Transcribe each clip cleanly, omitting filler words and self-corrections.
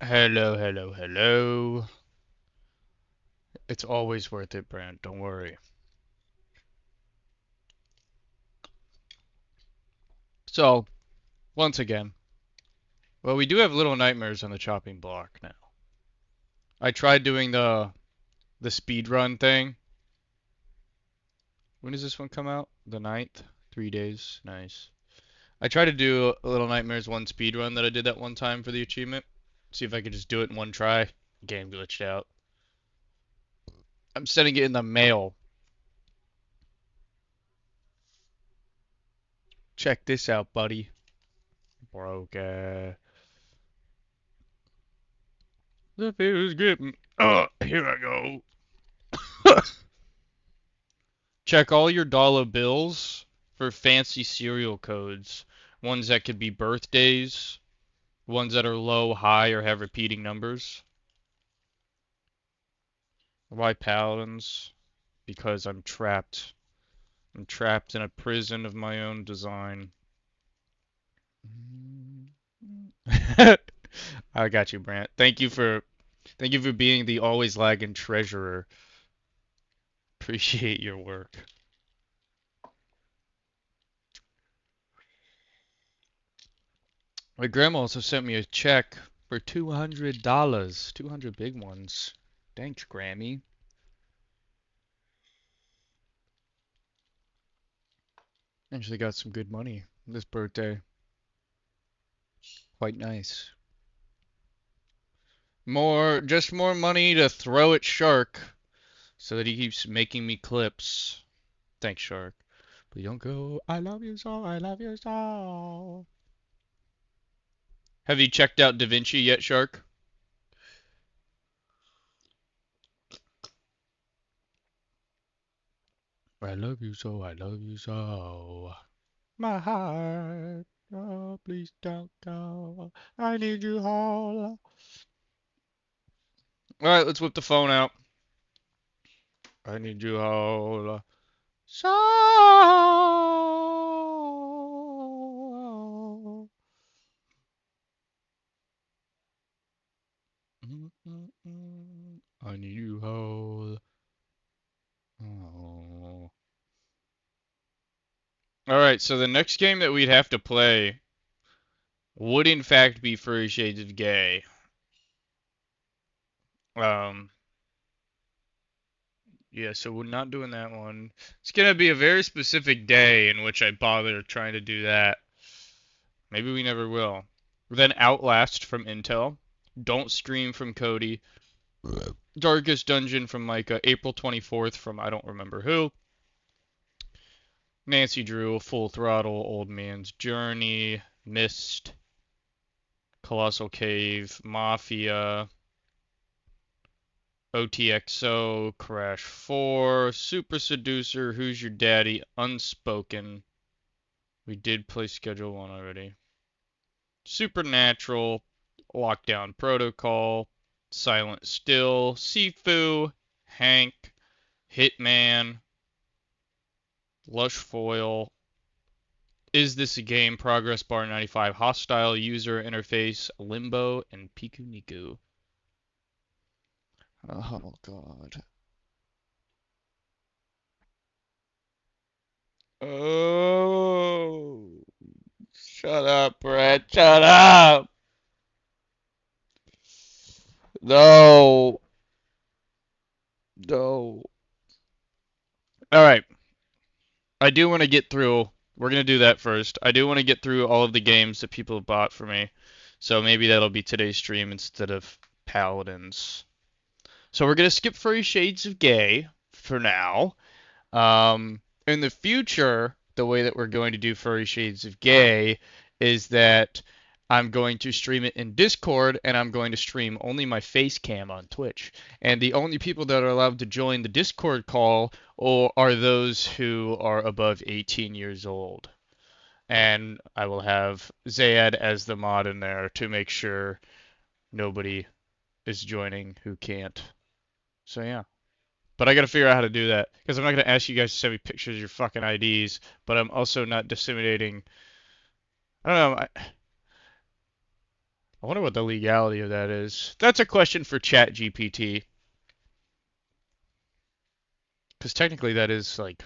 Hello, hello, hello. It's always worth it, Brent. Don't worry. So, once again, well, we do have Little Nightmares on the chopping block now. I tried doing the speed run thing. When does this one come out? The 9th? 3 days. Nice. I tried to do a Little Nightmares 1 speed run that I did that one time for the achievement. See if I could just do it in one try. Game glitched out. I'm sending it in the mail. Check this out, buddy. Broke. The fear is getting. Here I go. Check all your dollar bills for fancy serial codes. Ones that could be birthdays, ones that are low, high, or have repeating numbers. Why paladins? Because I'm trapped. I'm trapped in a prison of my own design. I got you, Brant. Thank you for being the always lagging treasurer. Appreciate your work. My grandma also sent me a check for $200. 200 big ones. Thanks, Grammy. Actually got some good money this birthday. Quite nice. Just more money to throw at Shark so that he keeps making me clips. Thanks, Shark. Please don't go. I love you so, I love you so. Have you checked out Da Vinci yet, Shark? I love you so, I love you so. My heart, oh, please don't go. I need you all. Alright, let's whip the phone out. I need you all. So. I need you all. Oh. Alright, so the next game that we'd have to play would in fact be Furry Shades of Gay. Um, yeah, so we're not doing that one. It's gonna be a very specific day in which I bother trying to do that. Maybe we never will. Then Outlast from Intel. Don't Scream from Cody. Darkest Dungeon from Micah. April 24th from I don't remember who. Nancy Drew. Full Throttle. Old Man's Journey. Mist. Colossal Cave. Mafia. OTXO. Crash 4. Super Seducer. Who's Your Daddy? Unspoken. We did play Schedule 1 already. Supernatural. Lockdown Protocol. Silent Still. Sifu. Hank. Hitman. Lush Foil. Is This a Game? Progress Bar 95. Hostile User Interface. Limbo. And Piku Niku. Oh, God. Oh. Shut up, Brett. Shut up. No. No. All right. I do want to get through. We're going to do that first. I do want to get through all of the games that people have bought for me. So maybe that'll be today's stream instead of Paladins. So we're going to skip Furry Shades of Gay for now. In the future, the way that we're going to do Furry Shades of Gay is that I'm going to stream it in Discord and I'm going to stream only my face cam on Twitch. And the only people that are allowed to join the Discord call are those who are above 18 years old. And I will have Zayed as the mod in there to make sure nobody is joining who can't. So yeah. But I gotta figure out how to do that because I'm not gonna ask you guys to send me pictures of your fucking IDs, but I'm also not disseminating. I don't know. I wonder what the legality of that is. That's a question for ChatGPT. Because technically that is like,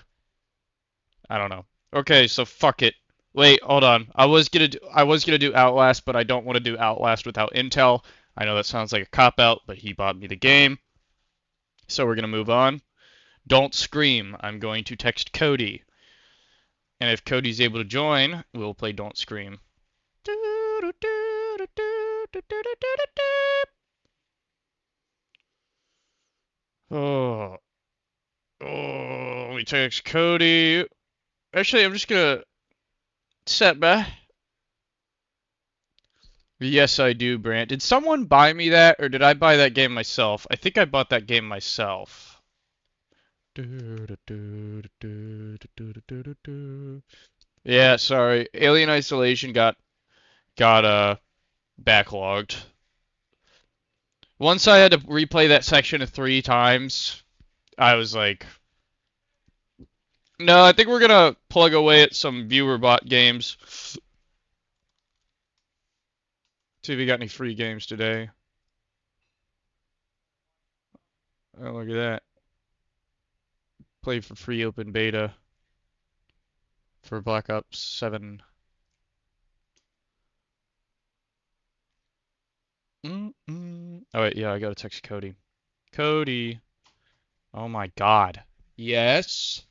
I don't know. Okay, so fuck it. Wait, hold on. I was gonna do Outlast, but I don't want to do Outlast without Intel. I know that sounds like a cop out, but he bought me the game, so we're gonna move on. Don't scream. I'm going to text Cody, and if Cody's able to join, we'll play Don't Scream. Oh, let me text Cody. Actually, I'm just gonna set back. Yes, I do, Brant. Did someone buy me that, or did I buy that game myself? I think I bought that game myself. Yeah, sorry. Alien Isolation got backlogged. Once I had to replay that section 3 times, I was like, no, I think we're gonna plug away at some viewer bot games. See if we got any free games today. Oh, look at that. Played for free open beta for Black Ops 7. Oh wait, yeah, I gotta text Cody. Cody. Oh my God. Yes.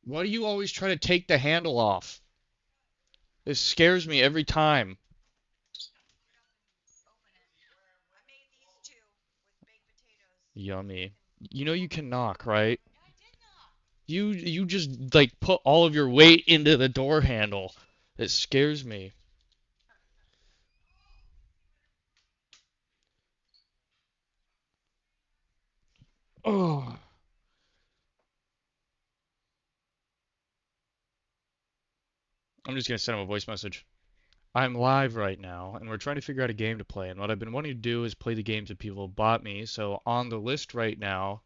Why do you always try to take the handle off? This scares me every time. Yummy. You know you can knock, right? You just like put all of your weight into the door handle. It scares me. Oh. I'm just gonna send him a voice message. I'm live right now, and we're trying to figure out a game to play. And what I've been wanting to do is play the games that people have bought me. So on the list right now,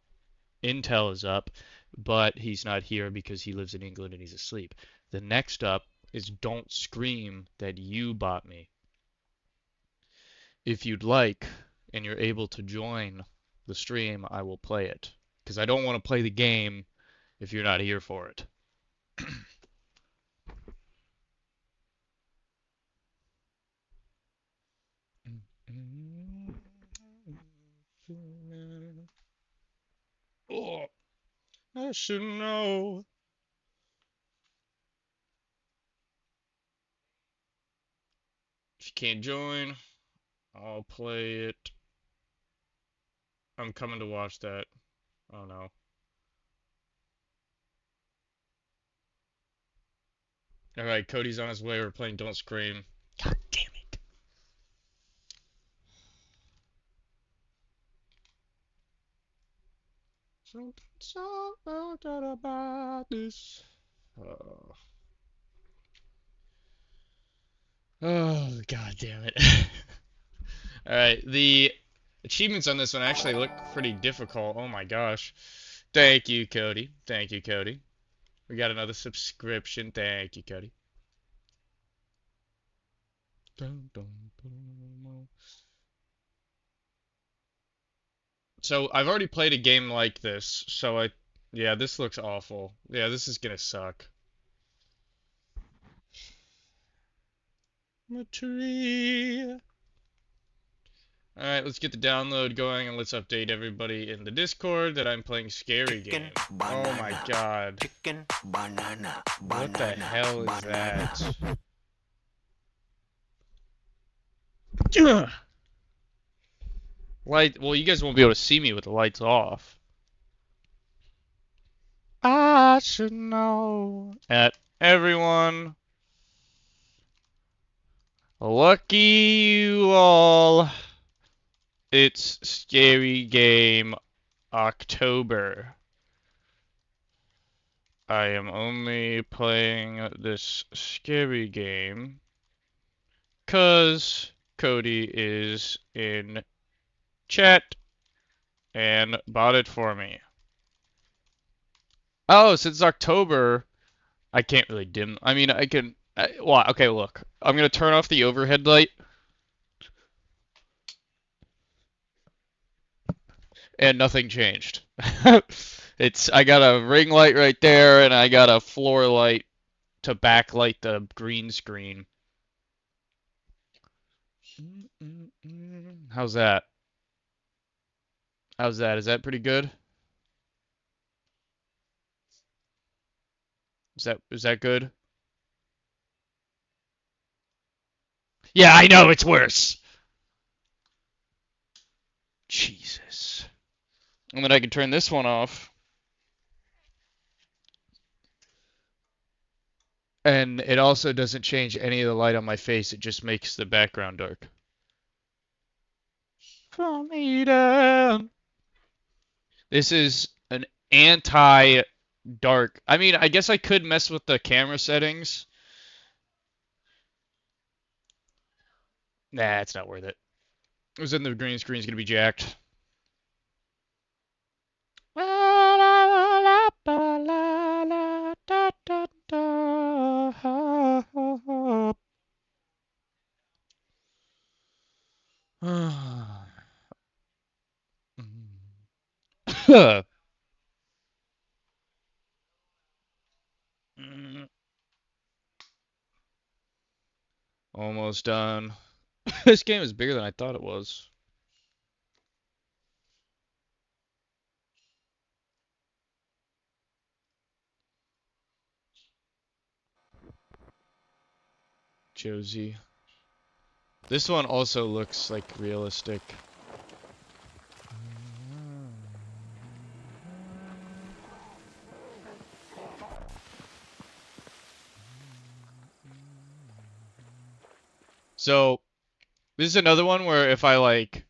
Intel is up, but he's not here because he lives in England and he's asleep. The next up is Don't Scream that you bought me. If you'd like, and you're able to join the stream, I will play it. Because I don't want to play the game if you're not here for it. Oh, I should know. If you can't join, I'll play it. I'm coming to watch that. Oh no. Alright, Cody's on his way. We're playing Don't Scream. God damn it. Something so about this. Oh. Oh, god damn it. Alright, the achievements on this one actually look pretty difficult. Oh my gosh. Thank you, Cody. Thank you, Cody. We got another subscription. Thank you, Cody. Dun, dun, dun. So I've already played a game like this, so yeah, this looks awful. Yeah, this is gonna suck. A tree. Alright, let's get the download going and let's update everybody in the Discord that I'm playing Scary Game. Oh my god. What the hell is that? Light. Well, you guys won't be able to see me with the lights off. I should know. At everyone. Lucky you all. It's Scary Game October. I am only playing this scary game 'cause Cody is in chat and bought it for me. Oh, since October, I can't really dim. I mean, I can. Well, okay, look. I'm gonna turn off the overhead light and nothing changed. I got a ring light right there, and I got a floor light to backlight the green screen. How's that? How's that? Is that pretty good? Is that good? Yeah, I know it's worse. Jesus. And then I can turn this one off. And it also doesn't change any of the light on my face. It just makes the background dark. Fall me down. This is an anti-dark. I mean, I guess I could mess with the camera settings. Nah, it's not worth it. Because then the green screen's gonna be jacked. Almost done. This game is bigger than I thought it was. Josie. This one also looks like realistic. So, this is another one where if I like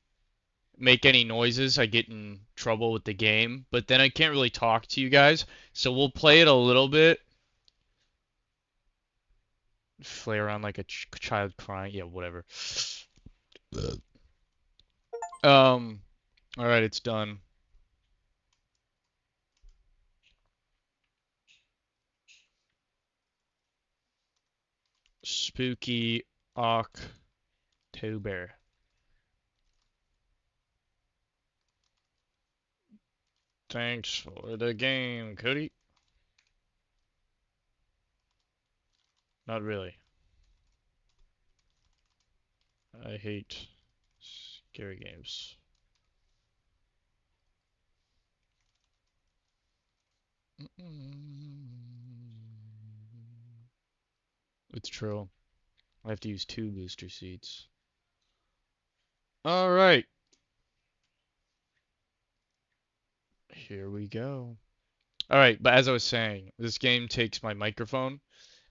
make any noises, I get in trouble with the game, but then I can't really talk to you guys. So we'll play it a little bit. Flay around like a child crying. Yeah, whatever. Um, all right, it's done. Spooky October. Thanks for the game, Cody. Not really. I hate scary games. It's true. I have to use 2 booster seats. All right. Here we go. All right, but as I was saying, this game takes my microphone,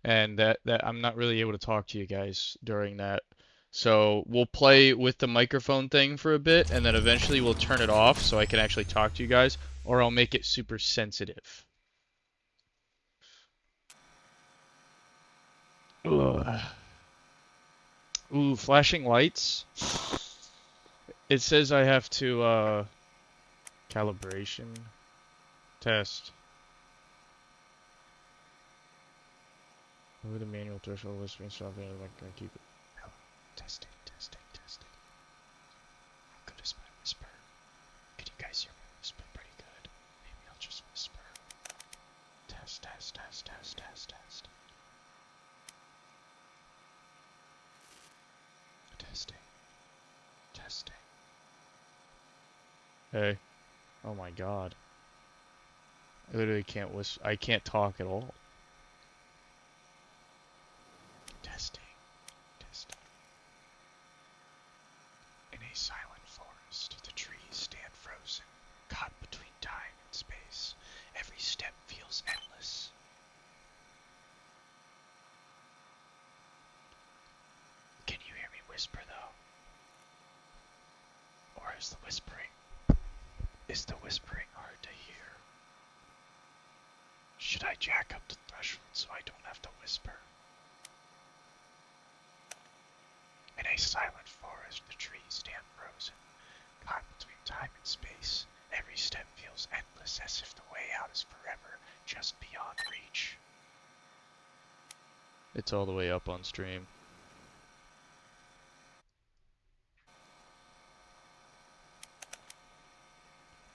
and that I'm not really able to talk to you guys during that. So we'll play with the microphone thing for a bit, and then eventually we'll turn it off so I can actually talk to you guys, or I'll make it super sensitive. Ugh. Ooh, flashing lights. It says I have to, calibration test. Over the manual threshold, whispering something, I'm not gonna keep it. Hello. Testing, testing, testing. How good is my whisper? Can you guys hear me whisper pretty good? Maybe I'll just whisper. Test, test, test, test, test, test. Testing. Testing. Hey. Oh my god. I literally can't whisper. I can't talk at all. Testing. Testing. In a silent forest, the trees stand frozen, caught between time and space. Every step feels endless. Can you hear me whisper, though? Or is the whispering hard to hear? Should I jack up the threshold so I don't have to whisper? In a silent forest, the trees stand frozen, caught between time and space. Every step feels endless, as if the way out is forever, just beyond reach. It's all the way up on stream.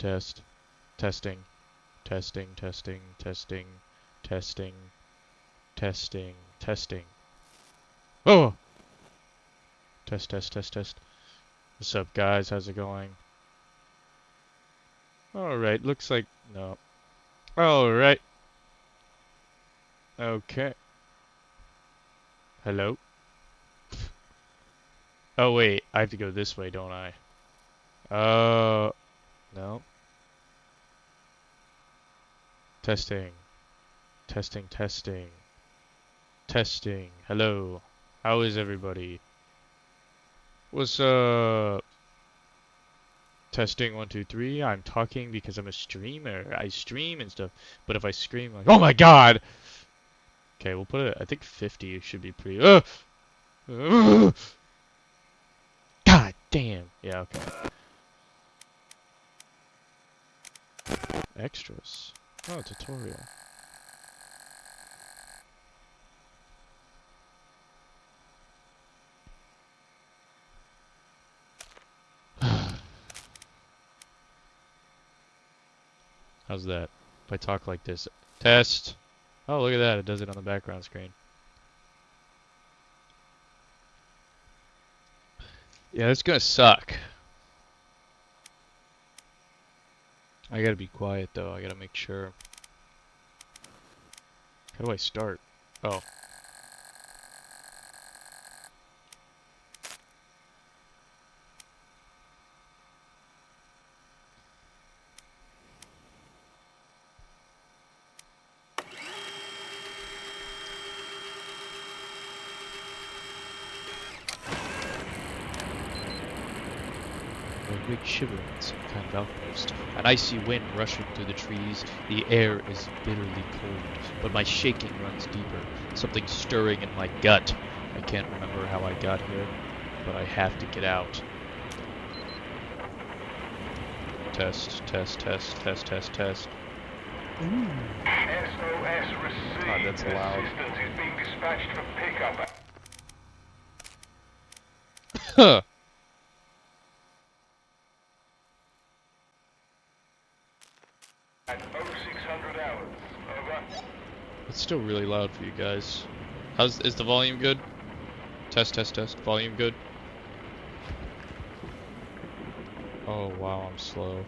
Test. Testing. Testing. Testing. Testing. Testing. Testing. Testing. Oh! Test, test, test, test. What's up, guys? How's it going? Alright, looks like... No. Alright. Okay. Hello? Oh, wait. I have to go this way, don't I? No. Testing. Testing, testing. Testing. Hello. How is everybody? What's up? Testing 1, 2, 3. I'm talking because I'm a streamer. I stream and stuff. But if I scream like, oh my god! Okay, we'll put it, I think 50 should be pretty. God damn. Yeah, okay. Extras. Oh, tutorial. How's that? If I talk like this. Test. Oh, look at that. It does it on the background screen. Yeah, it's gonna suck. I gotta be quiet though. I gotta make sure. How do I start? Oh. A big shiver in some kind of outpost. An icy wind rushing through the trees. The air is bitterly cold, but my shaking runs deeper. Something stirring in my gut. I can't remember how I got here, but I have to get out. Test, test, test, test, test, test. Ooh. SOS received. God, that's loud. Assistance is being dispatched for pickup. Huh. At 0600 hours. Over. It's still really loud for you guys. Is the volume good? Test, test, test. Volume good? Oh wow, I'm slow.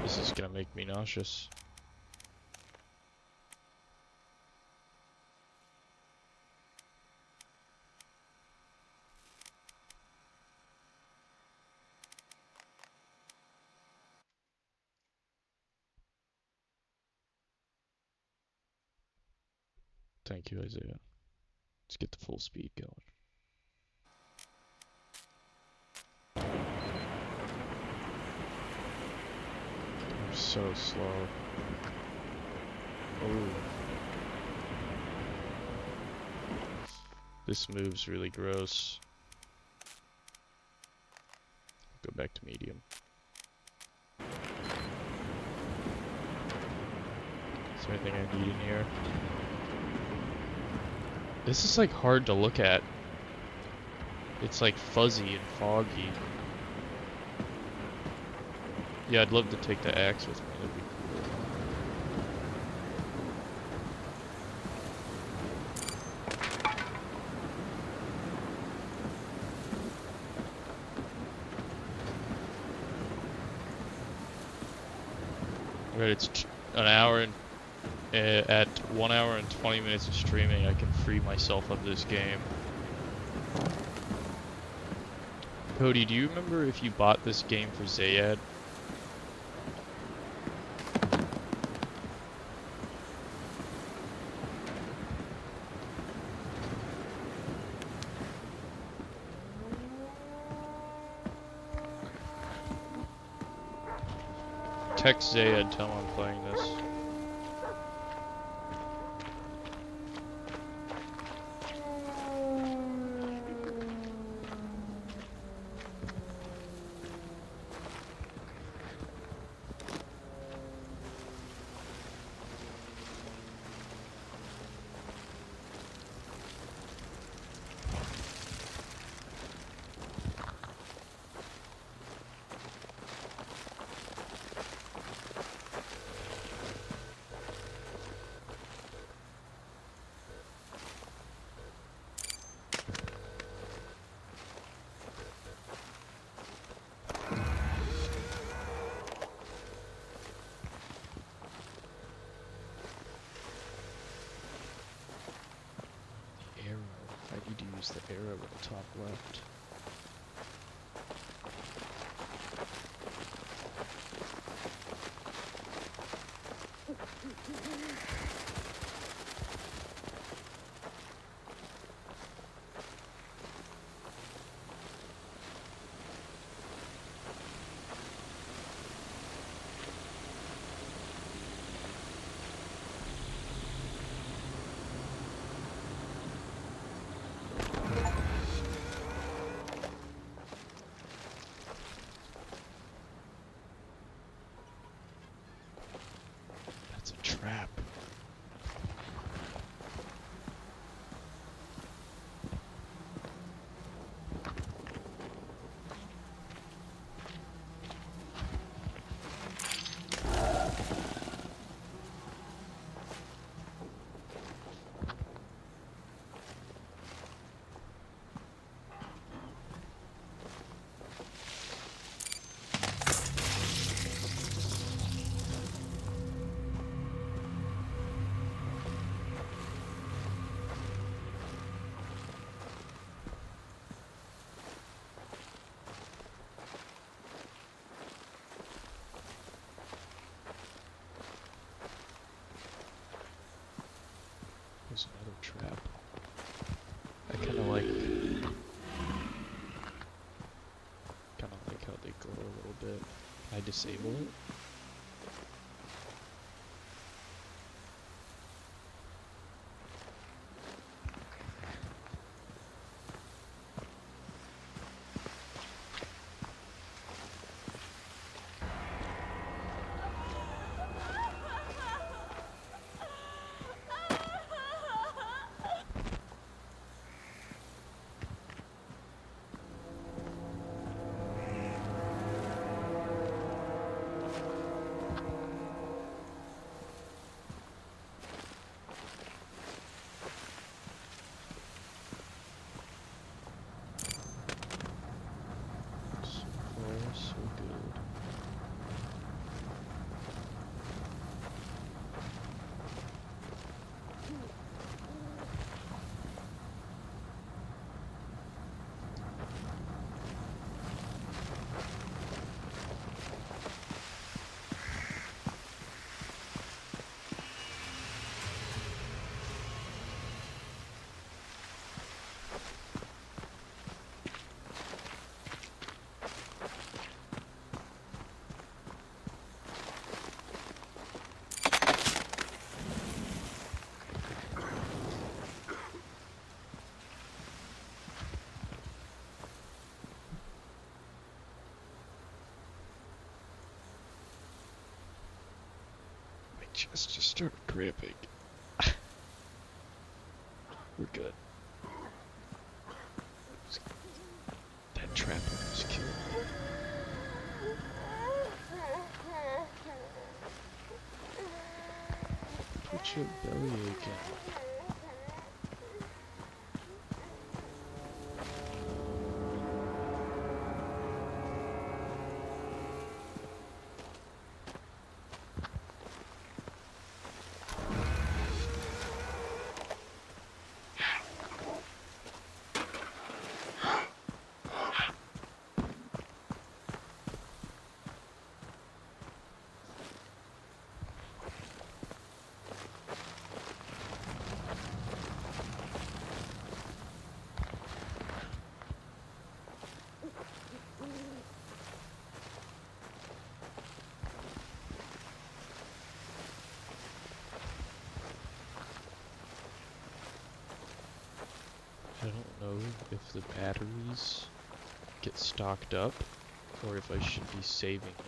This is gonna make me nauseous. Thank you, Isaiah. Let's get the full speed going. I'm so slow. Oh. This move's really gross. Go back to medium. Is there anything I need in here? This is like hard to look at. It's like fuzzy and foggy. Yeah, I'd love to take the axe with me. That'd be cool. Right, it's an hour and at 1 hour and 20 minutes of streaming, I can free myself of this game. Cody, do you remember if you bought this game for Zayad? Text Zayad, tell him I'm playing this. use the arrow at the top left. That's a trap. There's another trap. I kind of like how they glow a little bit. I disable it. So far, so good. My chest just started cramping. We're good. That trap almost killed me. Quit your belly aching. I don't know if the batteries get stocked up or if I should be saving them.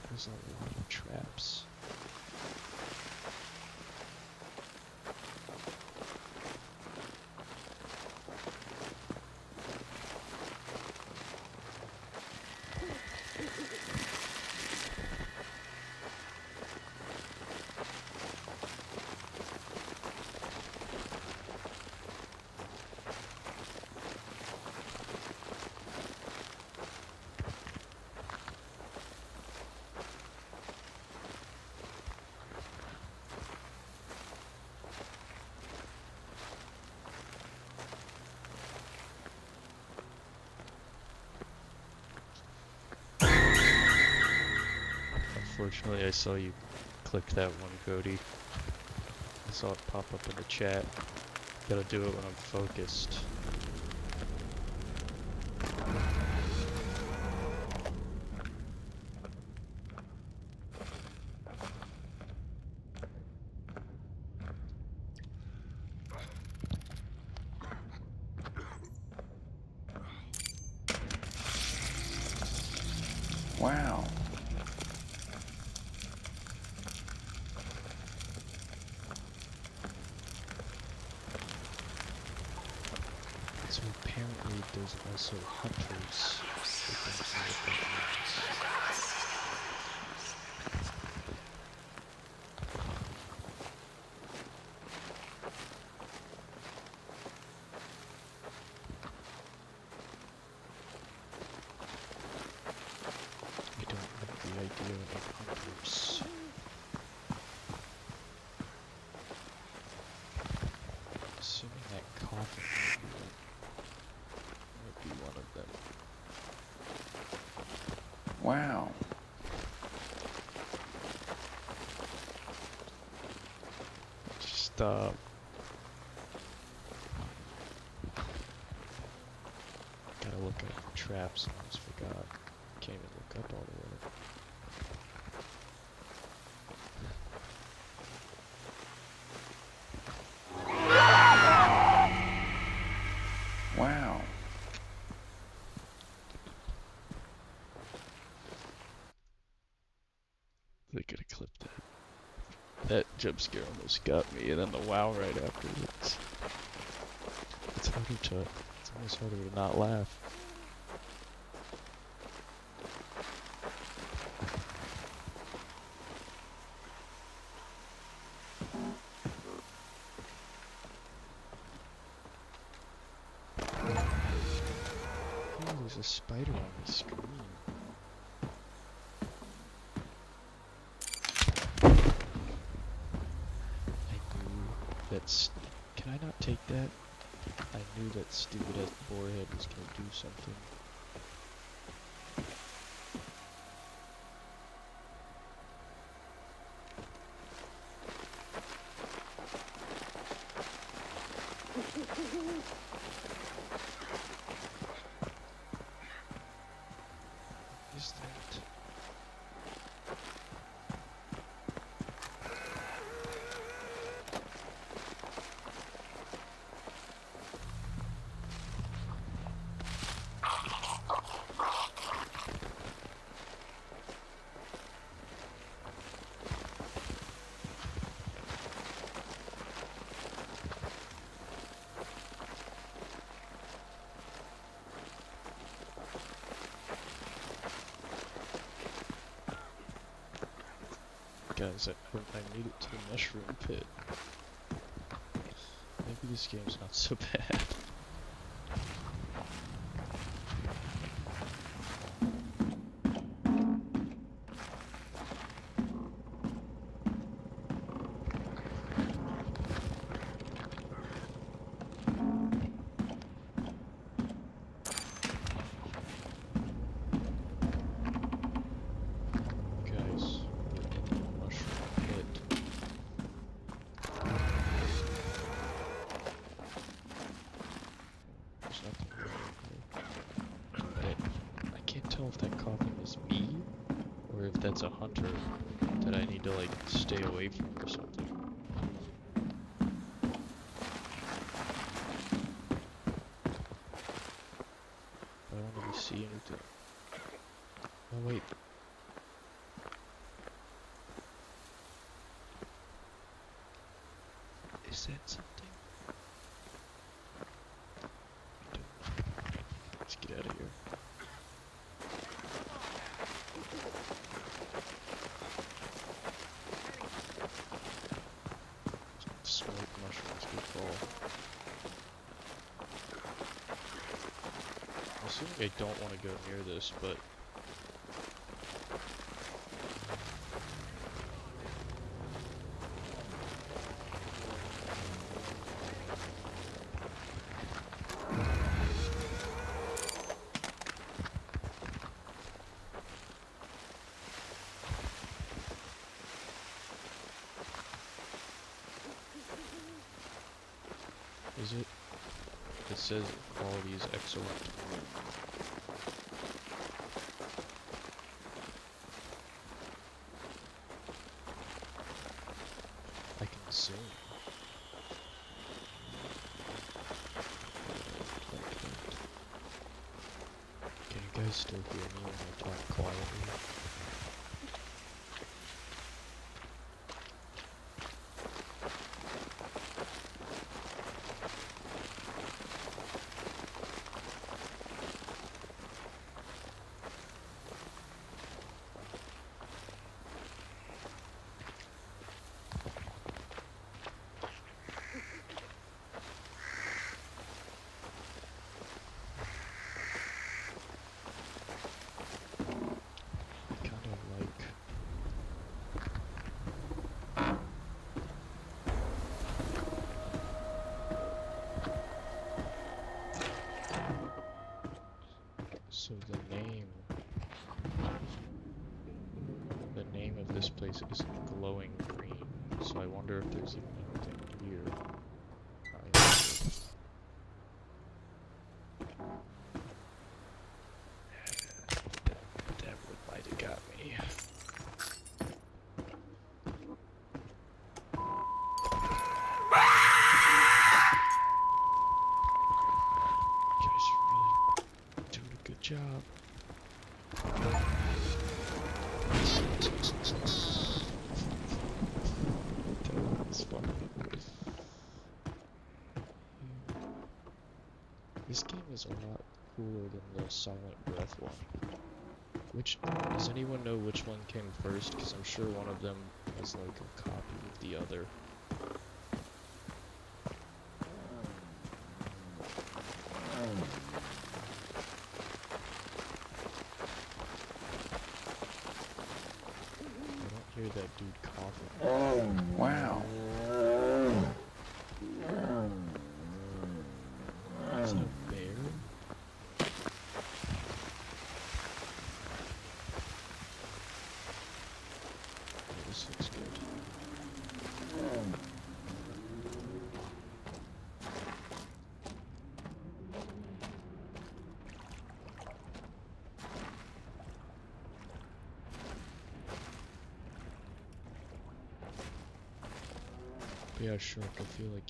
There's a lot of traps. Unfortunately, I saw you click that one, Cody. I saw it pop up in the chat. Gotta do it when I'm focused. Wow. So apparently there's also hunters. I don't know what that means. I don't like the idea of hunters. Assuming that coffin might be one of them. Wow. Just gotta look at traps. I almost forgot. Can't even look up all the way. Wow. They could have clipped that. That jump scare almost got me, and then the wow right afterwards. It's almost harder to not laugh. Oh, there's a spider on the screen. I knew that's. Can I not take that? I knew that stupid ass boarhead was gonna do something. What is that? Guys, I made it to the mushroom pit. Maybe this game's not so bad. Guys, we're in the mushroom pit. There's nothing really here. I can't tell if that coffin is me, or if that's a hunter that I need to, like, stay away from or something. I don't really see anything. Oh wait. Is that something? I don't know. Let's get out of here. Smoke mushrooms, good call. I'm assuming I don't want to go near this, but is it? It says quality is excellent. I can sing. Can you guys still hear me when I talk quietly? I kind of like... So the name of this place is Glowing Green. So I wonder if there's even anything here. That might have got me. You guys are really doing a good job. That's funny. This game is a lot cooler than the Silent Breath one. Does anyone know which one came first? Because I'm sure one of them has like a copy of the other. I don't hear that dude coughing. Wow. Is that a bear? Oh, this looks good. But yeah, sure, I feel like...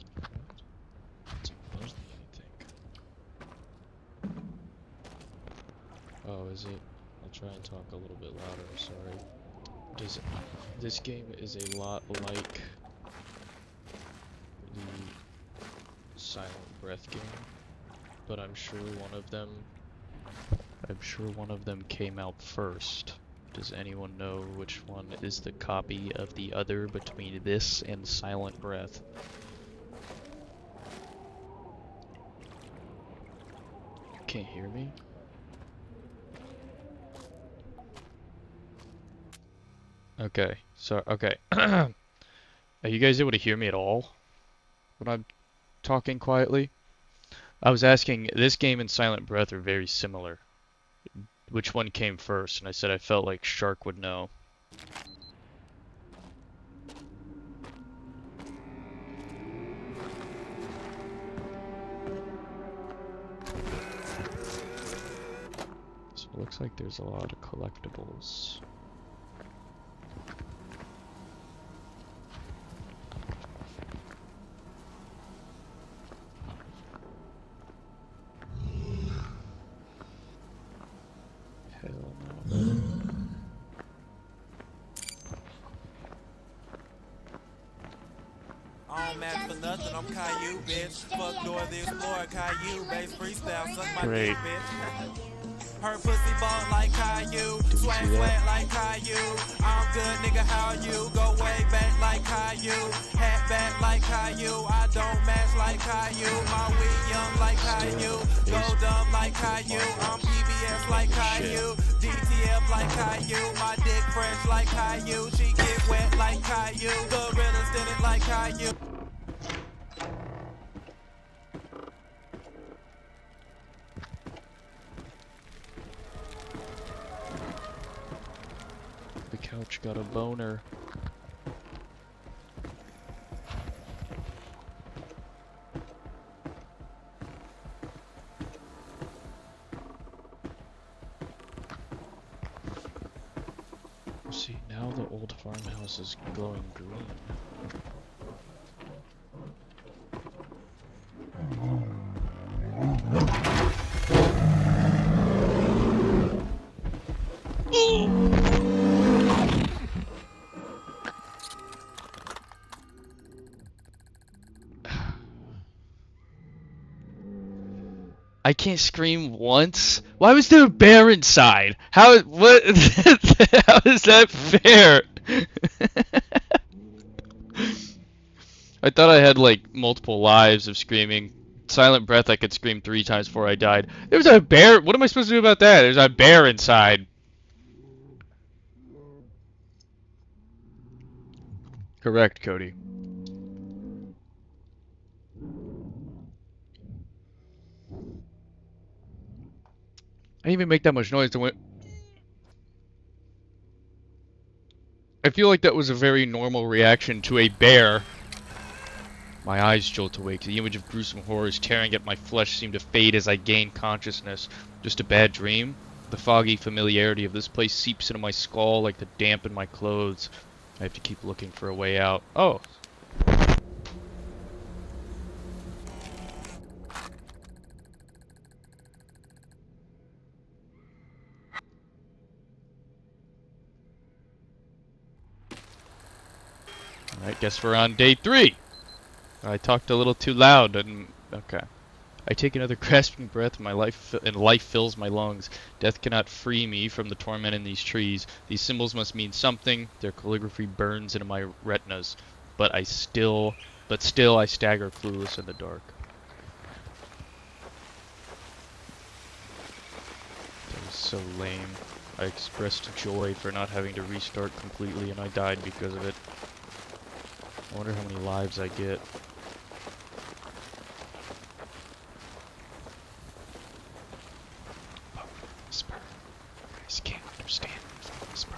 It's above me, I think. Oh, is it? I'll try and talk a little bit louder, I'm sorry. This game is a lot like the Silent Breath game, but I'm sure one of them came out first. Does anyone know which one is the copy of the other between this and Silent Breath? Can't hear me? Okay, so, okay. Are you guys able to hear me at all when I'm talking quietly? I was asking, this game and Silent Breath are very similar. Which one came first? And I said I felt like Shark would know. So it looks like there's a lot of collectibles. Hell no. I don't match for nothing, I'm Caillou, bitch. Fuck door the explorer, Caillou, bass freestyle, suck my Great. dick, bitch. Her pussy ball like Caillou, Do you swag see that? flat like Caillou. I'm good, nigga, how you? Go way back like Caillou, hat back like Caillou. I don't match like Caillou, my weed young like Caillou. Go dumb like Caillou, I'm PBS like Caillou. DTF like Caillou, my dick fresh like Caillou. She get wet like Caillou, gorillas in it like Caillou. The couch got a boner. See, now the old farmhouse is glowing green. I can't scream once? Why was there a bear inside? What, how is that fair? I thought I had like multiple lives of screaming. Silent breath, I could scream 3 times before I died. There's a bear. What am I supposed to do about that? There's a bear inside. Correct, Cody. I didn't even make that much noise. I feel like that was a very normal reaction to a bear. My eyes jolt awake. The image of gruesome horrors tearing at my flesh seemed to fade as I gained consciousness. Just a bad dream? The foggy familiarity of this place seeps into my skull like the damp in my clothes. I have to keep looking for a way out. Oh. Alright, guess we're on day 3. I talked a little too loud and... okay. I take another grasping breath, and life fills my lungs. Death cannot free me from the torment in these trees. These symbols must mean something. Their calligraphy burns into my retinas. But still I stagger clueless in the dark. That was so lame. I expressed joy for not having to restart completely, and I died because of it. I wonder how many lives I get. Whisper. You guys can't understand me if I whisper.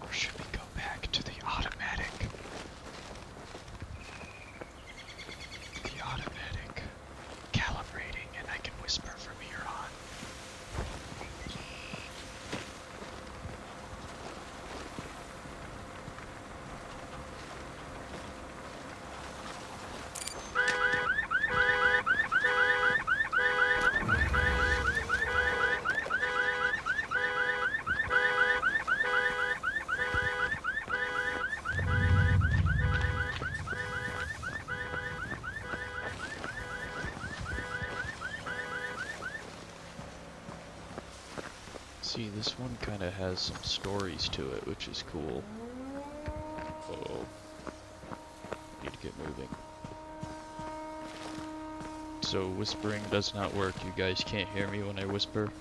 Or should we go back to the automatic? The automatic calibrating, and I can whisper from here on. See, this one kind of has some stories to it, which is cool. Uh-oh. Need to get moving. So whispering does not work. You guys can't hear me when I whisper.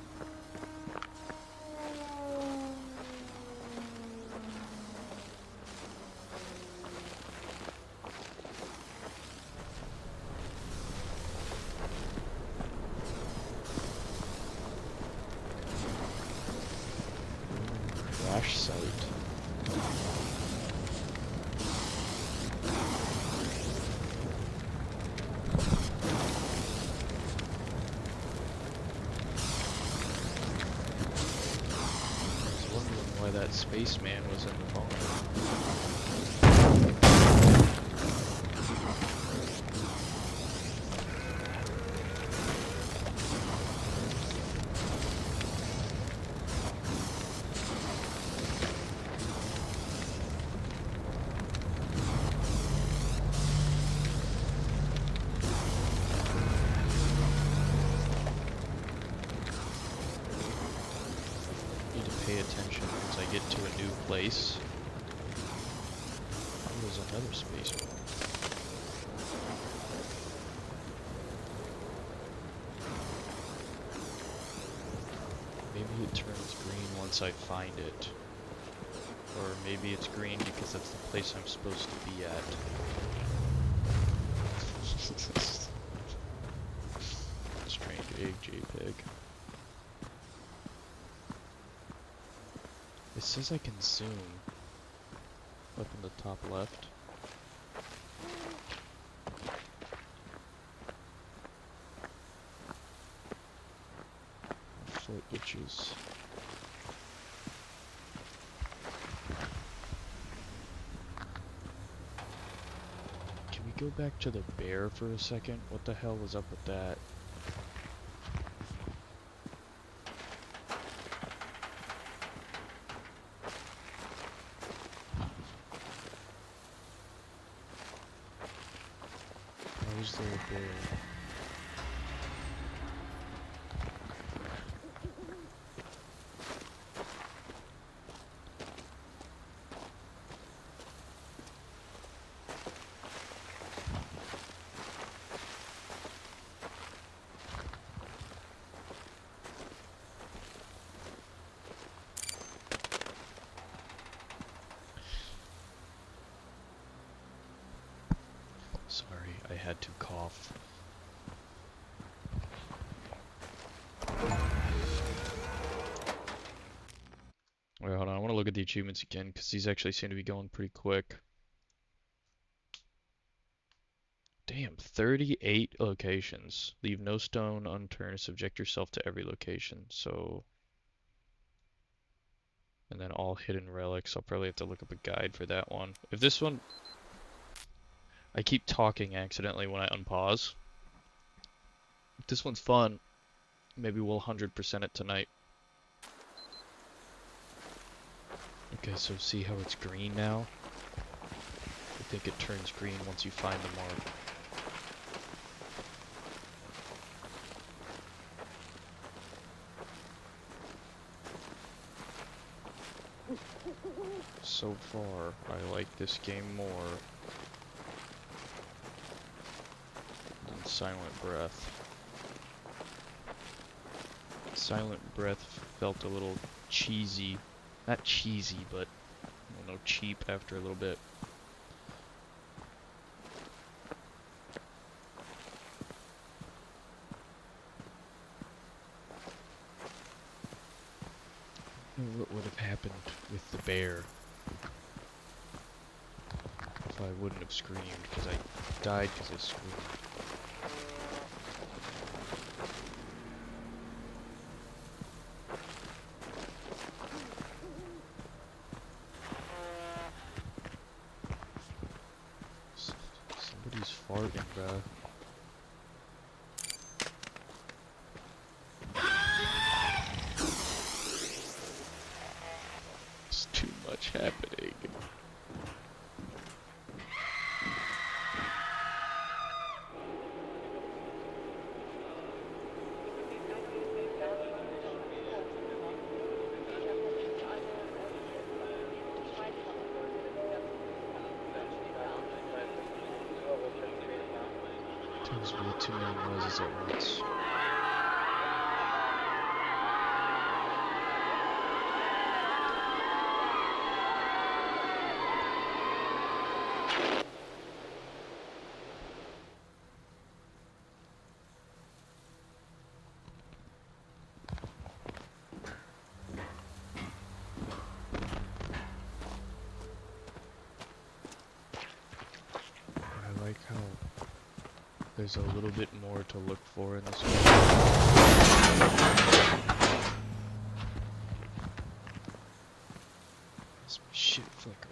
Crash site. Why that spaceman was in the phone. Pay attention once I get to a new place. Oh, there's another space. Maybe it turns green once I find it. Or maybe it's green because that's the place I'm supposed to be at. Strange egg JPEG. It says I can zoom up in the top left. My foot itches. go back to the bear for a second? What the hell was up with that? Why was there a bear? Sorry, I had to cough. Wait, hold on. I want to look at the achievements again because these actually seem to be going pretty quick. Damn, 38 locations. Leave no stone unturned. Subject yourself to every location. So, and then all hidden relics. I'll probably have to look up a guide for that one. If this one, I keep talking accidentally when I unpause. If this one's fun, maybe we'll 100% it tonight. Okay, so see how it's green now? I think it turns green once you find the mark. So far, I like this game more than Silent Breath. Silent Breath felt a little cheesy. Not cheesy, but, I don't know, cheap after a little bit. What would have happened with the bear if I wouldn't have screamed, because I died because I screamed. Somebody's farting, bruh. It's too much happening. There's way too many noises at once. I like how there's a little bit more to look for in this one. This shit flicker.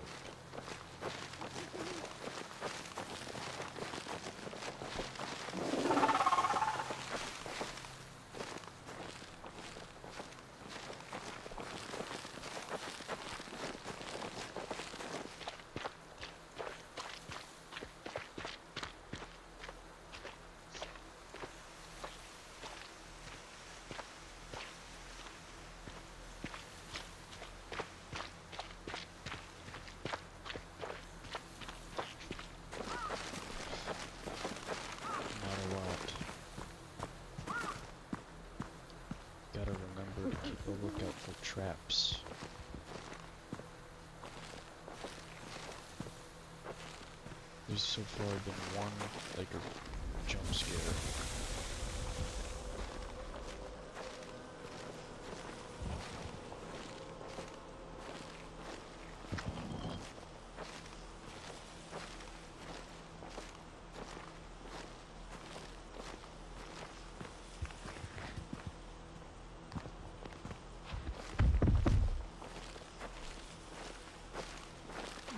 Keep a lookout for traps. There's so far been one, like, a jump scare.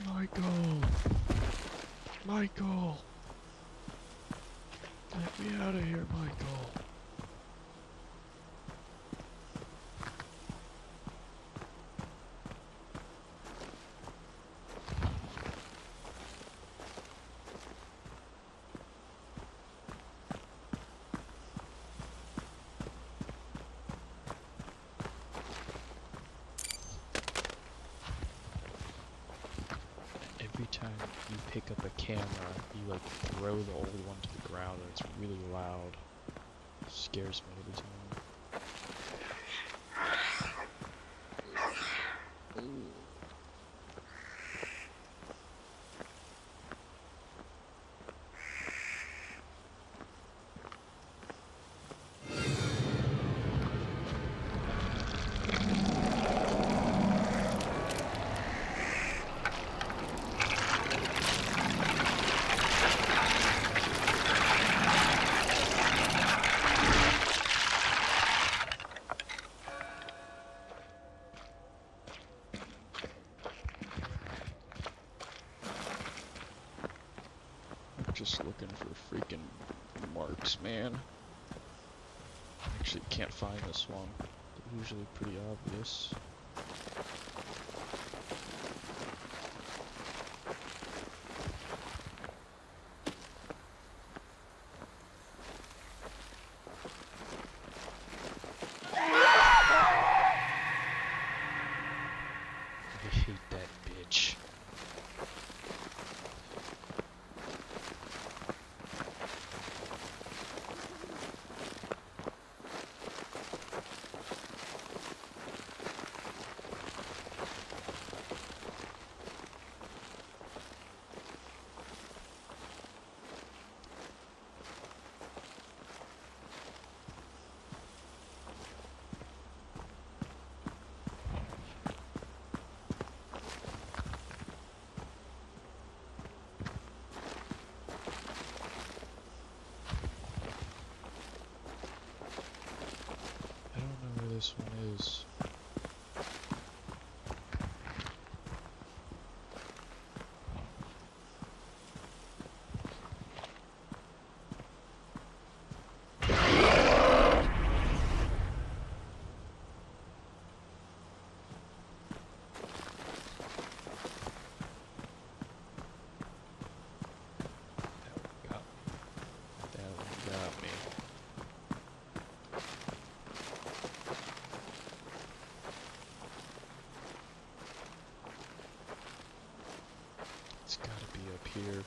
Michael! Michael! out of here, Michael. Every time you pick up a camera, you like throw the old one to the ground and it's really loud. It scares me every time. Just looking for freaking marks, man. Actually can't find this one. They're usually pretty obvious. I hate that bitch. I don't know where this one is. That one got me. It's gotta be up here.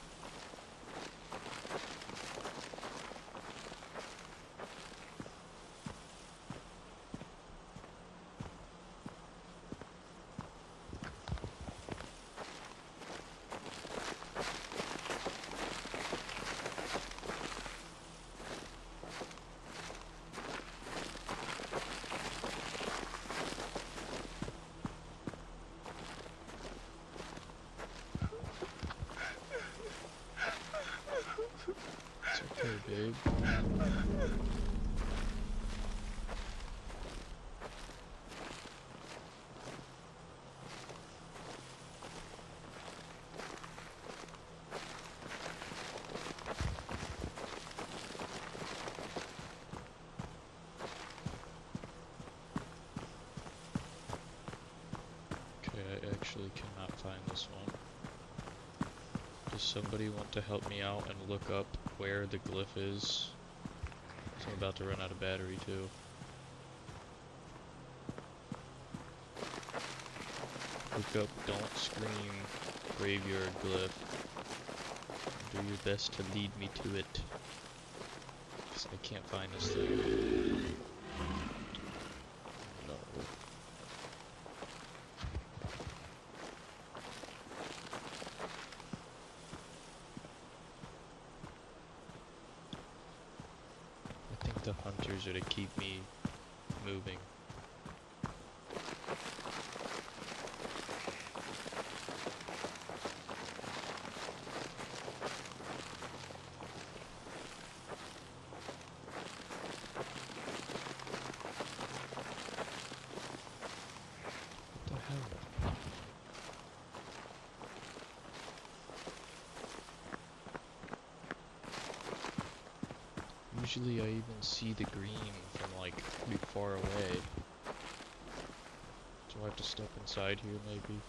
It's okay, babe. Okay, I actually cannot find this one. Does somebody want to help me out and look up where the glyph is? 'Cause I'm about to run out of battery too. Look up Don't Scream Graveyard Glyph. Do your best to lead me to it. 'Cause I can't find this thing. No. I think the hunters are to keep me moving. What the hell? Usually I even see the green from like pretty far away. So I have to step inside here maybe.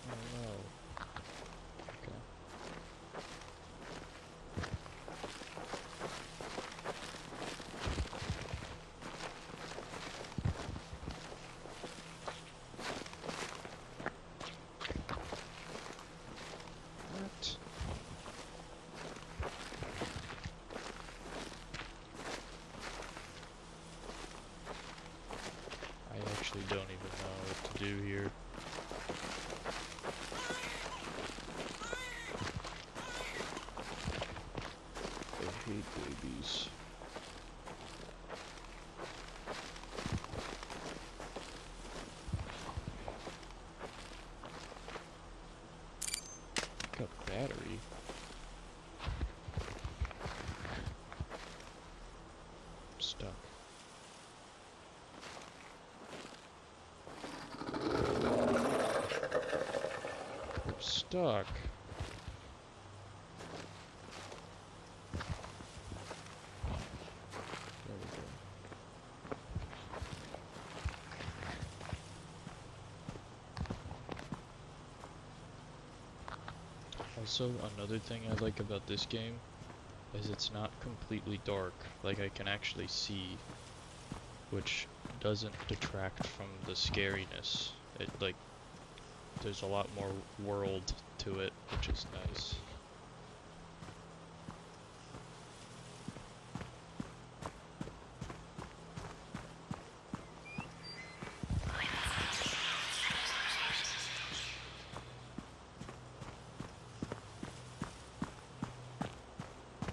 Oh no. Okay. What? I actually don't even know what to do here. I hate babies. Got battery. I'm stuck. I'm stuck. There we go. Also, another thing I like about this game is it's not completely dark. Like, I can actually see, which doesn't detract from the scariness. It, like, there's a lot more world to it, which is nice.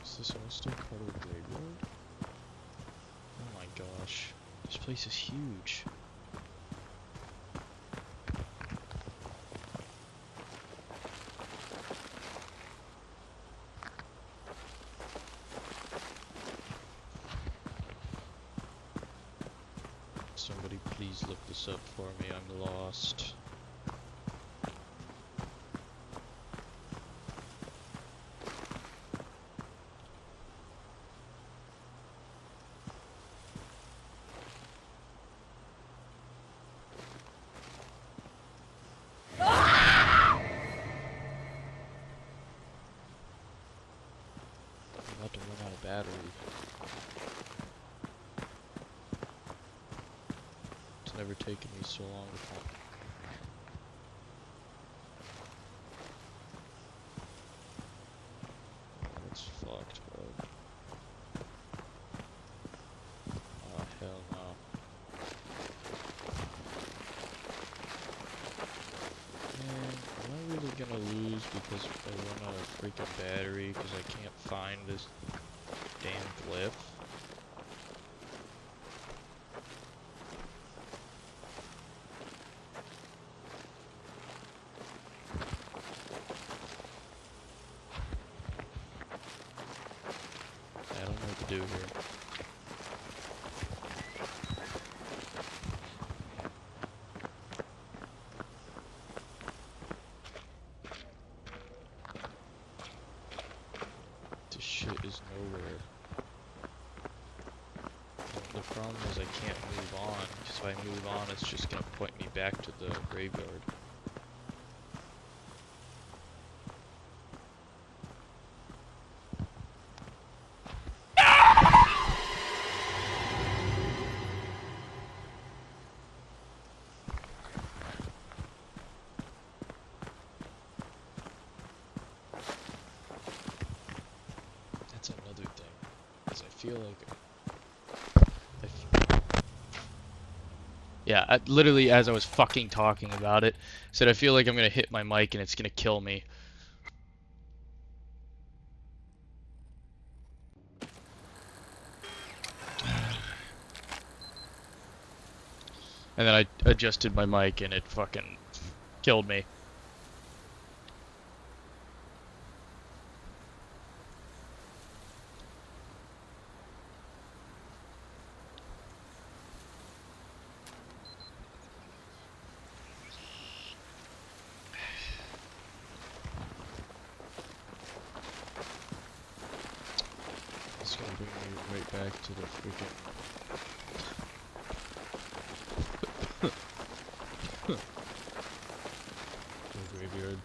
Is this all still part of the graveyard? Oh my gosh. This place is huge. Somebody please look this up for me, I'm lost. I'm about to run out of battery. It's never taken me so long to find. That's fucked, bro. Oh, hell no. Man, am I really gonna lose because I run out of freaking battery because I can't find this damn glyph? I don't know what to do here. This shit is nowhere. The problem is I can't move on, because if I move on it's just gonna point me back to the graveyard. That's another thing, because I feel like yeah, literally as I was fucking talking about it, said I feel like I'm gonna hit my mic and it's gonna kill me. And then I adjusted my mic and it fucking killed me. back to the freaking the graveyard.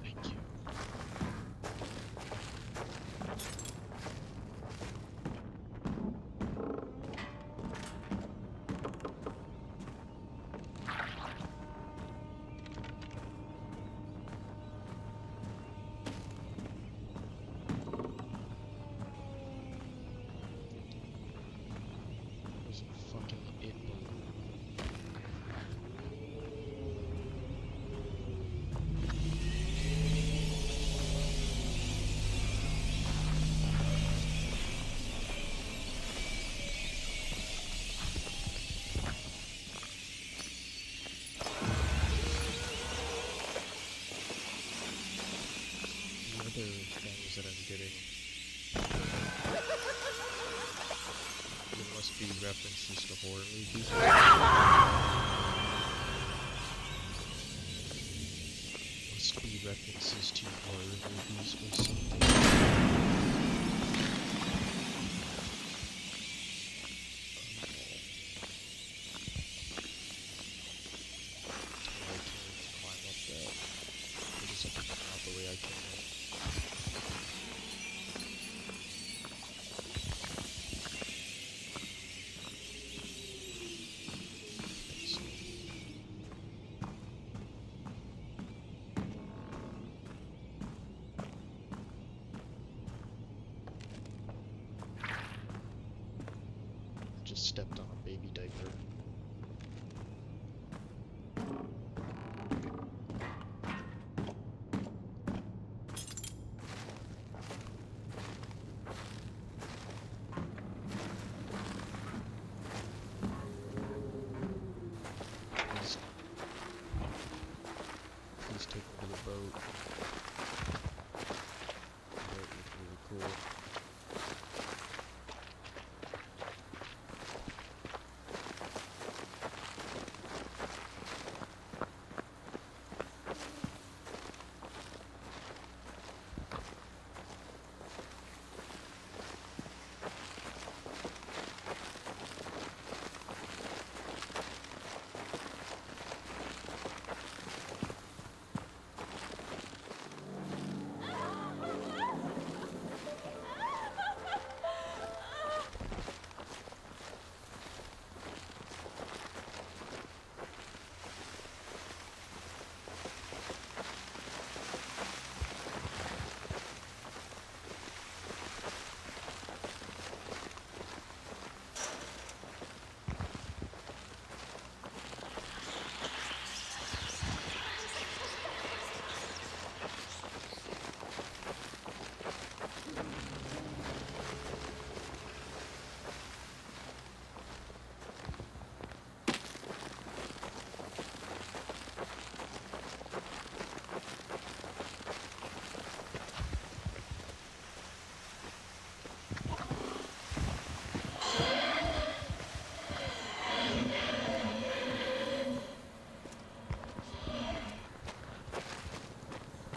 Thank you. There's a fucking it balloon. The other things that I'm getting, there must be references to horror movies. Must be references to horror movies or something. I can't climb up that. I just have to come out the way I came in. Just stepped on a baby diaper. Please, please take me to the boat. The boat looked really cool.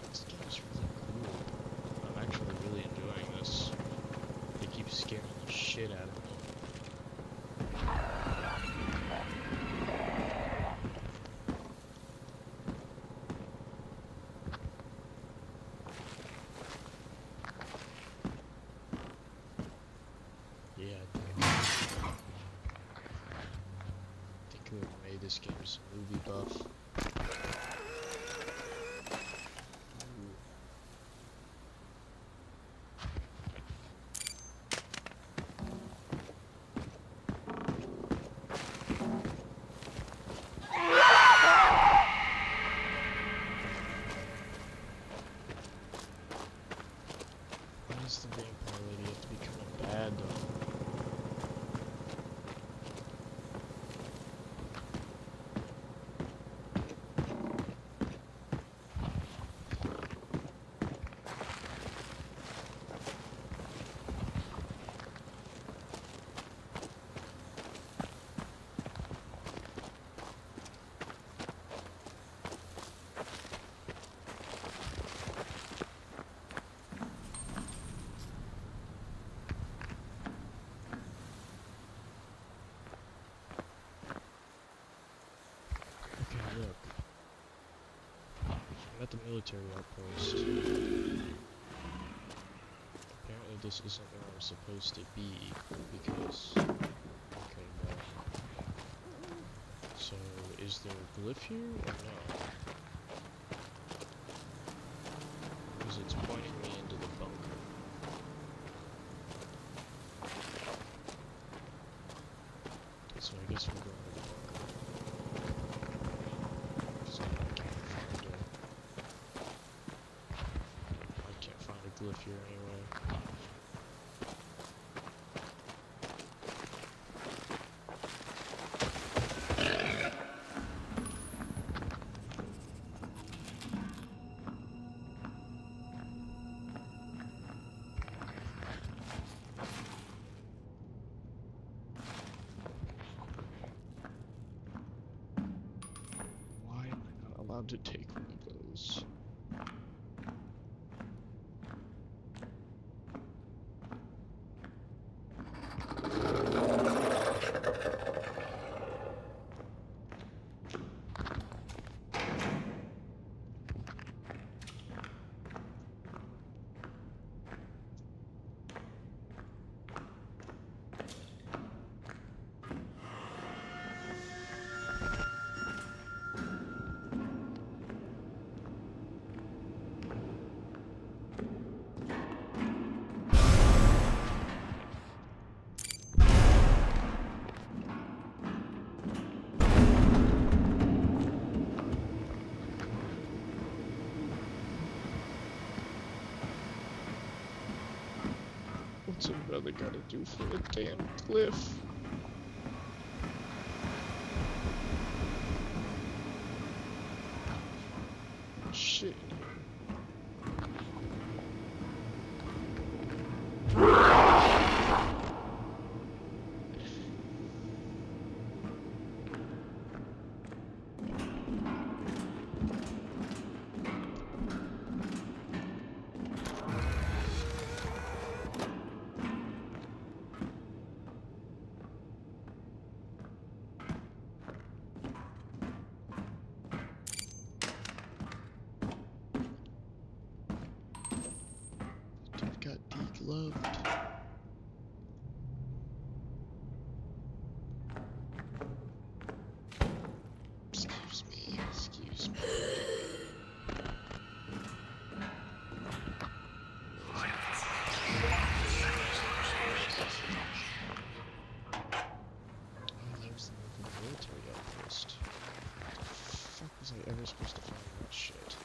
This game is really cool. I'm actually really enjoying this. It keeps scaring the shit out of me. Yeah, I think whoever made this game is a movie buff. Ooh. at the military outpost. Apparently this isn't where I'm supposed to be, because... Okay, no. So, is there a glyph here, or no? Because it's pointing me into the bunker. So I guess we're going to the bunker. So I can't find a glyph here anyway. Why am I not allowed to take one of those? What's a brother gotta do for a damn glyph? Shit. Dude got degloved. Excuse me, excuse me. Oh, there's the military outpost. How the fuck was I ever supposed to find that shit?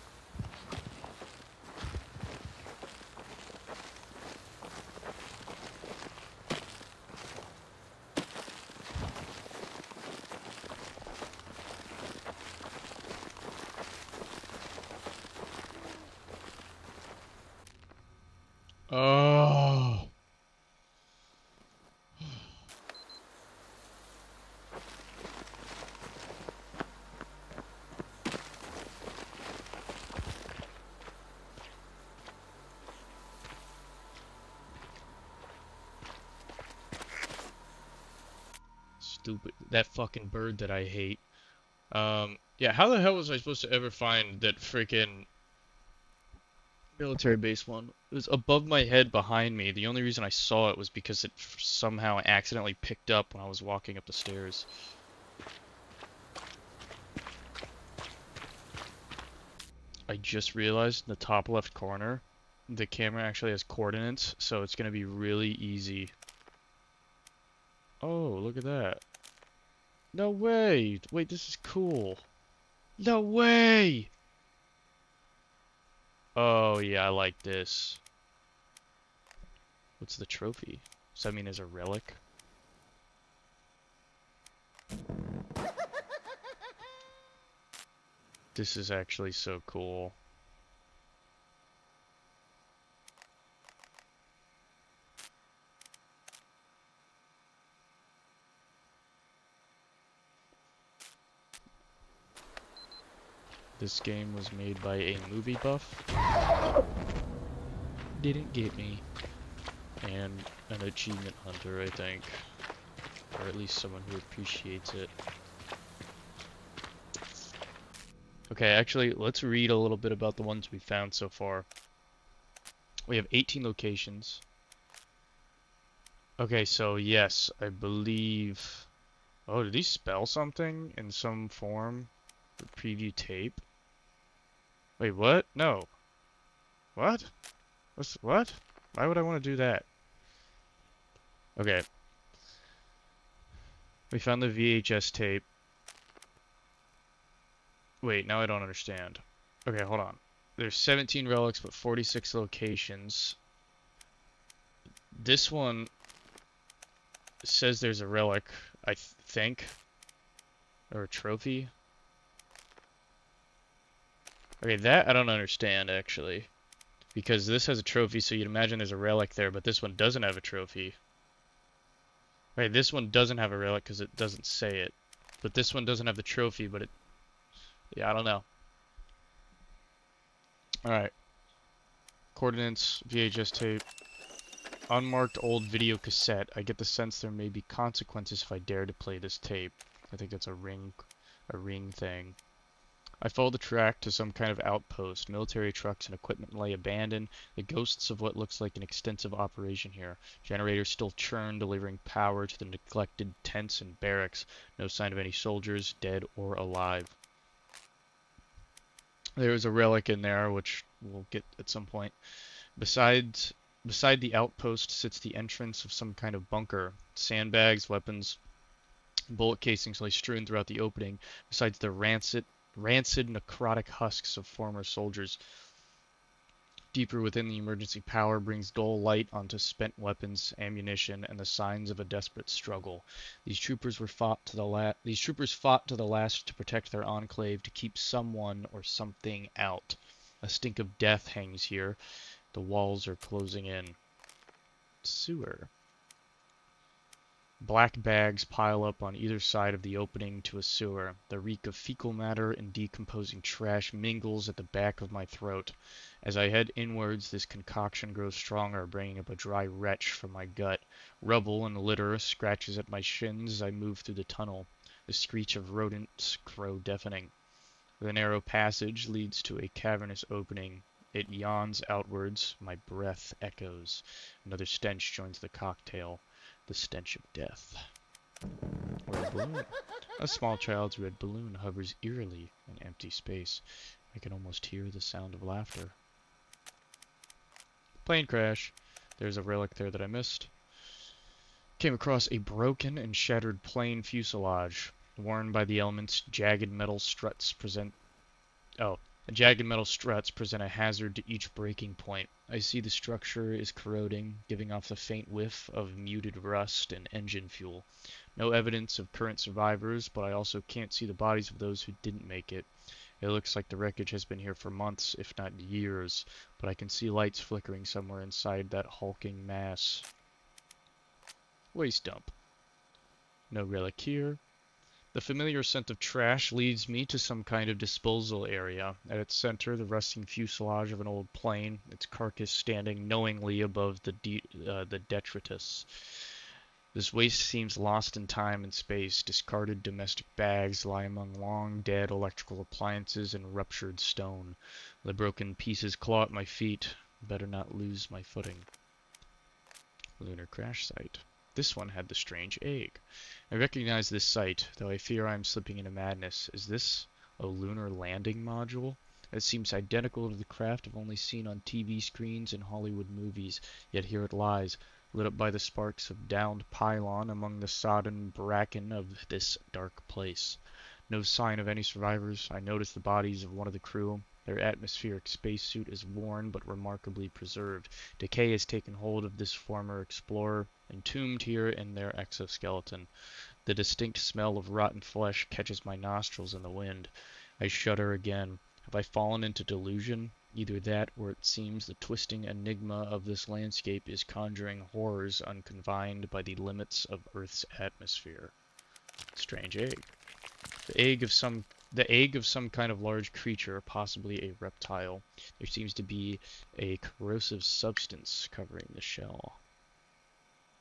Oh. Stupid. That fucking bird that I hate. Yeah, how the hell was I supposed to ever find that freaking military base one? It was above my head behind me. The only reason I saw it was because it somehow accidentally picked up when I was walking up the stairs. I just realized in the top left corner, the camera actually has coordinates, so it's gonna be really easy. Oh, look at that. No way! Wait, this is cool. No way! Oh, yeah, I like this. What's the trophy? Does that mean there's a relic? This is actually so cool. This game was made by a movie buff. Didn't get me. And an achievement hunter, I think. Or at least someone who appreciates it. Okay, actually, let's read a little bit about the ones we found so far. We have 18 locations. Okay, so yes, I believe... Oh, did he spell something in some form? The preview tape? Wait, what? No. What? What? Why would I want to do that? Okay, we found the VHS tape. Wait, now I don't understand. Okay, hold on. There's 17 relics, but 46 locations. This one says there's a relic, I think, or a trophy. Okay, that I don't understand, actually. Because this has a trophy, so you'd imagine there's a relic there, but this one doesn't have a trophy. Wait, this one doesn't have a relic because it doesn't say it. But this one doesn't have the trophy, but it... Yeah, I don't know. Alright. Coordinates, VHS tape. Unmarked old video cassette. I get the sense there may be consequences if I dare to play this tape. I think that's a ring thing. I follow the track to some kind of outpost. Military trucks and equipment lay abandoned, the ghosts of what looks like an extensive operation here. Generators still churn, delivering power to the neglected tents and barracks. No sign of any soldiers, dead or alive. There is a relic in there, which we'll get at some point. Beside the outpost sits the entrance of some kind of bunker. Sandbags, weapons, bullet casings lay strewn throughout the opening, besides the rancid necrotic husks of former soldiers. Deeper within, the emergency power brings dull light onto spent weapons, ammunition, and the signs of a desperate struggle. These troopers fought to the last to protect their enclave, to keep someone or something out. A stink of death hangs here. The walls are closing in. Sewer. Black bags pile up on either side of the opening to a sewer. The reek of fecal matter and decomposing trash mingles at the back of my throat. As I head inwards, this concoction grows stronger, bringing up a dry retch from my gut. Rubble and litter scratches at my shins as I move through the tunnel. The screech of rodents grow deafening. The narrow passage leads to a cavernous opening. It yawns outwards. My breath echoes. Another stench joins the cocktail. The stench of death. Or a balloon. A small child's red balloon hovers eerily in empty space. I can almost hear the sound of laughter. Plane crash. There's a relic there that I missed. Came across a broken and shattered plane fuselage. Worn by the elements, jagged metal struts present a hazard to each breaking point. I see the structure is corroding, giving off the faint whiff of muted rust and engine fuel. No evidence of current survivors, but I also can't see the bodies of those who didn't make it. It looks like the wreckage has been here for months, if not years, but I can see lights flickering somewhere inside that hulking mass. Waste dump. No relic here. The familiar scent of trash leads me to some kind of disposal area. At its center, the rusting fuselage of an old plane, its carcass standing knowingly above the detritus. This waste seems lost in time and space. Discarded domestic bags lie among long dead electrical appliances and ruptured stone. The broken pieces claw at my feet. Better not lose my footing. Lunar crash site. This one had the strange egg. I recognize this site, though I fear I am slipping into madness. Is this a lunar landing module? It seems identical to the craft I've only seen on TV screens and Hollywood movies, yet here it lies, lit up by the sparks of downed pylon among the sodden bracken of this dark place. No sign of any survivors. I notice the bodies of one of the crew. Their atmospheric spacesuit is worn but remarkably preserved. Decay has taken hold of this former explorer, entombed here in their exoskeleton. The distinct smell of rotten flesh catches my nostrils in the wind. I shudder again. Have I fallen into delusion? Either that, or it seems the twisting enigma of this landscape is conjuring horrors unconfined by the limits of Earth's atmosphere. Strange egg. The egg of some kind of large creature, possibly a reptile. There seems to be a corrosive substance covering the shell.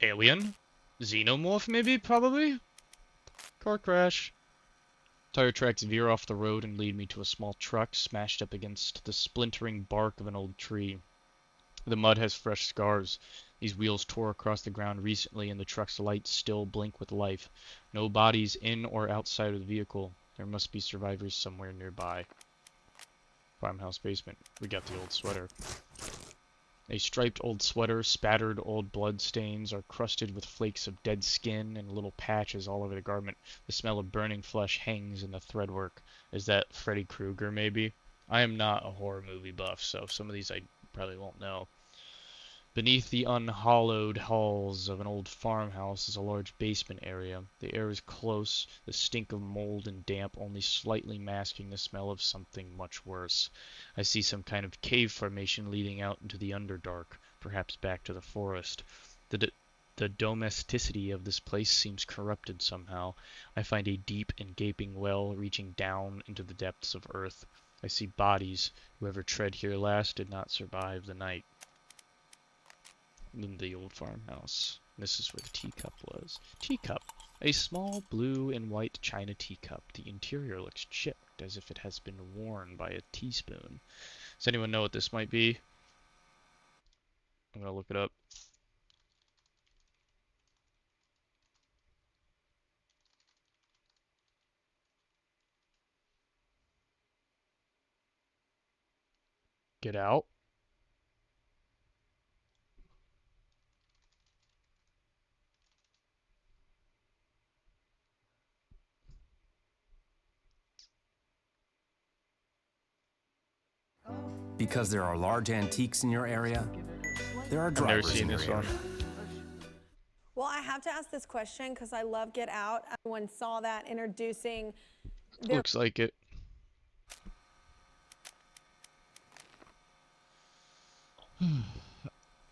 Alien? Xenomorph, maybe? Probably? Car crash. Tire tracks veer off the road and lead me to a small truck smashed up against the splintering bark of an old tree. The mud has fresh scars. These wheels tore across the ground recently, and the truck's lights still blink with life. No bodies in or outside of the vehicle. There must be survivors somewhere nearby. Farmhouse basement. We got the old sweater. A striped old sweater, spattered old blood stains are crusted with flakes of dead skin and little patches all over the garment. The smell of burning flesh hangs in the threadwork. Is that Freddy Krueger, maybe? I am not a horror movie buff, so some of these I probably won't know. Beneath the unhallowed halls of an old farmhouse is a large basement area. The air is close, the stink of mold and damp only slightly masking the smell of something much worse. I see some kind of cave formation leading out into the underdark, perhaps back to the forest. The domesticity of this place seems corrupted somehow. I find a deep and gaping well reaching down into the depths of earth. I see bodies. Whoever tread here last did not survive the night. In the old farmhouse. This is where the teacup was. Teacup. A small blue and white china teacup. The interior looks chipped, as if it has been worn by a teaspoon. Does anyone know what this might be? I'm gonna look it up. Get out. Because there are large antiques in your area, there are I've never drivers seen in your this area. one. Well, I have to ask this question because I love Get Out. Everyone saw that introducing their Looks like it.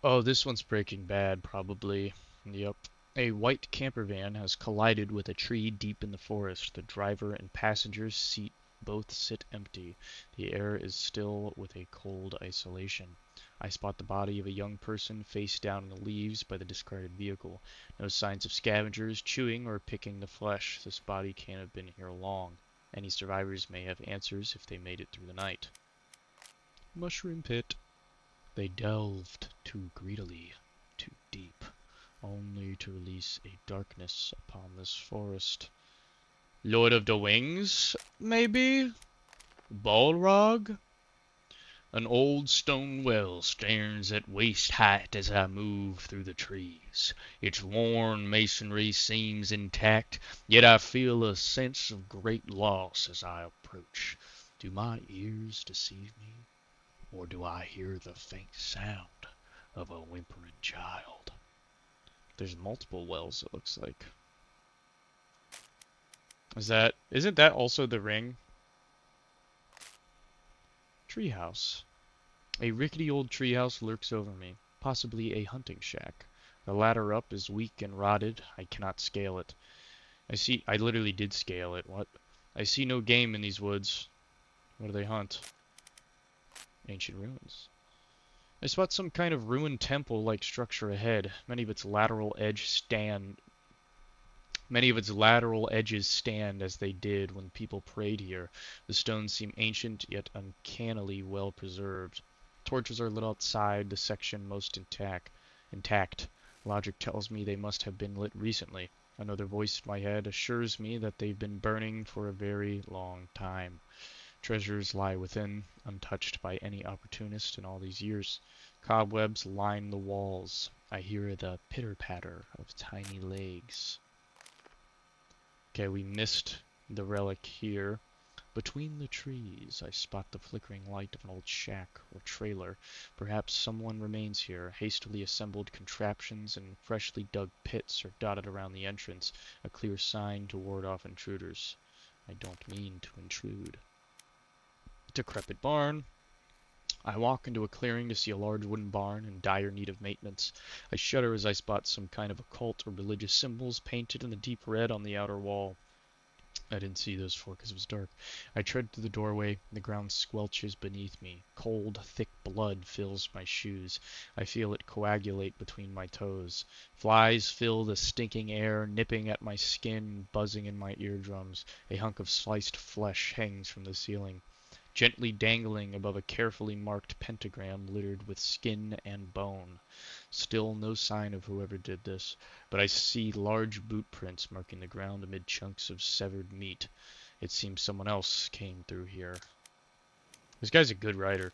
Oh, this one's Breaking Bad, probably. Yep. A white camper van has collided with a tree deep in the forest. The driver and passenger's seat both sit empty. The air is still with a cold isolation. I spot the body of a young person face down in the leaves by the discarded vehicle. No signs of scavengers chewing or picking the flesh. This body can't have been here long. Any survivors may have answers if they made it through the night. Mushroom pit. They delved too greedily, too deep, only to release a darkness upon this forest. Lord of the Wings, maybe? Balrog? An old stone well stands at waist height as I move through the trees. Its worn masonry seems intact, yet I feel a sense of great loss as I approach. Do my ears deceive me? Or do I hear the faint sound of a whimpering child? There's multiple wells, it looks like. Isn't that also the ring? Treehouse. A rickety old treehouse lurks over me, possibly a hunting shack. The ladder up is weak and rotted. I cannot scale it. I literally did scale it. What? I see no game in these woods. What do they hunt? Ancient ruins. I spot some kind of ruined temple-like structure ahead. Many of its lateral edges stand as they did when people prayed here. The stones seem ancient, yet uncannily well preserved. Torches are lit outside the section most intact. Logic tells me they must have been lit recently. Another voice in my head assures me that they've been burning for a very long time. Treasures lie within, untouched by any opportunist in all these years. Cobwebs line the walls. I hear the pitter-patter of tiny legs. Okay, we missed the relic here. Between the trees, I spot the flickering light of an old shack or trailer. Perhaps someone remains here. Hastily assembled contraptions and freshly dug pits are dotted around the entrance, a clear sign to ward off intruders. I don't mean to intrude. Decrepit barn. I walk into a clearing to see a large wooden barn in dire need of maintenance. I shudder as I spot some kind of occult or religious symbols painted in the deep red on the outer wall. I didn't see those four because it was dark. I tread through the doorway. The ground squelches beneath me. Cold, thick blood fills my shoes. I feel it coagulate between my toes. Flies fill the stinking air, nipping at my skin, buzzing in my eardrums. A hunk of sliced flesh hangs from the ceiling, gently dangling above a carefully marked pentagram littered with skin and bone. Still no sign of whoever did this, but I see large boot prints marking the ground amid chunks of severed meat. It seems someone else came through here. This guy's a good writer.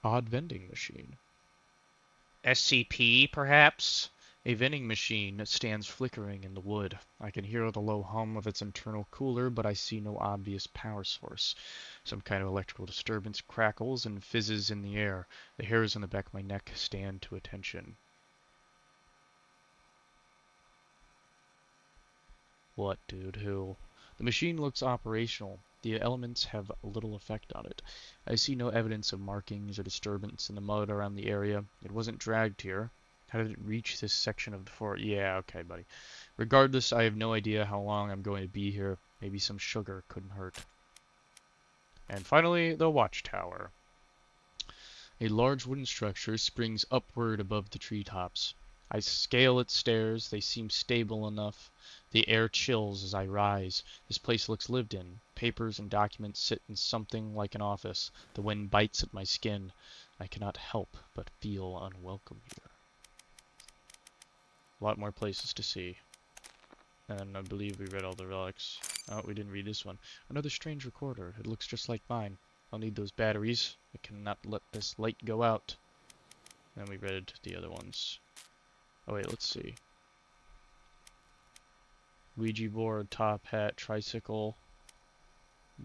Odd vending machine. SCP, perhaps? A vending machine stands flickering in the wood. I can hear the low hum of its internal cooler, but I see no obvious power source. Some kind of electrical disturbance crackles and fizzes in the air. The hairs on the back of my neck stand to attention. What, dude? Who? The machine looks operational. The elements have little effect on it. I see no evidence of markings or disturbance in the mud around the area. It wasn't dragged here. How did it reach this section of the fort? Yeah, okay, buddy. Regardless, I have no idea how long I'm going to be here. Maybe some sugar couldn't hurt. And finally, the watchtower. A large wooden structure springs upward above the treetops. I scale its stairs. They seem stable enough. The air chills as I rise. This place looks lived in. Papers and documents sit in something like an office. The wind bites at my skin. I cannot help but feel unwelcome here. A lot more places to see. And I believe we read all the relics. Oh, we didn't read this one. Another strange recorder. It looks just like mine. I'll need those batteries. I cannot let this light go out. And we read the other ones. Oh wait, let's see. Ouija board, top hat, tricycle.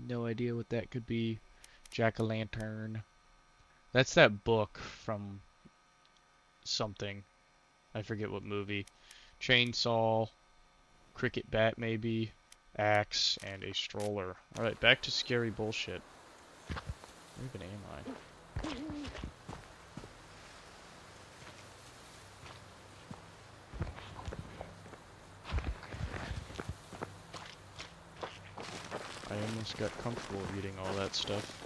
No idea what that could be. Jack-o'-lantern. That's that book from something. I forget what movie. Chainsaw, cricket bat maybe, axe, and a stroller. Alright, back to scary bullshit. Where even am I? I almost got comfortable reading all that stuff.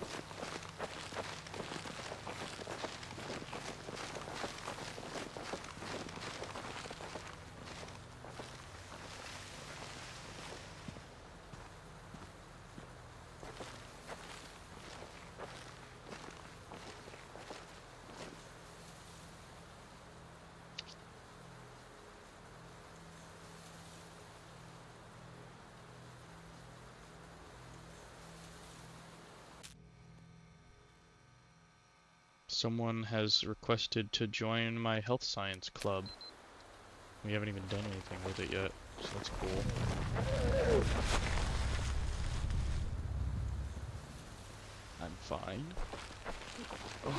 Someone has requested to join my health science club. We haven't even done anything with it yet, so that's cool. I'm fine. Oh.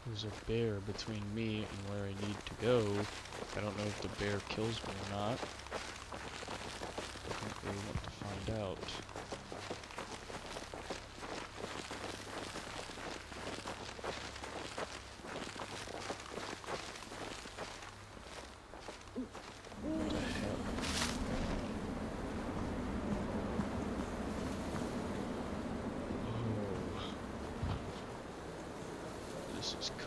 There's a bear between me and where I need to go. I don't know if the bear kills me or not. I don't really want to find out. What the hell? Oh. This is cool.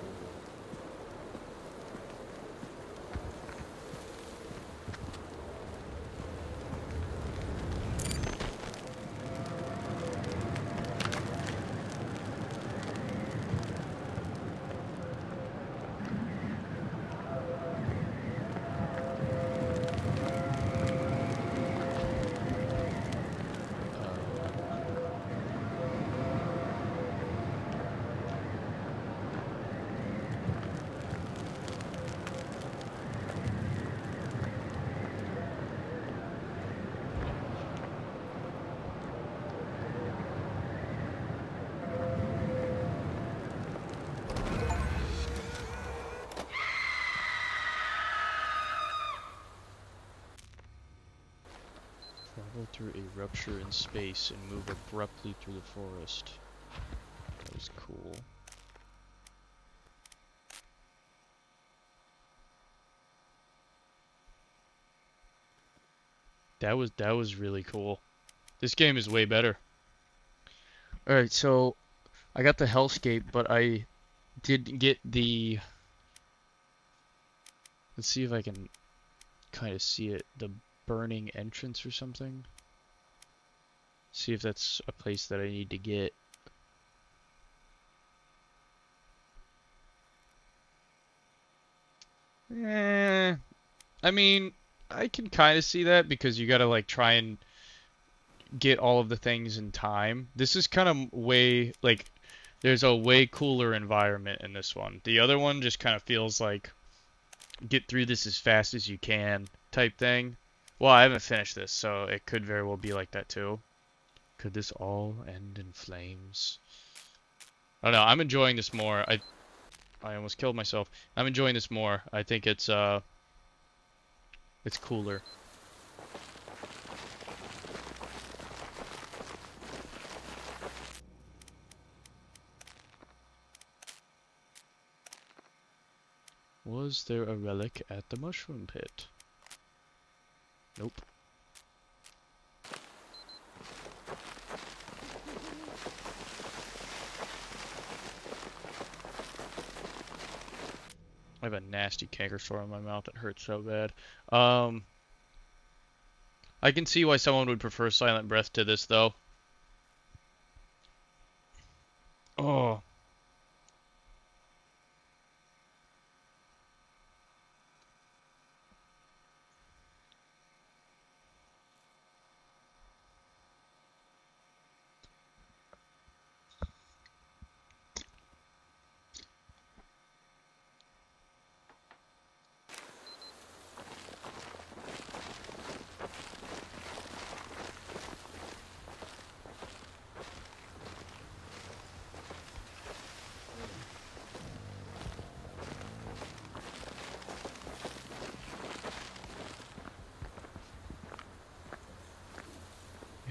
Travel through a rupture in space and move abruptly through the forest. That was cool. That was really cool. This game is way better. Alright, so I got the Hellscape, but I didn't get the... Let's see if I can kind of see it. The burning entrance or something. See if that's a place that I need to get. I mean, I can kind of see that because you gotta like try and get all of the things in time. This is kind of way like there's a way cooler environment in this one. The other one just kind of feels like get through this as fast as you can type thing. Well, I haven't finished this, so it could very well be like that too. Could this all end in flames? I don't know. I'm enjoying this more. I almost killed myself. I'm enjoying this more. I think it's cooler. Was there a relic at the mushroom pit? Nope. I have a nasty canker sore in my mouth. It hurts so bad. I can see why someone would prefer Silent Breath to this, though. Oh.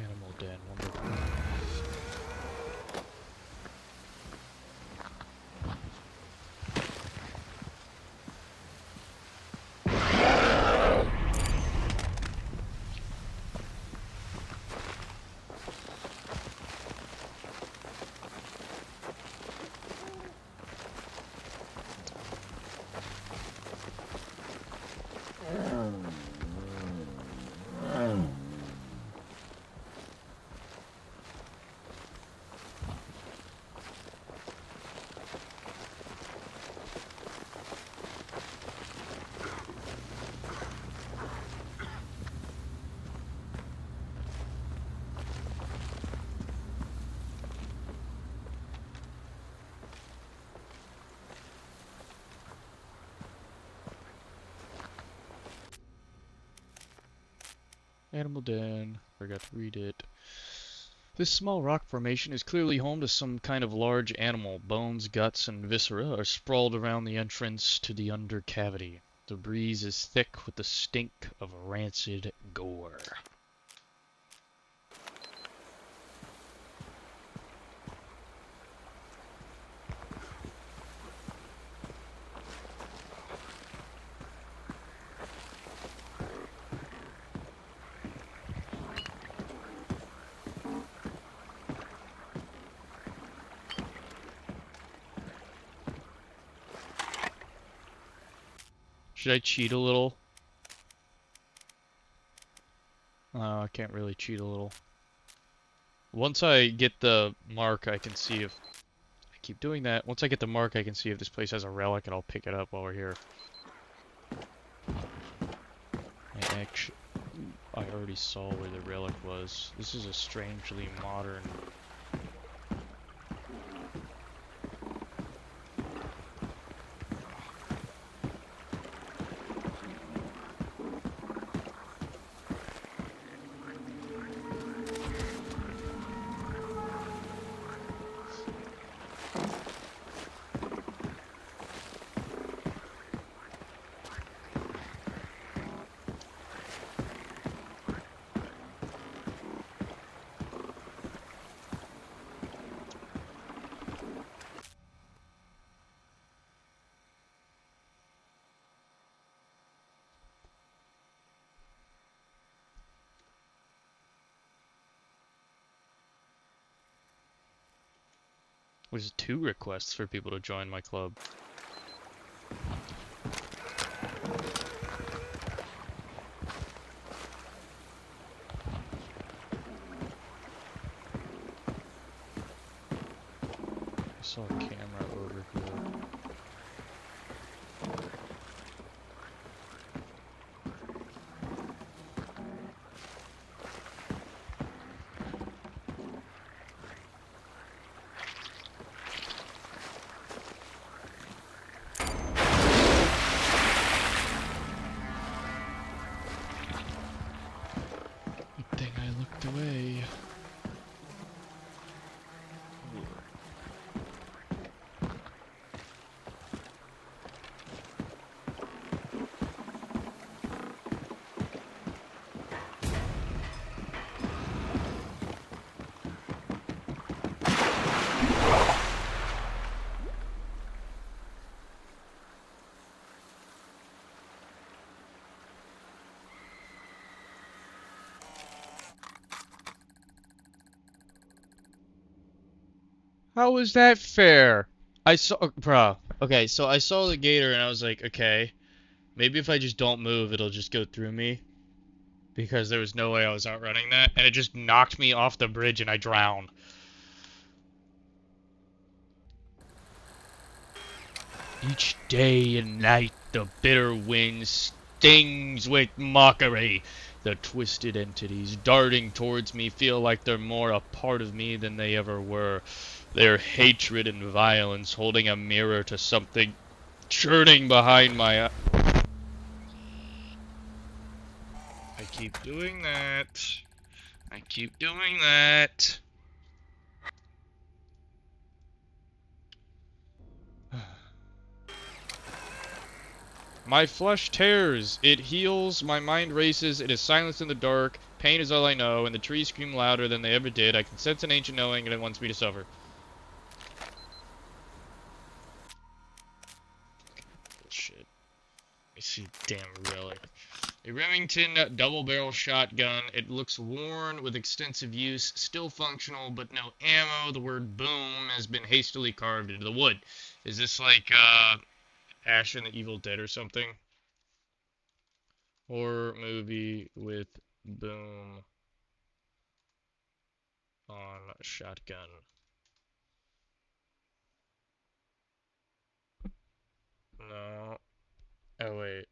Animal den, wonderful. Animal den. Forgot to read it. This small rock formation is clearly home to some kind of large animal. Bones, guts, and viscera are sprawled around the entrance to the under cavity. The breeze is thick with the stink of rancid gore. Should I cheat a little? I can't really cheat a little. Once I get the mark, I can see if... I keep doing that. Once I get the mark, I can see if this place has a relic, and I'll pick it up while we're here. I already saw where the relic was. This is a strangely modern... There's 2 requests for people to join my club. I saw a camera over here. Good thing I looked away. How is that fair? I saw, bruh. Okay, so I saw the gator and I was like, okay, maybe if I just don't move, it'll just go through me. Because there was no way I was outrunning that, and it just knocked me off the bridge and I drowned. Each day and night the bitter wind stings with mockery. The twisted entities darting towards me feel like they're more a part of me than they ever were. Their hatred and violence holding a mirror to something churning behind my eye. I keep doing that. I keep doing that. My flesh tears, it heals, my mind races, it is silence in the dark, pain is all I know, and the trees scream louder than they ever did. I can sense an ancient knowing, and it wants me to suffer. Bullshit. I see damn relic. A Remington double-barrel shotgun. It looks worn with extensive use, still functional, but no ammo. The word boom has been hastily carved into the wood. Is this like, Ash and the Evil Dead or something? Horror movie with boom on shotgun. No. Oh, wait.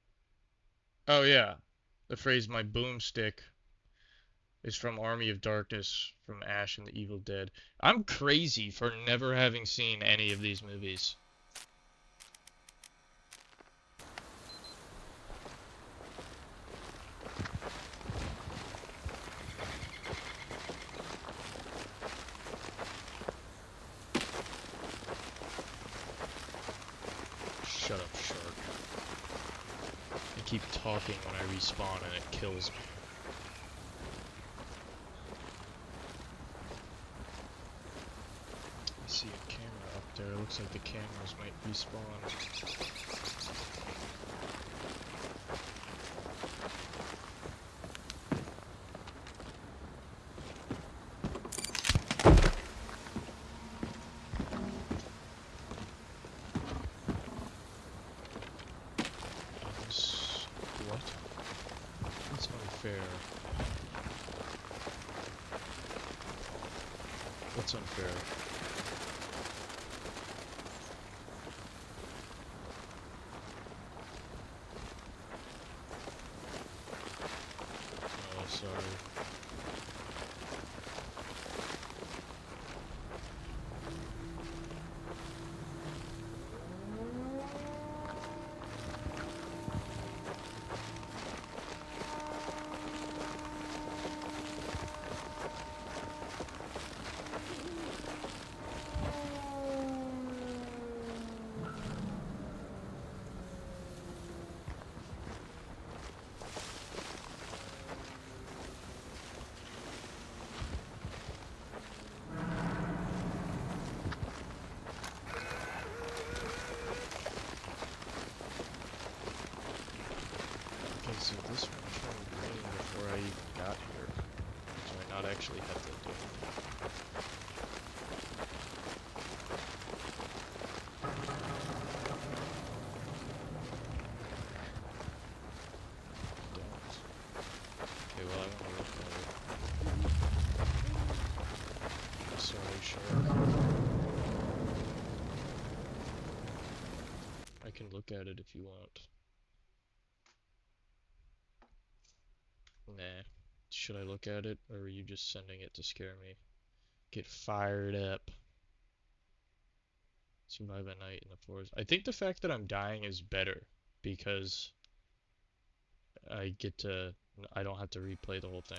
Oh, yeah. The phrase my boomstick is from Army of Darkness from Ash and the Evil Dead. I'm crazy for never having seen any of these movies. Shut up, shark. I keep talking when I respawn and it kills me. I see a camera up there. It looks like the cameras might respawn. What? That's unfair. That's unfair. Oh, sorry. can look at it if you want. Nah. Should I look at it, or are you just sending it to scare me? Get fired up. Survive at night in the forest. I think the fact that I'm dying is better, because I get to... I don't have to replay the whole thing.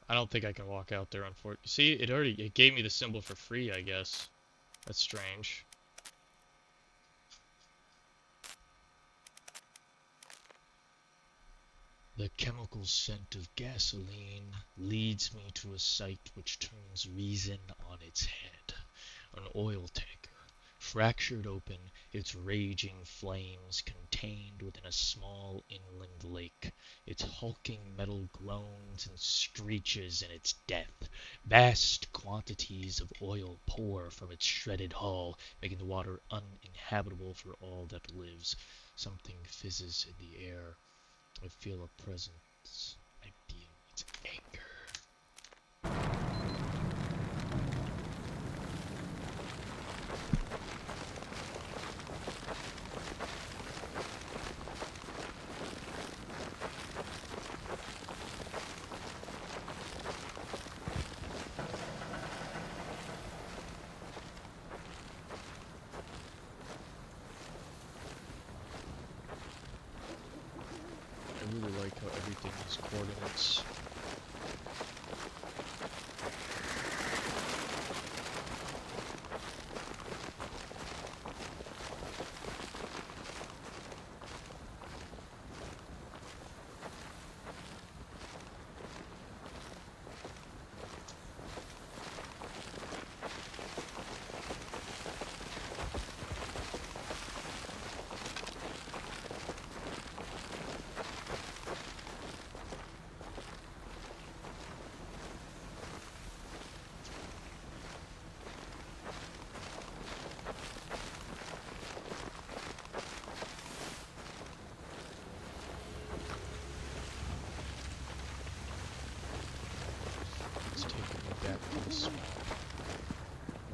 I don't think I can walk out there, unfortunately. See, it gave me the symbol for free, I guess. That's strange. The chemical scent of gasoline leads me to a sight which turns reason on its head. An oil tanker, fractured open, its raging flames contained within a small inland lake. Its hulking metal groans and screeches in its death. Vast quantities of oil pour from its shredded hull, making the water uninhabitable for all that lives. Something fizzes in the air. I feel a presence. I feel its anger. I really like how everything has coordinates. It's taking me back to the swamp.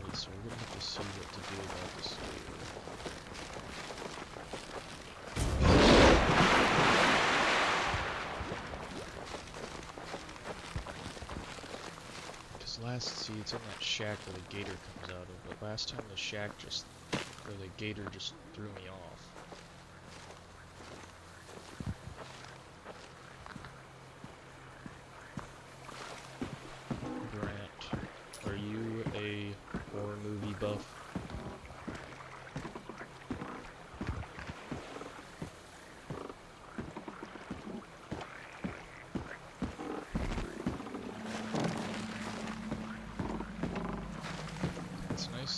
Wait, so we're gonna have to see what to do about this later. See, it's in that shack where the gator comes out of, but last time the shack where the gator just threw me off. Grant, are you a horror movie buff?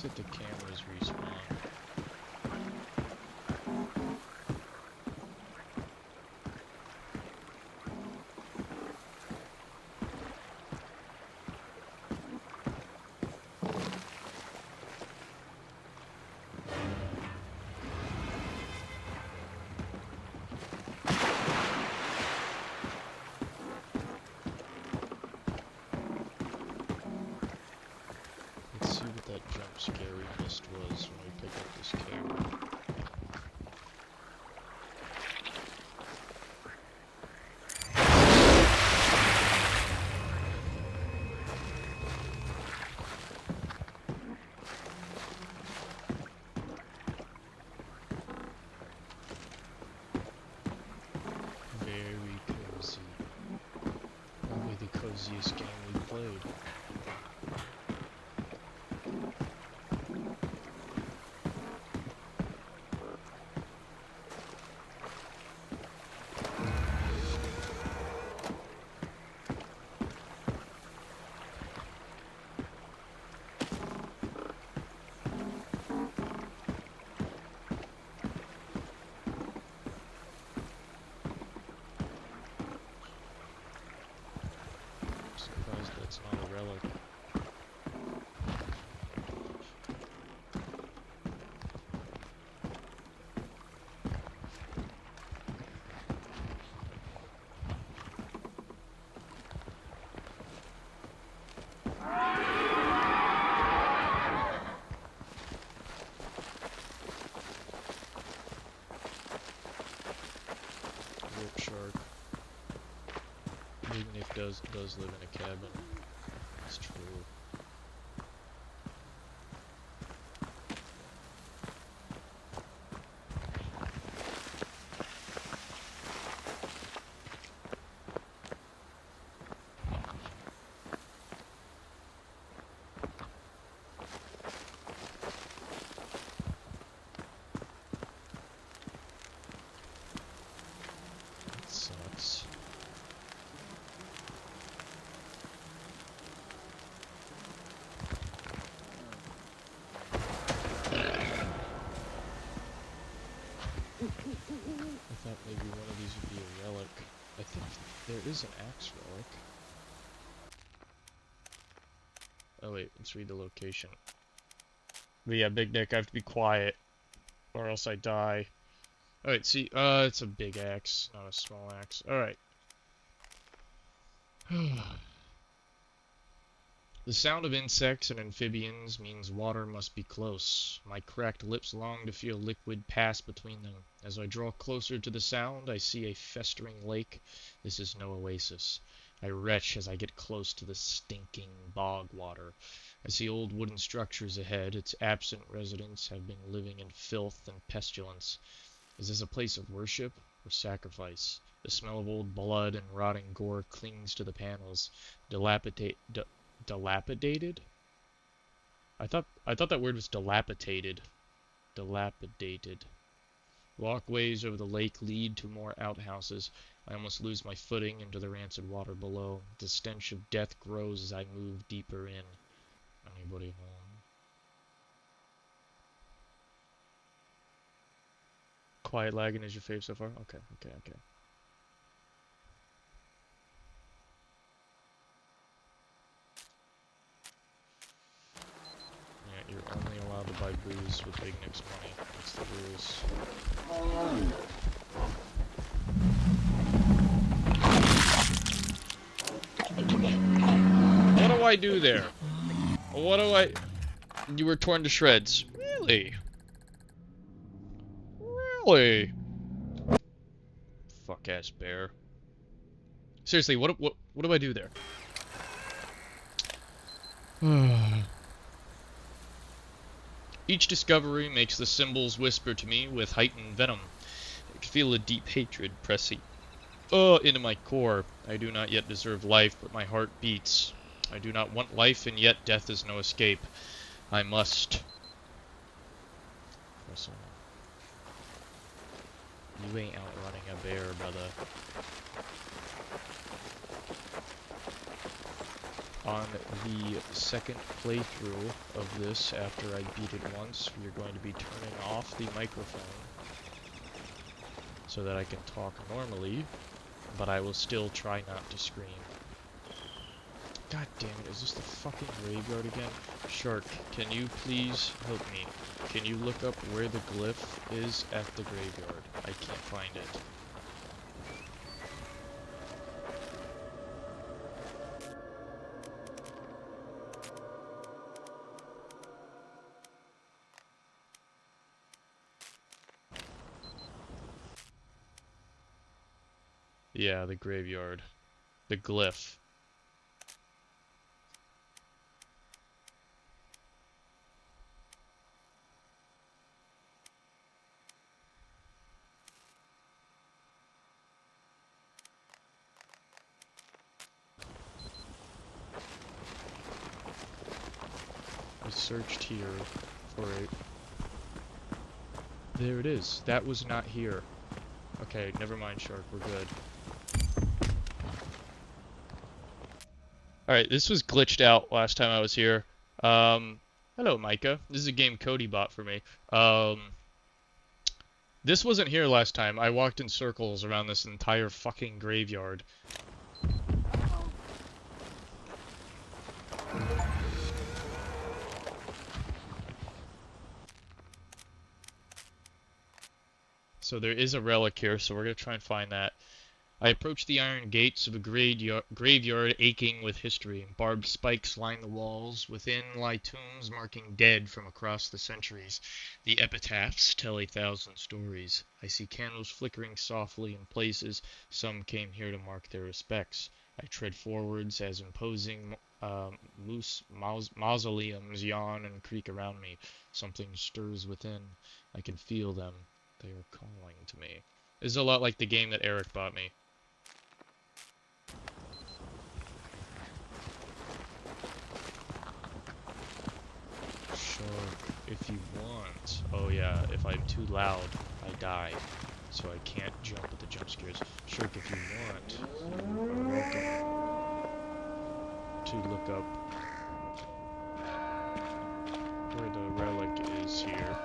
That the cameras respawn. Let's see what that jump scary mist was when we pick up this camera. Very cozy. Probably the coziest game we played. Surprised that's not a relic. does live in a cabin. It's true. That sucks. I thought maybe one of these would be a relic. I think there is an axe relic. Oh wait, let's read the location. But yeah, Big Nick, I have to be quiet, or else I die. Alright, see, it's a big axe, not a small axe. Alright. The sound of insects and amphibians means water must be close. My cracked lips long to feel liquid pass between them. As I draw closer to the sound, I see a festering lake. This is no oasis. I retch as I get close to the stinking bog water. I see old wooden structures ahead. Its absent residents have been living in filth and pestilence. Is this a place of worship or sacrifice? The smell of old blood and rotting gore clings to the panels. Dilapidated? I thought that word was dilapidated. Dilapidated. Walkways over the lake lead to more outhouses. I almost lose my footing into the rancid water below. The stench of death grows as I move deeper in. Anybody home? Quiet lagging is your fave so far? Okay. Yeah, you're only allowed to buy booze with Big Nick's money. That's the rules. What do I do there? What do I... You were torn to shreds. Really? Really? Fuck-ass bear. Seriously, what do I do there? Each discovery makes the symbols whisper to me with heightened venom. I can feel a deep hatred pressing into my core. I do not yet deserve life, but my heart beats. I do not want life, and yet death is no escape. I must. Press on. You ain't outrunning a bear, brother. On the second playthrough of this, after I beat it once, we are going to be turning off the microphone so that I can talk normally, but I will still try not to scream. God damn it, is this the fucking graveyard again? Shark, can you please help me? Can you look up where the glyph is at the graveyard? I can't find it. Yeah, the graveyard. The glyph. I searched here for it. There it is. That was not here. Okay, never mind, Shark. We're good. Alright, this was glitched out last time I was here. Hello, Micah. This is a game Cody bought for me. This wasn't here last time. I walked in circles around this entire fucking graveyard. So there is a relic here, so we're gonna try and find that. I approach the iron gates of a graveyard aching with history. Barbed spikes line the walls. Within lie tombs marking dead from across the centuries. The epitaphs tell 1,000 stories. I see candles flickering softly in places. Some came here to mark their respects. I tread forwards as imposing mausoleums yawn and creak around me. Something stirs within. I can feel them. They are calling to me. This is a lot like the game that Eric bought me. Shark, if you want. Oh yeah, if I'm too loud, I die. So I can't jump at the jump scares. Shark, if you want, you are welcome to look up where the relic is here.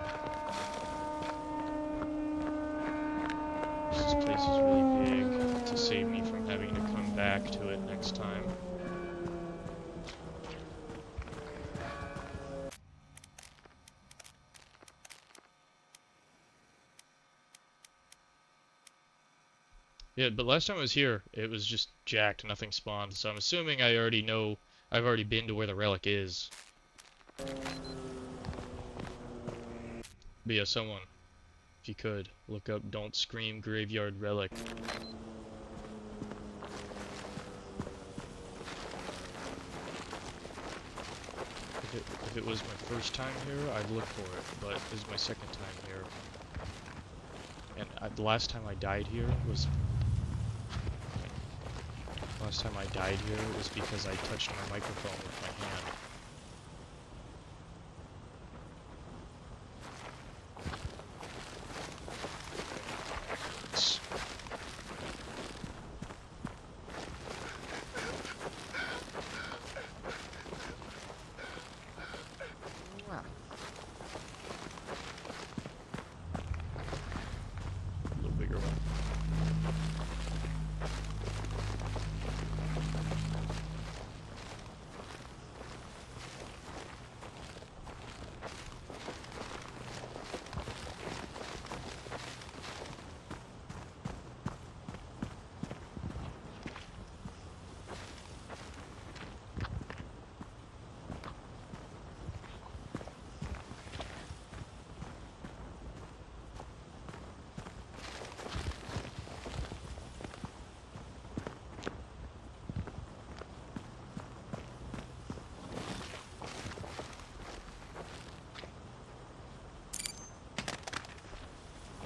This place is really big to save me from having to come back to it next time. Yeah, but last time I was here, it was just jacked, nothing spawned, so I'm assuming I already know, I've already been to where the relic is. But yeah, someone, if you could, look up Don't Scream Graveyard Relic. If it was my first time here, I'd look for it, but this is my second time here. And the last time I died here was... Last time I died here was because I touched my microphone with my hand. A little bigger one.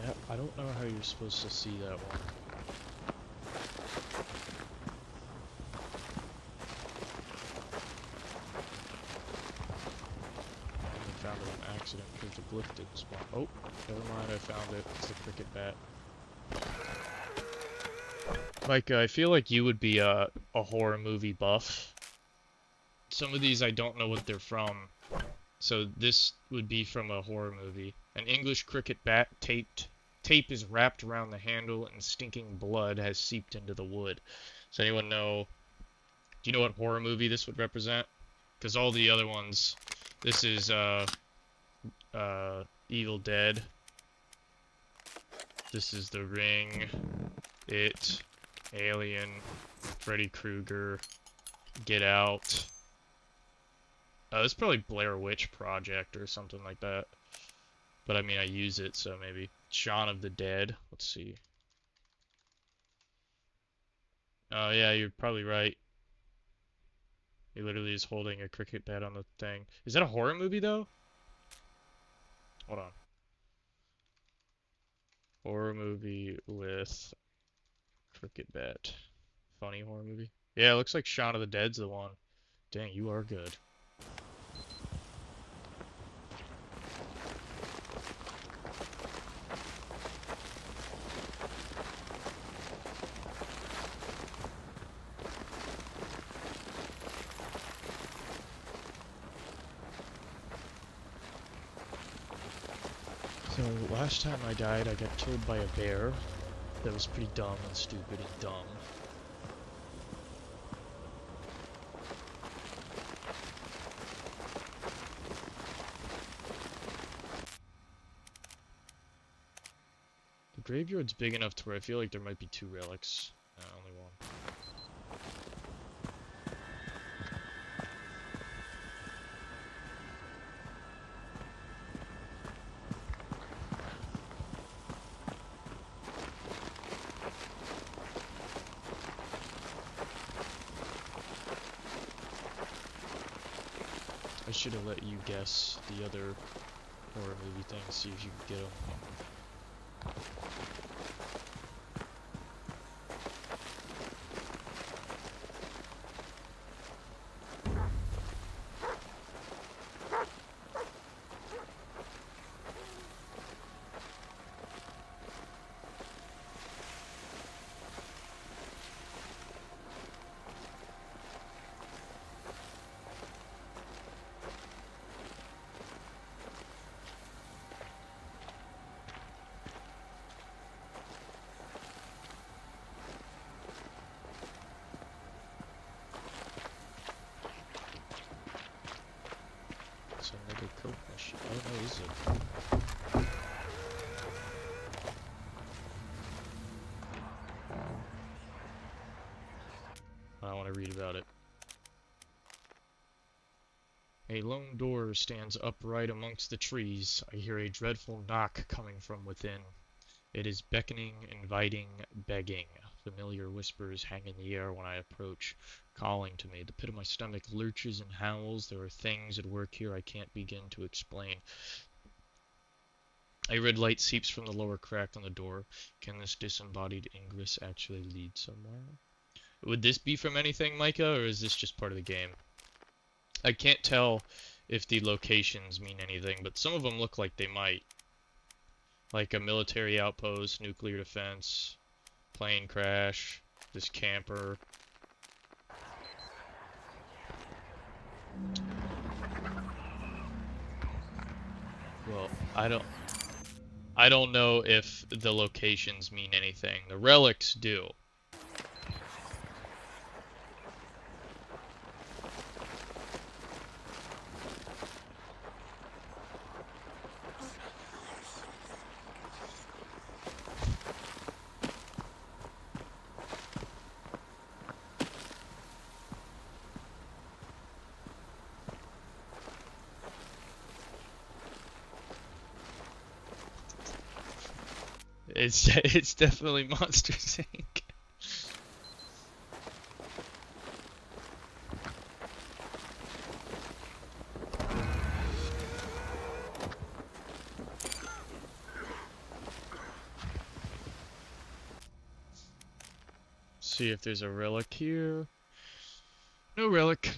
Yeah, I don't know how you're supposed to see that one. I found it on accident because the glyph didn't spawn. Oh, never mind, I found it. It's the cricket bat. Micah, I feel like you would be a horror movie buff. Some of these I don't know what they're from. So this would be from a horror movie. An English cricket bat tape is wrapped around the handle and stinking blood has seeped into the wood. Does anyone know? Do you know what horror movie this would represent? Because all the other ones, this is Evil Dead. This is The Ring, It, Alien, Freddy Krueger, Get Out. This is probably Blair Witch Project or something like that. But I mean, I use it, so maybe. Shaun of the Dead. Let's see. Oh yeah, you're probably right. He literally is holding a cricket bat on the thing. Is that a horror movie though? Hold on. Horror movie with cricket bat. Funny horror movie. Yeah, it looks like Shaun of the Dead's the one. Dang, you are good. So, last time I died, I got killed by a bear. That was pretty dumb and stupid and dumb. The graveyard's big enough to where I feel like there might be 2 relics. Only one. should have let you guess the other horror movie thing, see if you could get them. It's another coke machine. Oh no, is it? I want to read about it. A lone door stands upright amongst the trees. I hear a dreadful knock coming from within. It is beckoning, inviting, begging. Familiar whispers hang in the air when I approach, calling to me. The pit of my stomach lurches and howls. There are things at work here I can't begin to explain. A red light seeps from the lower crack on the door. Can this disembodied ingress actually lead somewhere? Would this be from anything, Micah, or is this just part of the game? I can't tell if the locations mean anything, but some of them look like they might. Like a military outpost, nuclear defense, plane crash, this camper. Well, I don't know if the locations mean anything. The relics do. It's definitely Monsters Inc. See if there's a relic here. No relic.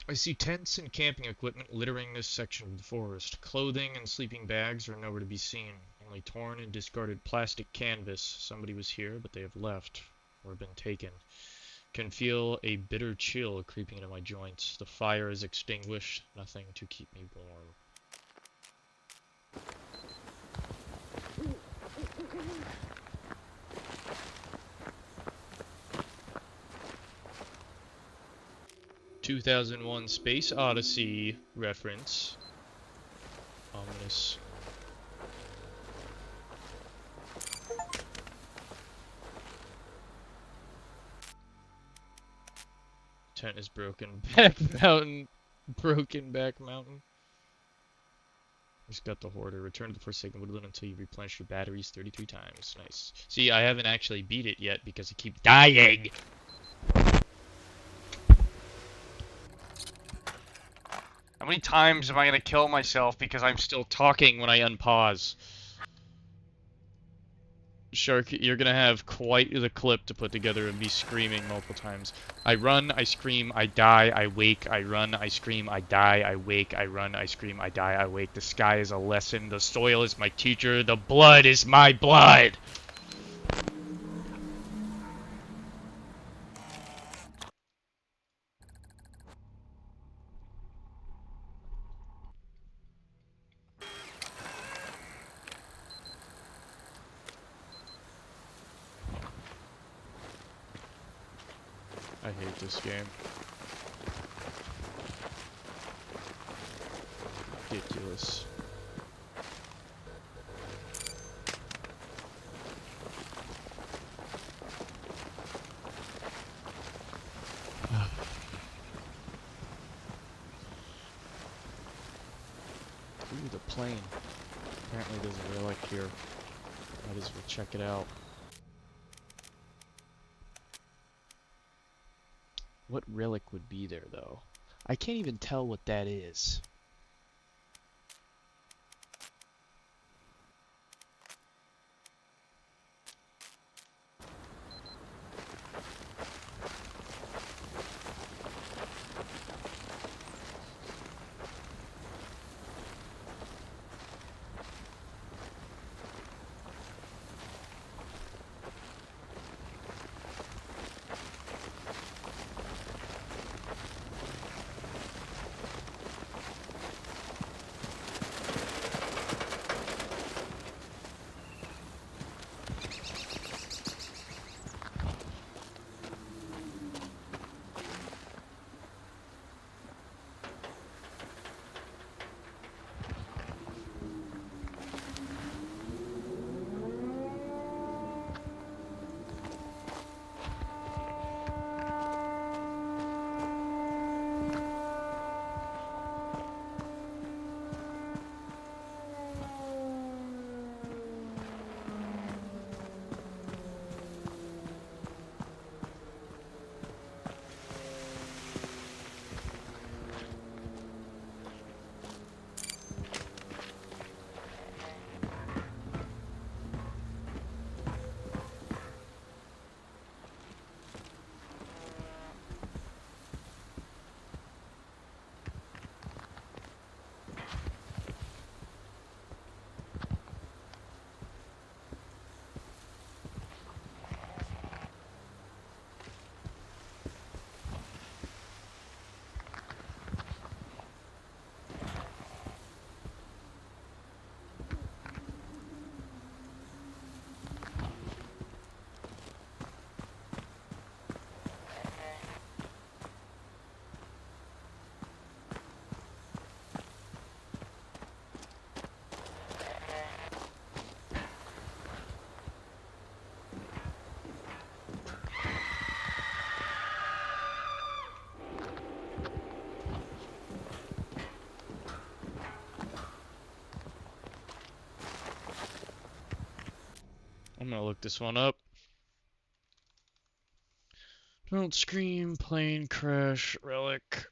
I see tents and camping equipment littering this section of the forest. Clothing and sleeping bags are nowhere to be seen. Only torn and discarded plastic canvas. Somebody was here, but they have left or been taken. Can feel a bitter chill creeping into my joints. The fire is extinguished. Nothing to keep me warm. "2001 Space Odyssey" reference. Ominous. Tent is broken back mountain. Broken back mountain. Just got the hoarder. Return to the Forsaken Woodland until you replenish your batteries 33 times. Nice. See, I haven't actually beat it yet because I keep dying. How many times am I gonna kill myself because I'm still talking when I unpause? Shark, you're gonna have quite the clip to put together and be screaming multiple times. I run, I scream, I die, I wake, I run, I scream, I die, I wake, I run, I scream, I die, I wake. The sky is a lesson, the soil is my teacher, the blood is my blood! I hate this game. Ridiculous. Ooh, the plane. Apparently there's a relic here. Might as well check it out. What relic would be there, though? I can't even tell what that is. I'm gonna look this one up. Don't scream, plane crash, relic.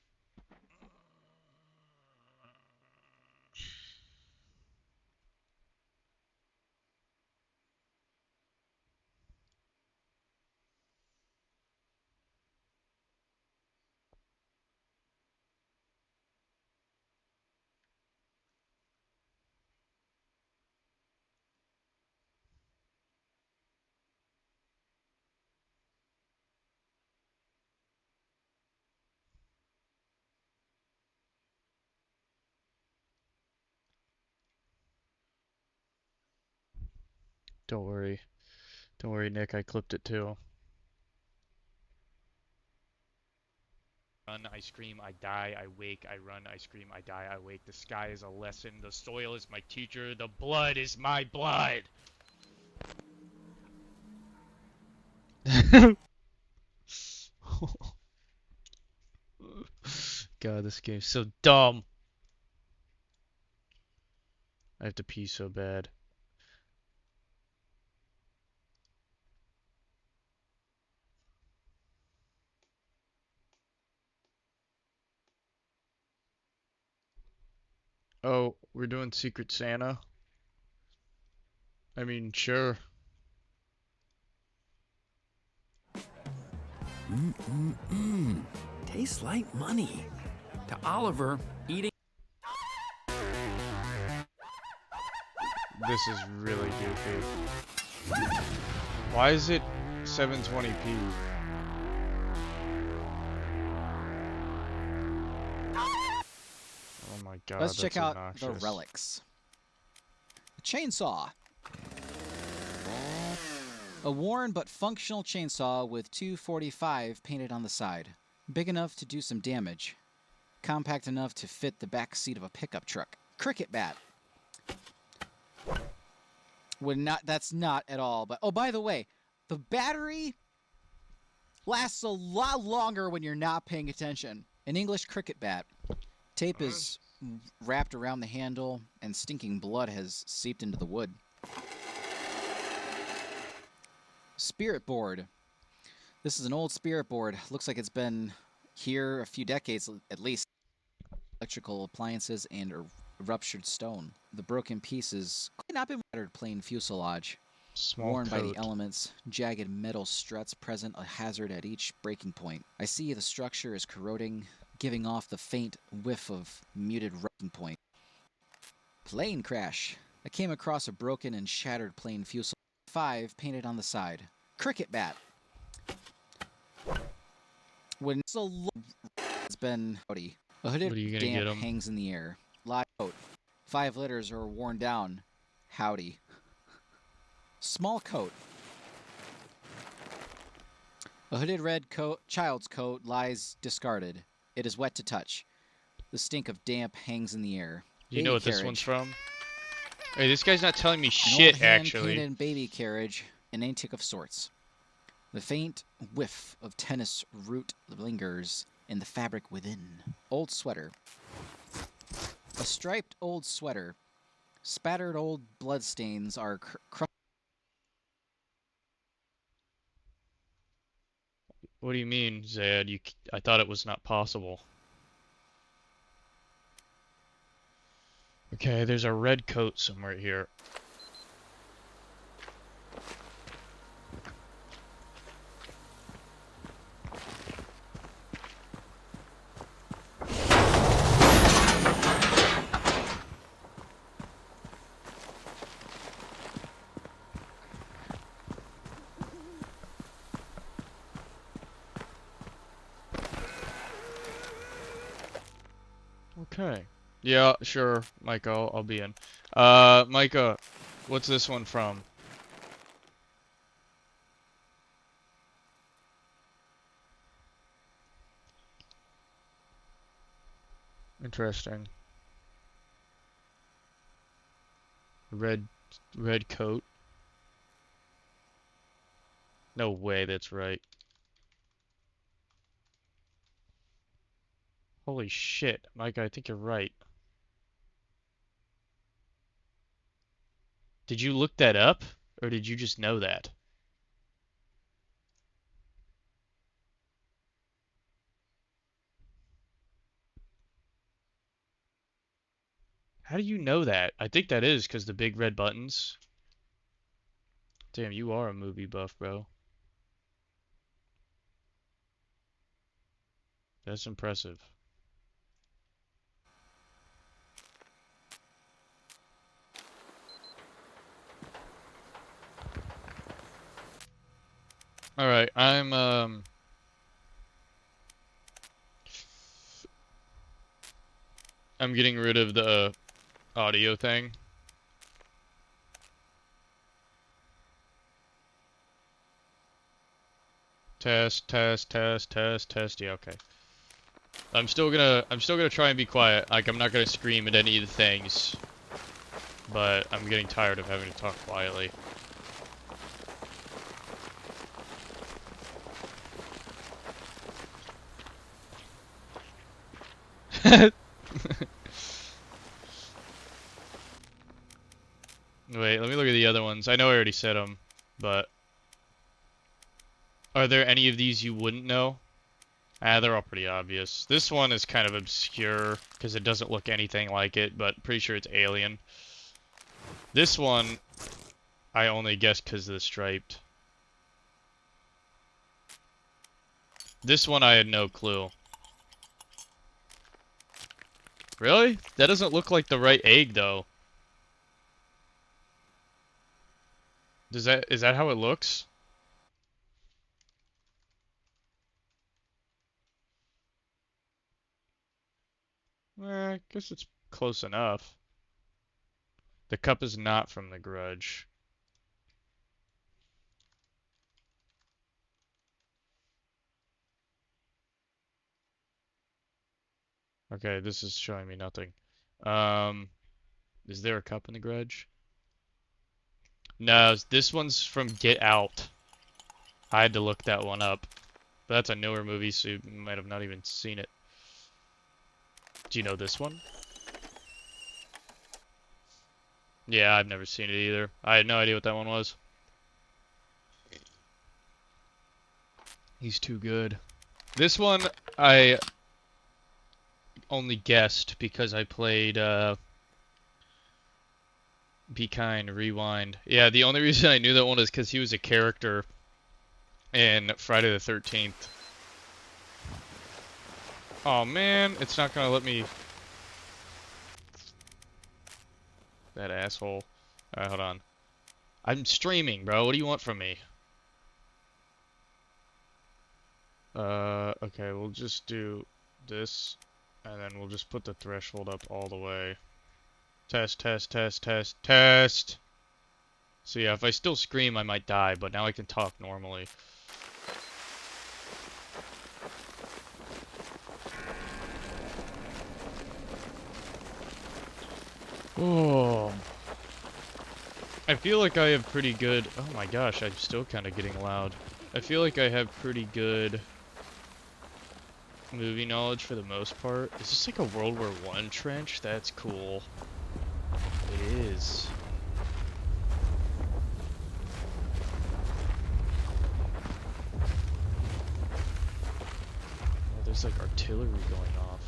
Don't worry. Don't worry, Nick, I clipped it too. Run, I scream, I die, I wake, I run, I scream, I die, I wake. The sky is a lesson, the soil is my teacher, the blood is my blood! God, this game's so dumb. I have to pee so bad. Oh, we're doing Secret Santa? I mean, sure. Tastes like money. To Oliver, eating. This is really goofy. Why is it 720p? Oh my god, Let's check that's out the obnoxious. relics. A chainsaw. A worn but functional chainsaw with 245 painted on the side. Big enough to do some damage. Compact enough to fit the back seat of a pickup truck. Cricket bat. That's not at all, but oh, by the way, the battery lasts a lot longer when you're not paying attention. An English cricket bat. Tape is wrapped around the handle, and stinking blood has seeped into the wood. Spirit board. This is an old spirit board. Looks like it's been here a few decades at least. Electrical appliances and a ruptured stone. The broken pieces could not been battered plain fuselage. Small Worn by the coat. elements, jagged metal struts present a hazard at each breaking point. I see the structure is corroding, giving off the faint whiff of muted breaking point. Plane crash. I came across a broken and shattered plane fuselage. 5 painted on the side. Cricket bat. When so low, it's been howdy. A hooded What are you gonna get damp 'em? hangs in the air. Live coat. 5 letters are worn down. Howdy. Small coat. A hooded red coat, child's coat lies discarded. It is wet to touch. The stink of damp hangs in the air. You know Baby what this one's carriage. from? Hey, this guy's not telling me An shit, old actually. hand-painted baby carriage, an antique of sorts. The faint whiff of tennis root lingers in the fabric within. Old sweater. A striped old sweater. Spattered old bloodstains are crushed. What do you mean, Zad? I thought it was not possible. Okay, there's a red coat somewhere here. Okay. Yeah, sure, Micah, I'll be in. Micah, what's this one from? Interesting. Red coat. No way, that's right. Holy shit, Micah, I think you're right. Did you look that up? Or did you just know that? How do you know that? I think that is because the big red buttons. Damn, you are a movie buff, bro. That's impressive. Alright, I'm getting rid of the audio thing. Test, test, test, test, test. Yeah, okay. I'm still gonna try and be quiet. Like, I'm not gonna scream at any of the things. But I'm getting tired of having to talk quietly. Wait, let me look at the other ones. I know I already said them, but are there any of these you wouldn't know? Ah, they're all pretty obvious. This one is kind of obscure because it doesn't look anything like it, but pretty sure it's Alien. This one, I only guessed because of the striped. This one I had no clue. Really? That doesn't look like the right egg, though. Is that how it looks? I guess it's close enough. The cup is not from The Grudge. Okay, this is showing me nothing. Um, is there a cup in The Grudge? No, this one's from Get Out. I had to look that one up. But that's a newer movie, so you might have not even seen it. Do you know this one? Yeah, I've never seen it either. I had no idea what that one was. He's too good. This one, I only guessed because I played, Be Kind, Rewind. Yeah, the only reason I knew that one is because he was a character in Friday the 13th. Oh man, it's not gonna let me... That asshole. Alright, hold on. I'm streaming, bro. What do you want from me? Okay, we'll just do this, and then we'll just put the threshold up all the way. Test, test, test, test, test! So yeah, if I still scream, I might die, but now I can talk normally. Oh. I feel like I have pretty good... Oh my gosh, I'm still kind of getting loud. I feel like I have pretty good movie knowledge for the most part. Is this like a World War I trench? That's cool. It is. Oh, there's like artillery going off.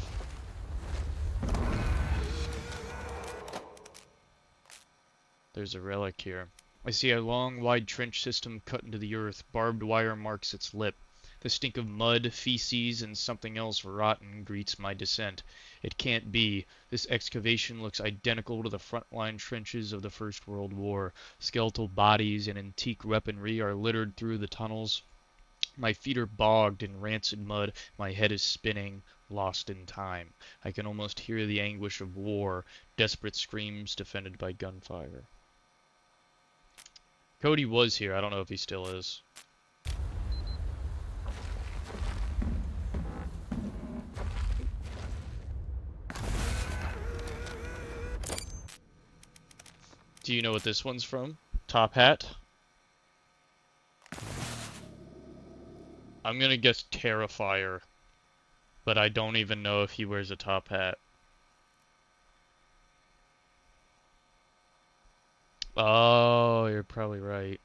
There's a relic here. I see a long, wide trench system cut into the earth. Barbed wire marks its lip. The stink of mud, feces, and something else rotten greets my descent. It can't be. This excavation looks identical to the frontline trenches of the First World War. Skeletal bodies and antique weaponry are littered through the tunnels. My feet are bogged in rancid mud. My head is spinning, lost in time. I can almost hear the anguish of war, desperate screams defended by gunfire. Cody was here. I don't know if he still is. Do you know what this one's from? Top Hat? I'm gonna guess Terrifier, but I don't even know if he wears a top hat. Oh, you're probably right.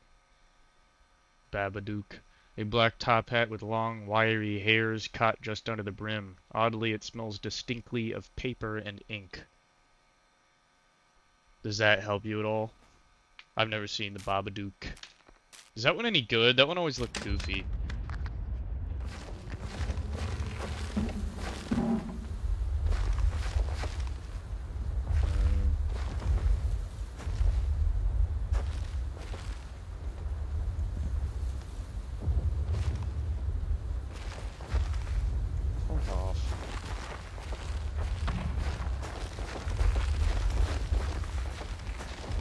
Babadook. A black top hat with long, wiry hairs caught just under the brim. Oddly, it smells distinctly of paper and ink. Does that help you at all? I've never seen the Babadook. Is that one any good? That one always looked goofy. Fuck off.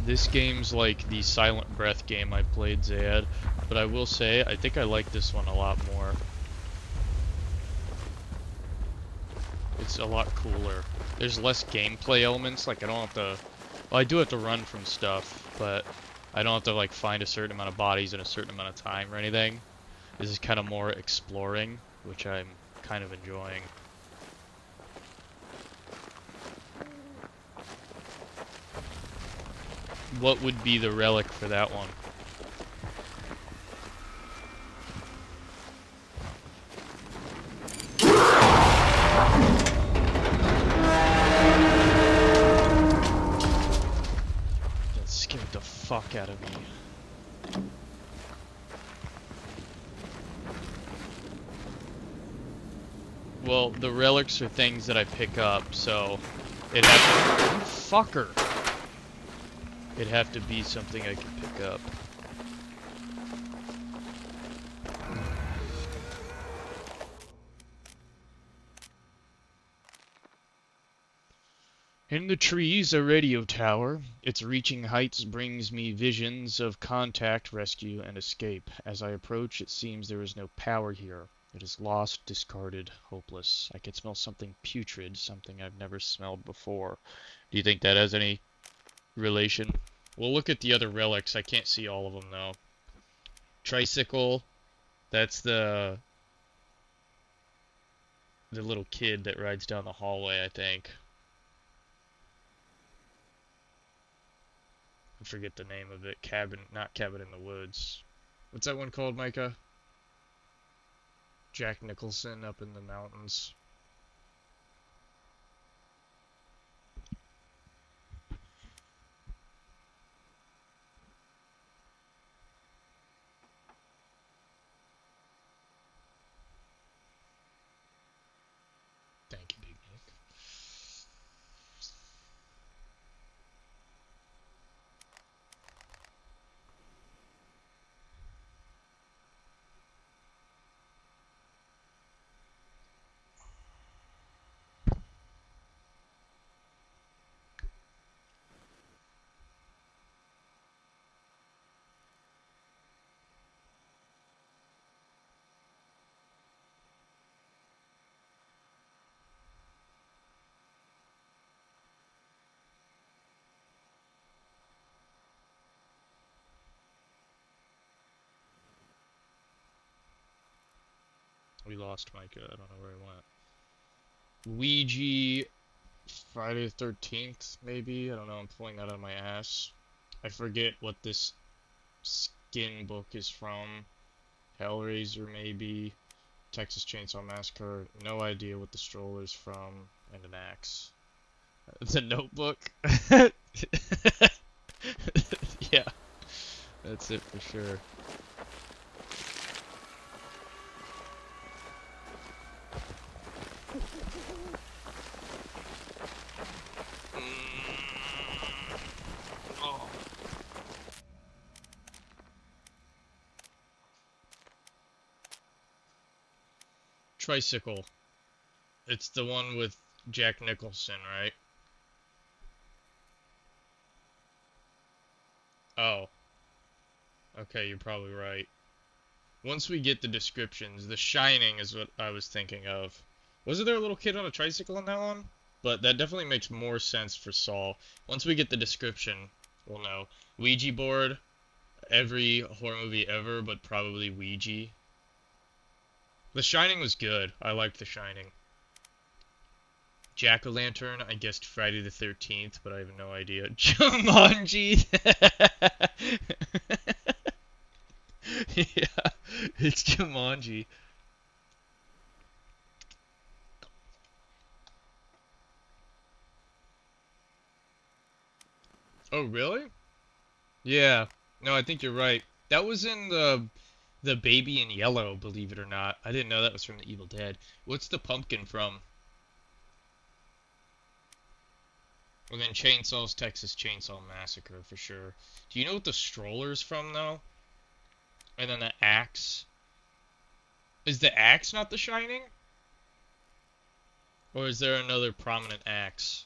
This game's like the Silent Breath game I played, Zayad, but I will say, I think I like this one a lot more. It's a lot cooler. There's less gameplay elements, like I don't have to... Well, I do have to run from stuff, but I don't have to like find a certain amount of bodies in a certain amount of time or anything. This is kind of more exploring, which I'm kind of enjoying. What would be the relic for that one? That scared the fuck out of me. Well, the relics are things that I pick up, so it has to... Fucker! It'd have to be something I can pick up. In the trees, a radio tower. Its reaching heights brings me visions of contact, rescue, and escape. As I approach, it seems there is no power here. It is lost, discarded, hopeless. I can smell something putrid, something I've never smelled before. Do you think that has any relation? We'll look at the other relics. I can't see all of them, though. Tricycle. That's the little kid that rides down the hallway, I think. I forget the name of it. Cabin, not Cabin in the Woods. What's that one called, Micah? Jack Nicholson up in the mountains. Thank you, Big Nick. We lost Micah. I don't know where he went. Ouija, Friday the 13th, maybe? I don't know. I'm pulling that out of my ass. I forget what this skin book is from. Hellraiser, maybe. Texas Chainsaw Massacre. No idea what the stroller's from. And an axe. It's a notebook? Yeah. That's it for sure. Tricycle. It's the one with Jack Nicholson, right? Oh. Okay, you're probably right. Once we get the descriptions, The Shining is what I was thinking of. Wasn't there a little kid on a tricycle in that one? But that definitely makes more sense for Saul. Once we get the description, we'll know. Ouija board. Every horror movie ever, but probably Ouija. The Shining was good. I liked The Shining. Jack-o'-lantern, I guessed Friday the 13th, but I have no idea. Jumanji! Yeah, it's Jumanji. Oh, really? Yeah. No, I think you're right. That was in the Baby in Yellow, believe it or not. I didn't know that was from the Evil Dead. What's the pumpkin from? Well, then Chainsaw's Texas Chainsaw Massacre for sure. Do you know what the stroller's from though? And then the axe. Is the axe not The Shining? Or is there another prominent axe?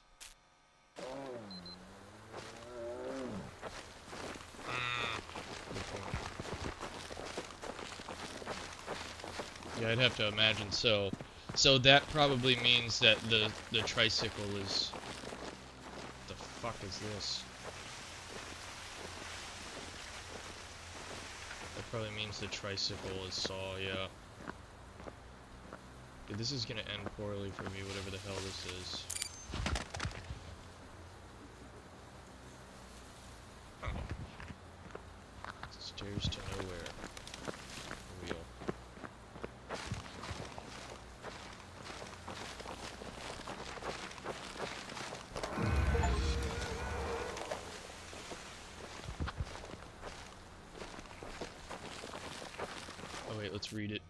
Good point. Yeah, I'd have to imagine so. So that probably means that the tricycle is... What the fuck is this? That probably means the tricycle is Saw, yeah. Dude, this is gonna end poorly for me, whatever the hell this is. Huh. Stairs to nowhere. Wheel. Oh wait, let's read it.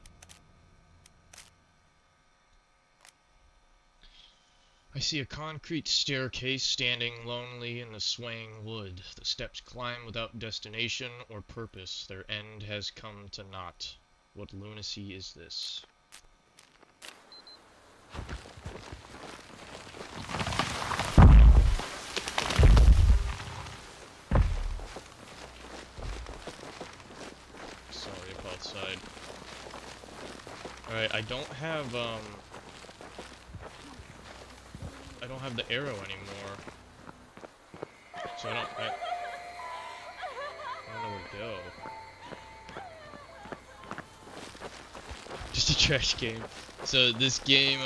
I see a concrete staircase standing lonely in the swaying wood. The steps climb without destination or purpose. Their end has come to naught. What lunacy is this? Sorry, up outside. Alright, I don't have the arrow anymore. So I don't know where to go. Just a trash game. So this game,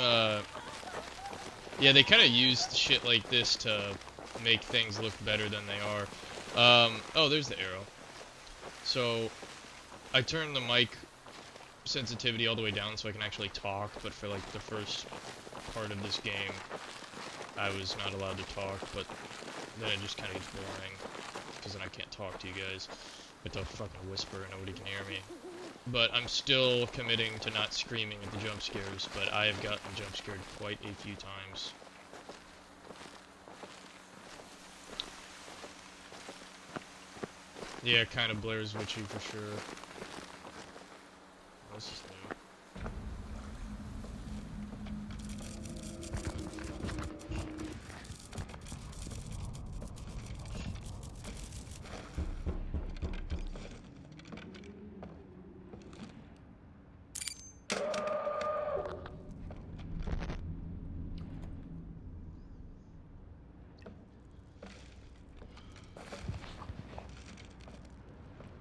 yeah, they kind of used shit like this to make things look better than they are. Oh, there's the arrow. So I turned the mic sensitivity all the way down so I can actually talk, but for like the first part of this game, I was not allowed to talk, but then it just kind of gets boring, because then I can't talk to you guys. I have to fucking whisper and nobody can hear me. But I'm still committing to not screaming at the jump scares, but I have gotten jump scared quite a few times. Yeah, kind of Blair's Witchy for sure. This is new.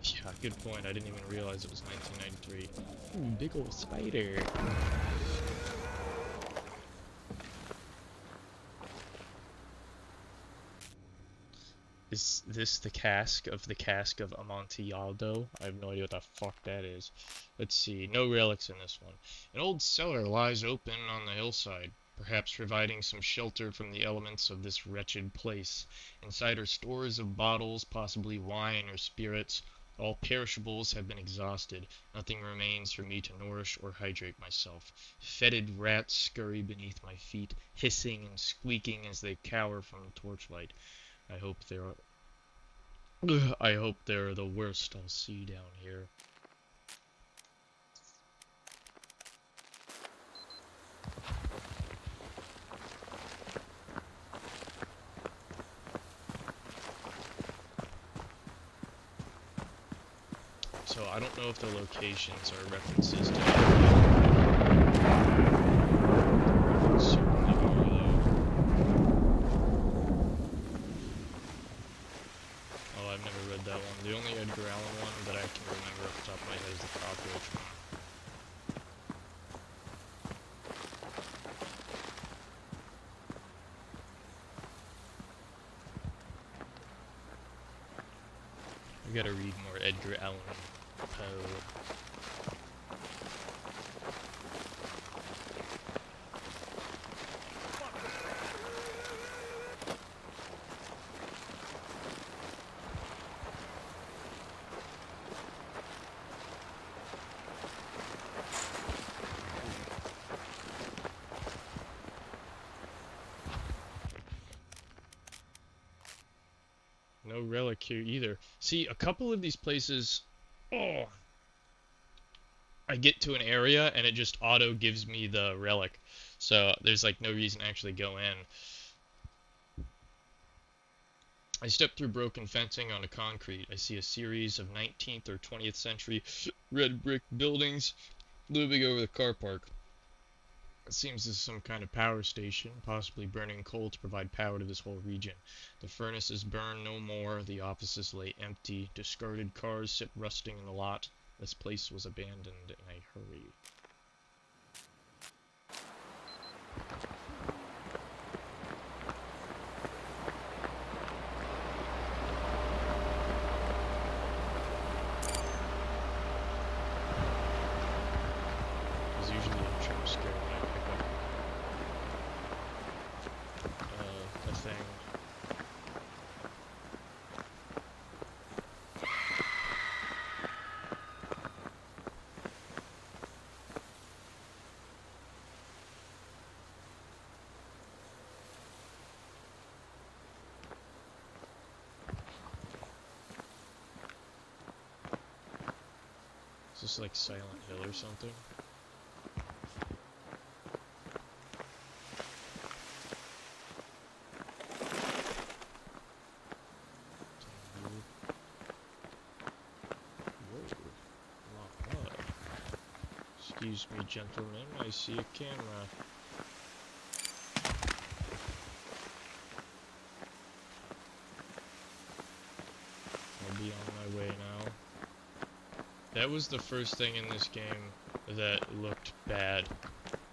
Yeah, good point. I didn't even realize it was 1993. Ooh, big ol' spider. Is this the cask of Amontillado? I have no idea what the fuck that is. Let's see. No relics in this one. An old cellar lies open on the hillside, perhaps providing some shelter from the elements of this wretched place. Inside are stores of bottles, possibly wine or spirits. All perishables have been exhausted. Nothing remains for me to nourish or hydrate myself. Fetid rats scurry beneath my feet, hissing and squeaking as they cower from the torchlight. I hope they're the worst I'll see down here. So I don't know if the locations are references to certainly are though. Oh, I've never read that one. The only Edgar Allan one that I can remember off the top of my head is the Cockroach one. We gotta read more Edgar Allan Poe. No relic here either. See, a couple of these places, oh, I get to an area and it just auto gives me the relic. So there's like no reason to actually go in. I step through broken fencing onto concrete. I see a series of 19th or 20th century red brick buildings looming over the car park. It seems this is some kind of power station, possibly burning coal to provide power to this whole region. The furnaces burn no more, the offices lay empty, discarded cars sit rusting in the lot. This place was abandoned in a hurry. There's usually a jump scare when I pick up a thing. Is this like Silent Hill or something? Whoa. Lot of. Excuse me, gentlemen, I see a camera. I'll be on my way now. That was the first thing in this game that looked bad.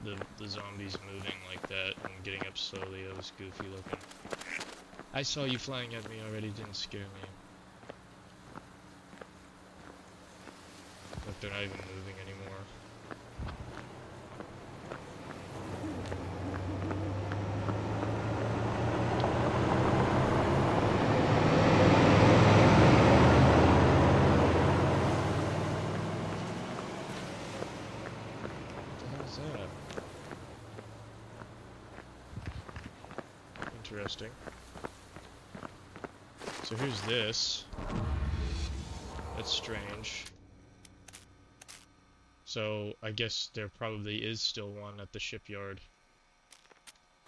The zombies moving like that and getting up slowly, that was goofy looking. I saw you flying at me already, didn't scare me. Look, they're not even moving anymore. Interesting. So here's this. That's strange. So I guess there probably is still one at the shipyard.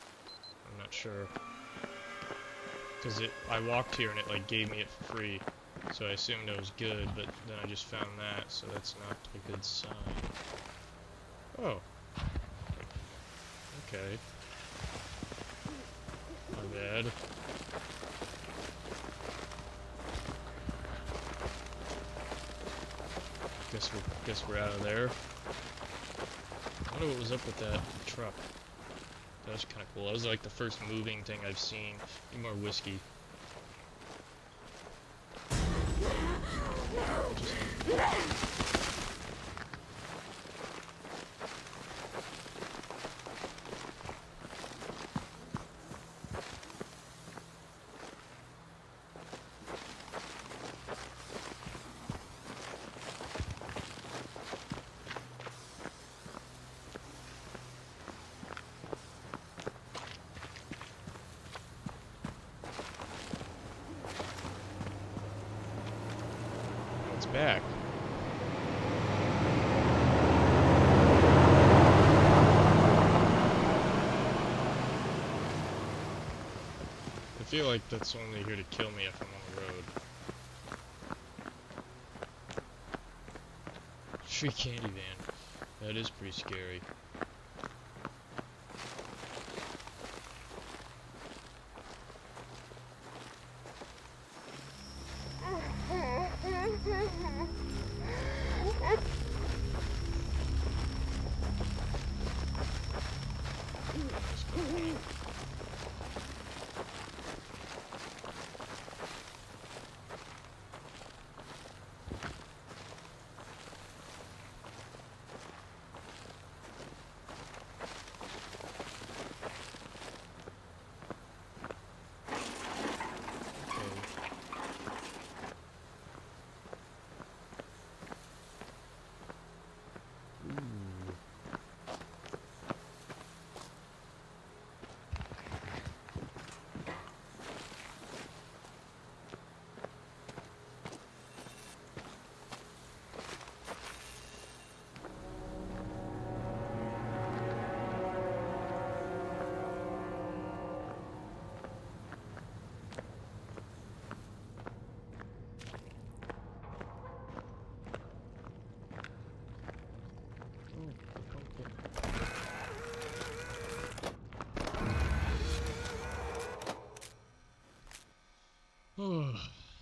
I'm not sure. Cause I walked here and it like gave me it for free. So I assumed it was good, but then I just found that, so that's not a good sign. Oh. Okay. Not bad. Guess we're out of there. I wonder what was up with that truck. That was kind of cool. That was like the first moving thing I've seen. Need more whiskey. It's back. I feel like that's only here to kill me if I'm on the road. Free candy van. That is pretty scary.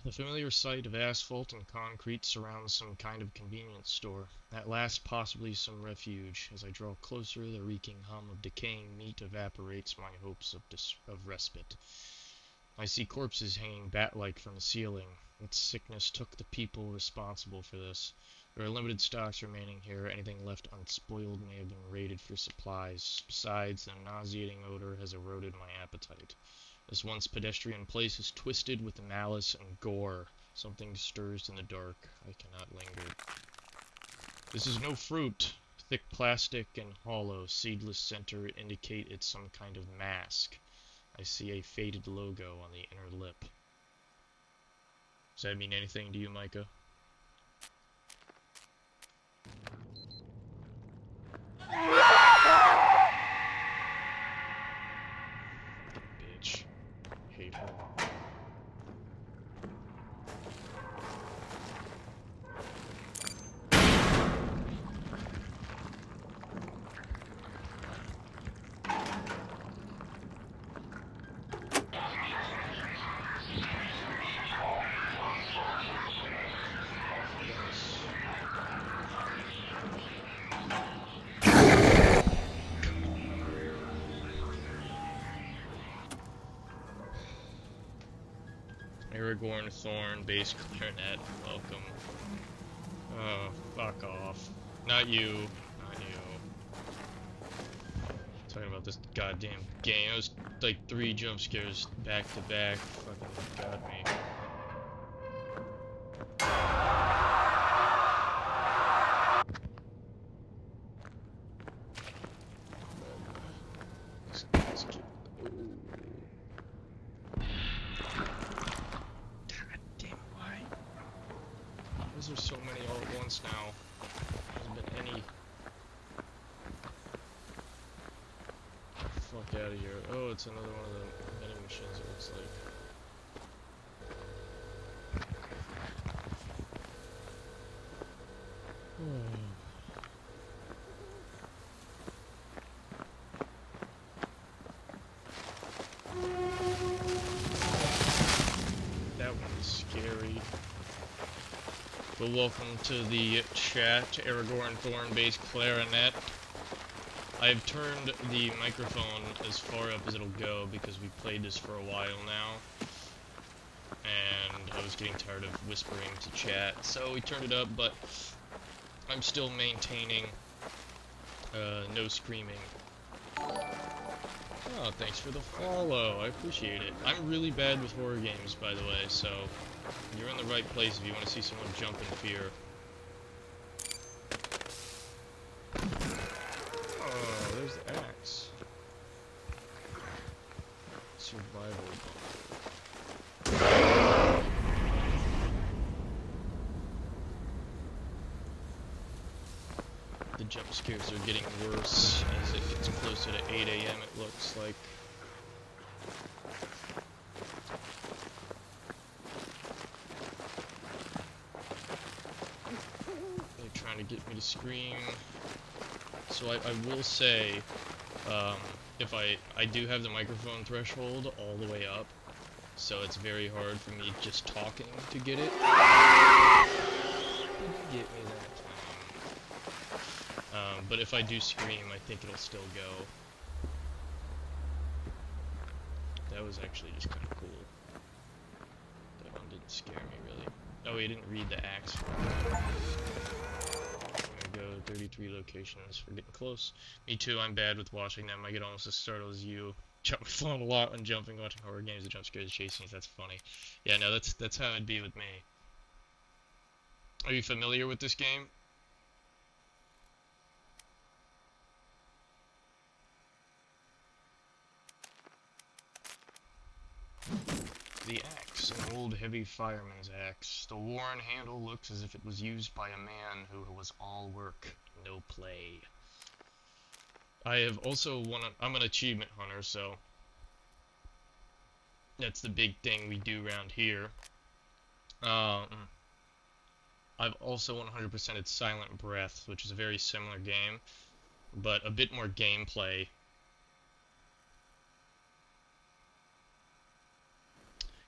The familiar sight of asphalt and concrete surrounds some kind of convenience store. At last, possibly some refuge. As I draw closer, the reeking hum of decaying meat evaporates my hopes of respite. I see corpses hanging bat-like from the ceiling. Its sickness took the people responsible for this. There are limited stocks remaining here. Anything left unspoiled may have been raided for supplies. Besides, the nauseating odor has eroded my appetite. This once pedestrian place is twisted with malice and gore. Something stirs in the dark. I cannot linger. This is no fruit. Thick plastic and hollow, seedless center indicate it's some kind of mask. I see a faded logo on the inner lip. Does that mean anything to you, Micah? Bitch. Hate her. Aragorn, Thorn, Bass Clarinet, welcome. Oh, fuck off. Not you. Not you. Talking about this goddamn game. It was like 3 jump scares back to back. Fucking got me. Let's get, there's so many all at once now. There hasn't been any. Fuck out of here. Oh, it's another one of the vending machines, it looks like. That one's scary. But welcome to the chat, Aragorn, Thorn, Bass, Clarinet. I've turned the microphone as far up as it'll go because we played this for a while now. And I was getting tired of whispering to chat, so we turned it up, but I'm still maintaining no screaming. Oh, thanks for the follow. I appreciate it. I'm really bad with horror games, by the way, so you're in the right place if you want to see someone jump in fear. Oh, there's the axe. Survival. The jump scares are getting worse as it gets closer to 8 AM, it looks like. They're trying to get me to scream. So I will say, if I do have the microphone threshold all the way up, so it's very hard for me just talking to get it. Didn't get me that time. But if I do scream, I think it'll still go. That was actually just kind of cool. That one didn't scare me really. Oh, he didn't read the axe. There we go, 33 locations. We're getting close. Me too, I'm bad with watching them. I get almost as startled as you. Flown a lot when jumping, watching horror games. The jump scares chasing us. That's funny. Yeah, no, that's how it'd be with me. Are you familiar with this game? The axe, an old heavy fireman's axe. The worn handle looks as if it was used by a man who was all work, no play. I have also I'm an achievement hunter, so that's the big thing we do around here. I've also 100%ed Silent Breath, which is a very similar game, but a bit more gameplay.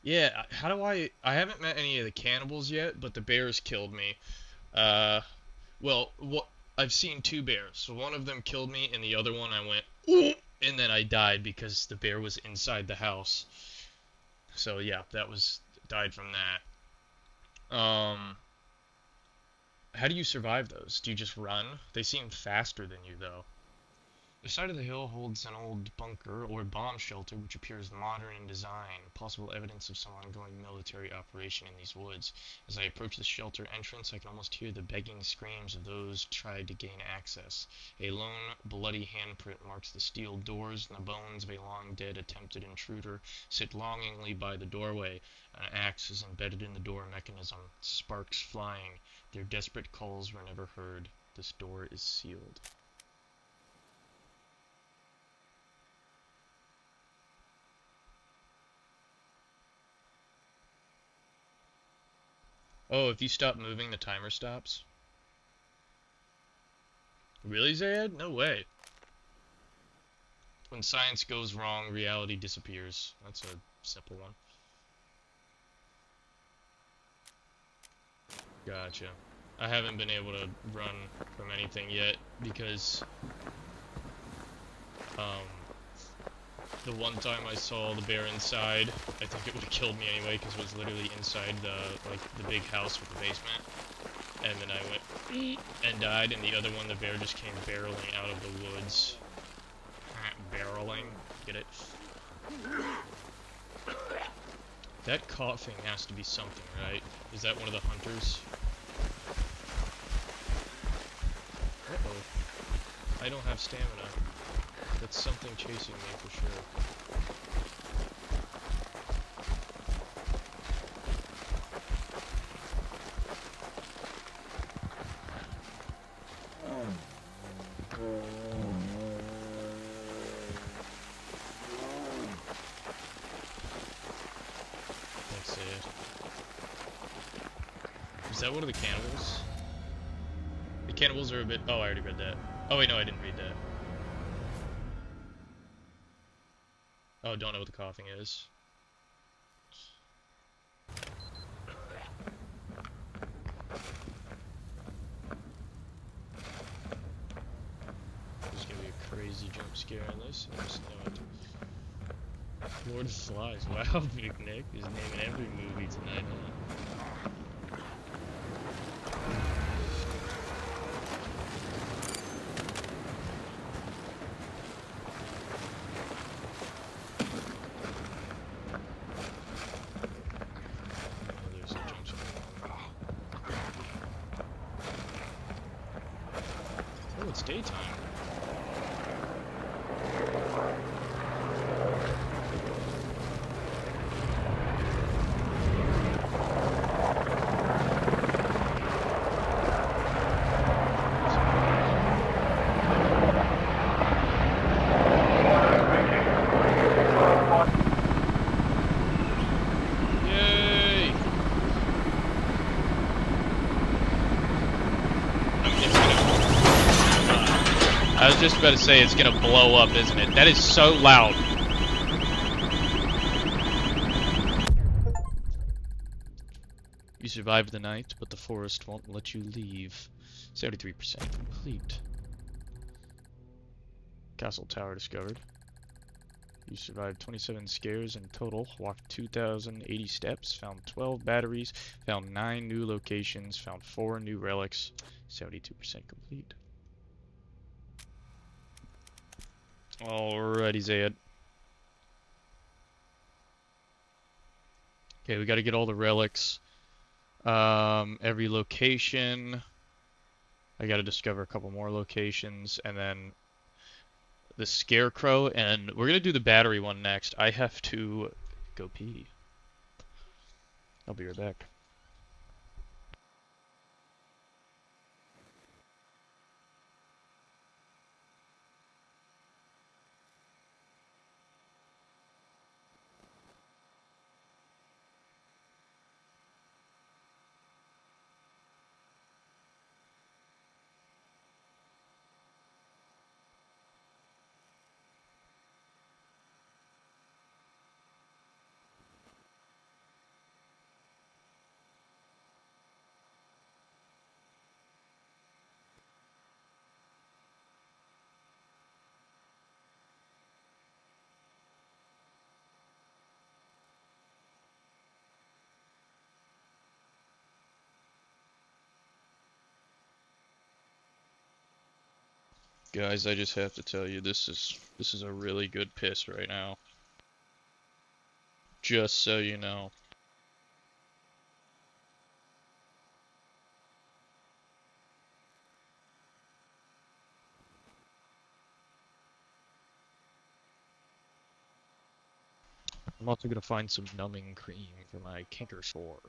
Yeah, how do I haven't met any of the cannibals yet, but the bears killed me. Uh, well, what I've seen two bears. So one of them killed me, and the other one I went, "Ooh," and then I died because the bear was inside the house. So yeah, that was died from that. How do you survive those? Do you just run? They seem faster than you though. The side of the hill holds an old bunker or bomb shelter which appears modern in design, possible evidence of some ongoing military operation in these woods. As I approach the shelter entrance, I can almost hear the begging screams of those tried to gain access. A lone, bloody handprint marks the steel doors, and the bones of a long-dead attempted intruder sit longingly by the doorway. An axe is embedded in the door mechanism, sparks flying. Their desperate calls were never heard. This door is sealed. Oh, if you stop moving, the timer stops? Really, Zayed? No way. When science goes wrong, reality disappears. That's a simple one. Gotcha. I haven't been able to run from anything yet because um, the one time I saw the bear inside, I think it would have killed me anyway because it was literally inside the big house with the basement. And then I went and died, and the other one, the bear just came barreling out of the woods. Barreling, get it? That coughing has to be something, right? Is that one of the hunters? Uh-oh. I don't have stamina. That's something chasing me for sure. That's it. Is that one of the cannibals? The cannibals are a bit... Oh, I already read that. Oh wait, no, I didn't read that. Oh, don't know what the coughing is. There's gonna be a crazy jump scare in this, I just know it. Lord of Slies, wow, Big Nick is naming every movie tonight, huh? Oh, there's a jump scare. Oh, it's daytime. Yay! I was just about to say it's gonna blow up, isn't it? That is so loud. You survived the night, but the forest won't let you leave. 73% complete. Castle tower discovered. You survived 27 scares in total, walked 2,080 steps, found 12 batteries, found 9 new locations, found 4 new relics. 72% complete. Alrighty, Zayed. Okay, we gotta get all the relics. Every location. I gotta discover a couple more locations, and then the scarecrow, and we're gonna do the battery one next. I have to go pee. I'll be right back. Guys, I just have to tell you, this is a really good piss right now. Just so you know. I'm also gonna find some numbing cream for my canker sore.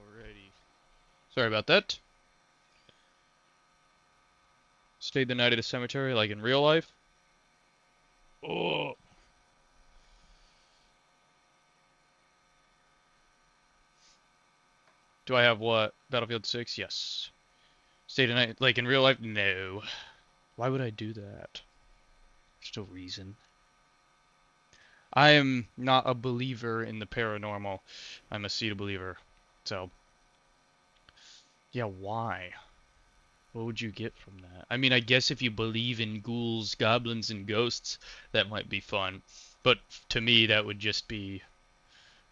Alrighty. Sorry about that. Stayed the night at a cemetery like in real life. Oh. Do I have what? Battlefield 6? Yes. Stayed the night like in real life? No. Why would I do that? There's no reason. I am not a believer in the paranormal. I'm a seed believer. So, yeah, why? What would you get from that? I mean, I guess if you believe in ghouls, goblins, and ghosts, that might be fun. But to me, that would just be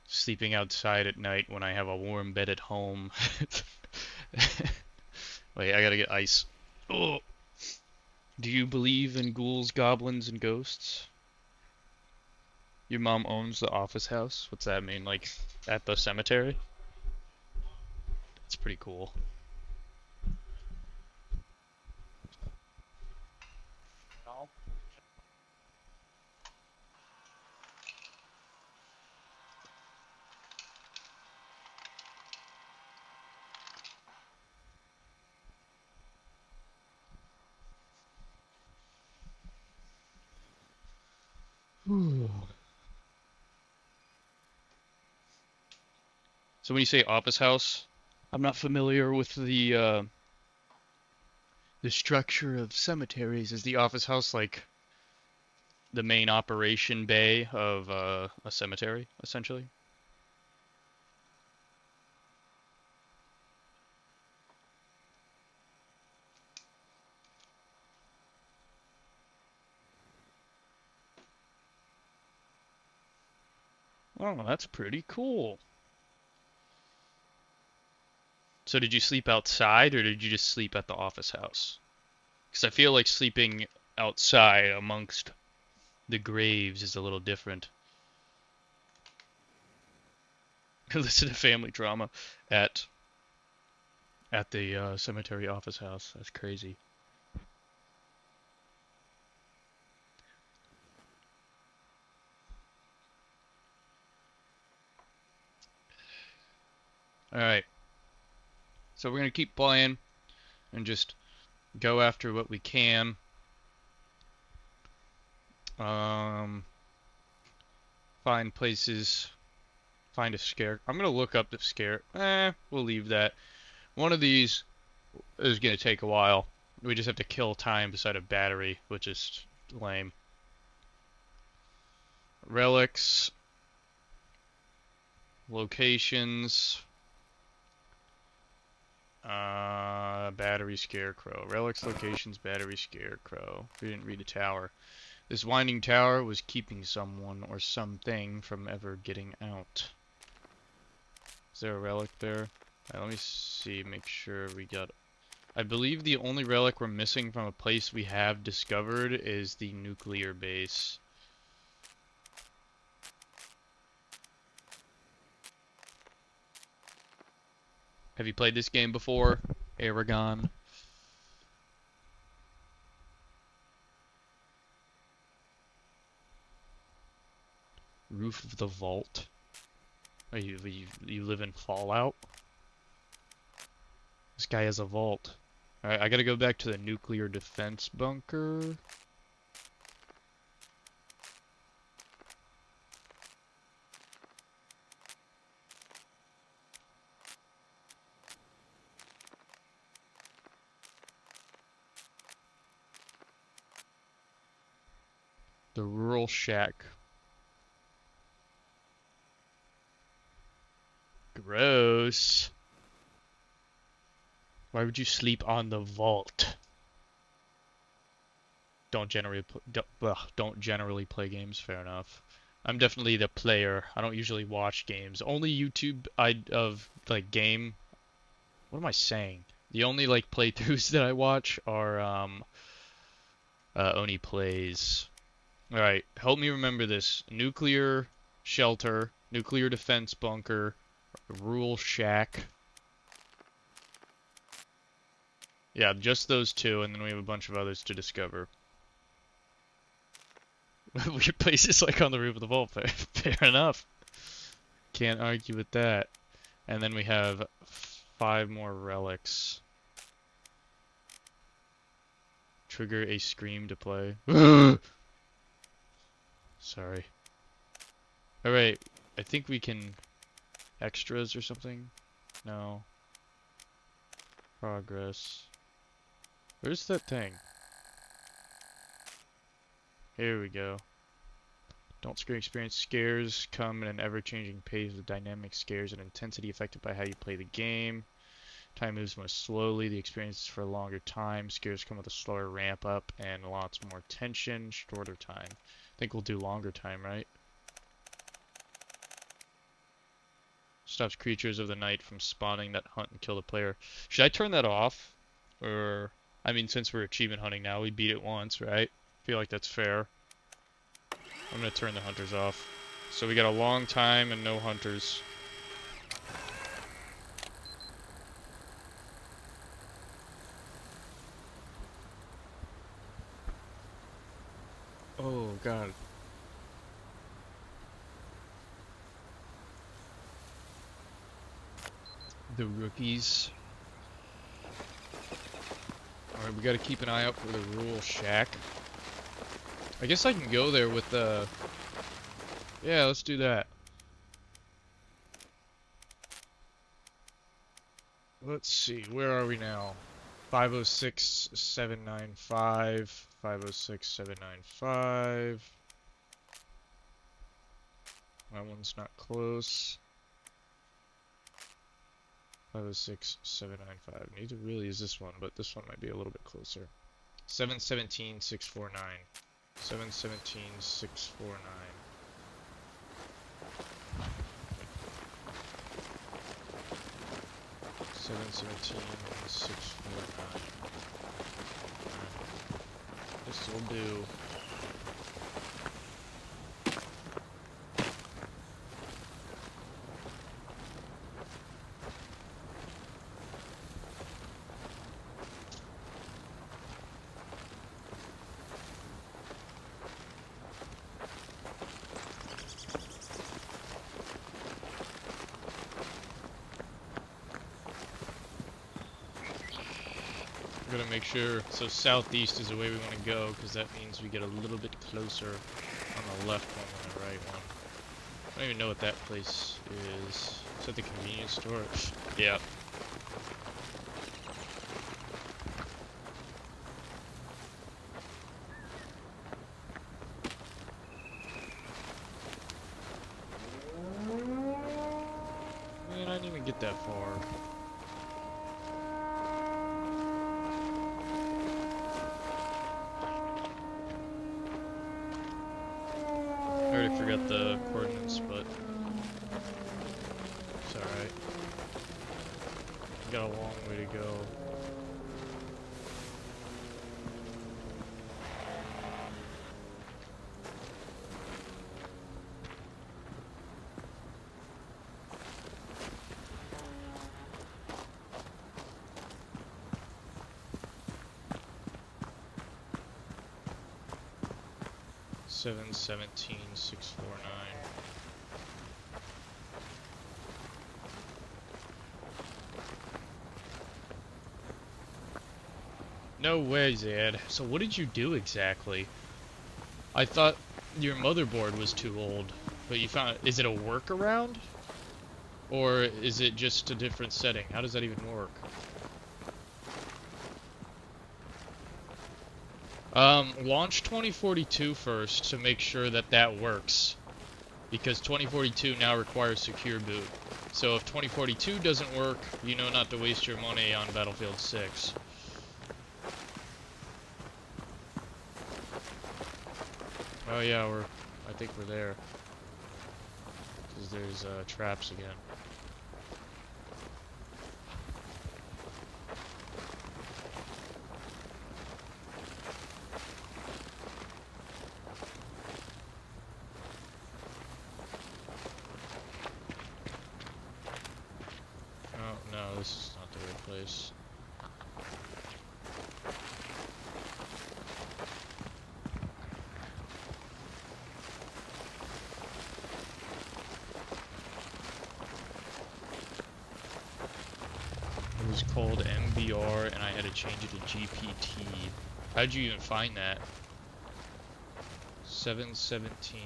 sleeping outside at night when I have a warm bed at home. Wait, I gotta get ice. Oh, do you believe in ghouls, goblins, and ghosts? Your mom owns the office house? What's that mean? Like, at the cemetery? That's pretty cool. So when you say office house, I'm not familiar with the structure of cemeteries. Is the office house like the main operation bay of a cemetery, essentially? Oh, that's pretty cool. So did you sleep outside or did you just sleep at the office house? Because I feel like sleeping outside amongst the graves is a little different. Listen to family drama at the cemetery office house. That's crazy. All right. So we're gonna keep playing and just go after what we can. Find places. Find a scare. I'm gonna look up the scare. We'll leave that. One of these is gonna take a while. We just have to kill time beside a battery, which is lame. Relics. Locations. Battery scarecrow. Relics, locations, battery scarecrow. We didn't read the tower. This winding tower was keeping someone or something from ever getting out. Is there a relic there? Let me see, make sure we got... I believe the only relic we're missing from a place we have discovered is the nuclear base. Have you played this game before, Aragon? Roof of the vault. Oh, you live in Fallout? This guy has a vault. Alright, I gotta go back to the nuclear defense bunker. The rural shack. Gross. Why would you sleep on the vault? Don't generally play games. Fair enough. I'm definitely the player. I don't usually watch games. Only YouTube of like game. What am I saying? The only like playthroughs that I watch are Oni plays. All right, help me remember this: nuclear shelter, nuclear defense bunker, rural shack. Yeah, just those two, and then we have a bunch of others to discover. Weird places like on the roof of the vault. Fair enough. Can't argue with that. And then we have 5 more relics. Trigger a scream to play. Sorry. Alright, I think we can... Extras or something? No. Progress. Where's that thing? Here we go. Don't scare experience. Scares come in an ever-changing pace with dynamic scares and intensity affected by how you play the game. Time moves more slowly. The experience is for a longer time. Scares come with a slower ramp up and lots more tension. Shorter time. I think we'll do longer time, right? Stops creatures of the night from spawning that hunt and kill the player. Should I turn that off? Or, I mean, since we're achievement hunting now, we beat it once, right? I feel like that's fair. I'm gonna turn the hunters off. So we got a long time and no hunters. Oh god. The rookies. Alright, we gotta keep an eye out for the rural shack. I guess I can go there with the... Yeah, let's do that. Let's see, where are we now? 506-795. 506-795. That one's not close. 506-795. Neither really is this one, but this one might be a little bit closer. 717-649. 717-649. 717, 649. This will do. We're gonna make sure, so southeast is the way we want to go, because that means we get a little bit closer on the left one than the right one. I don't even know what that place is. Is that the convenience store? Yeah. Man, I didn't even get that far. I already forgot the coordinates, but it's alright. Got a long way to go. Seven 17 649. No way, Zad. So what did you do exactly? I thought your motherboard was too old, but you found, is it a workaround? Or is it just a different setting? How does that even work? Launch 2042 first to make sure that that works. Because 2042 now requires secure boot. So if 2042 doesn't work, you know not to waste your money on Battlefield 6. Oh yeah, I think we're there. Because there's traps again. Oh no, this is not the right place. It was called MBR and I had to change it to GPT. How'd you even find that? 717.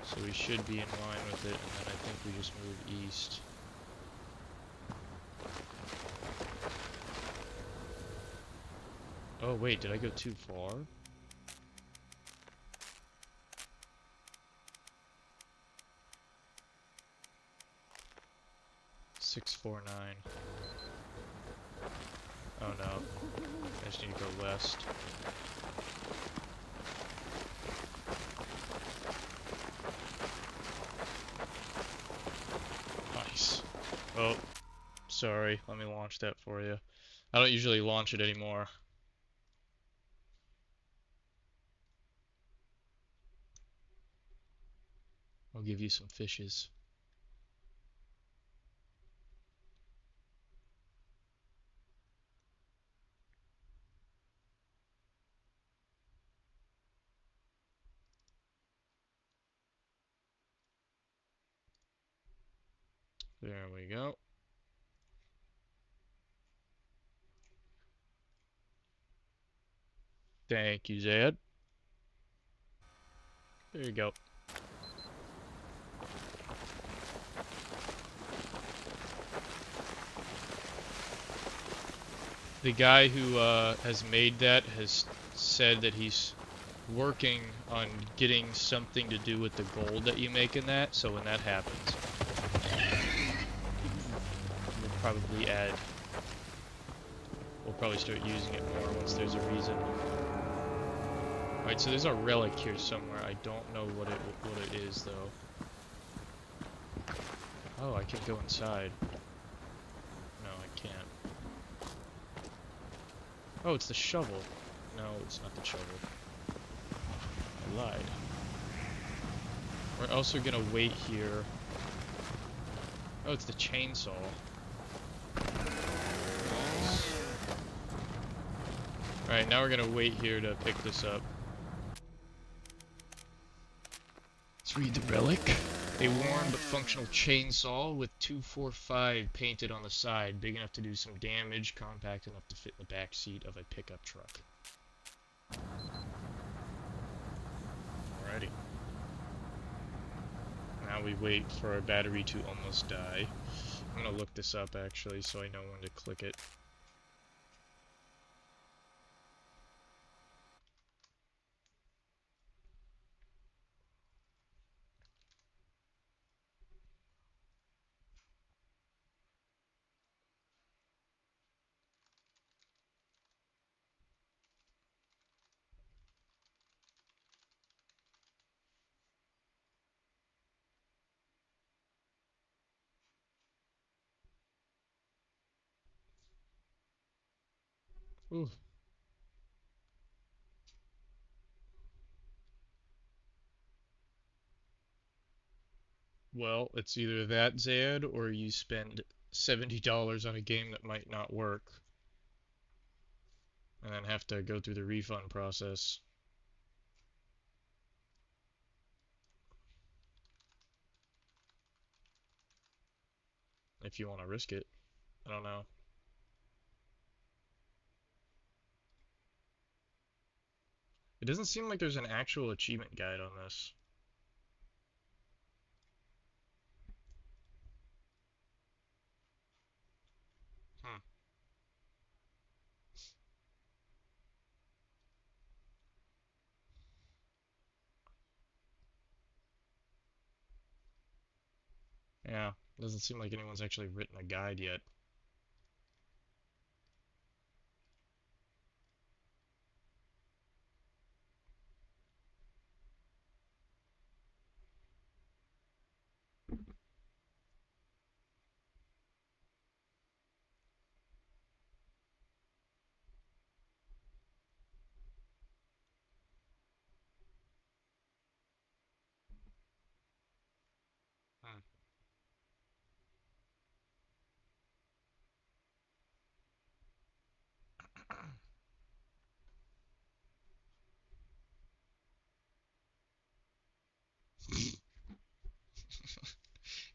So we should be in line with it, and then I think we just move east. Oh wait, did I go too far? Six 4 9. Oh no. I just need to go west. Nice. Oh, sorry. Let me launch that for you. I don't usually launch it anymore. I'll give you some fishes. There we go. Thank you, Zed. There you go. The guy who has made that has said that he's working on getting something to do with the gold that you make in that, so when that happens, we'll probably start using it more once there's a reason. Alright, so there's a relic here somewhere. I don't know what it is though. Oh, I can go inside. Can't. Oh, it's the shovel. No, it's not the shovel. I lied. We're also gonna wait here. Oh, it's the chainsaw. Alright, now we're gonna wait here to pick this up. Let's read the relic. A worn but functional chainsaw with 245 painted on the side, big enough to do some damage, compact enough to fit in the back seat of a pickup truck. Alrighty. Now we wait for our battery to almost die. I'm gonna look this up actually so I know when to click it. Ooh. Well, it's either that, Zad, or you spend $70 on a game that might not work, and then have to go through the refund process. If you want to risk it. I don't know. It doesn't seem like there's an actual achievement guide on this. Hmm. Yeah, doesn't seem like anyone's actually written a guide yet. Hmm.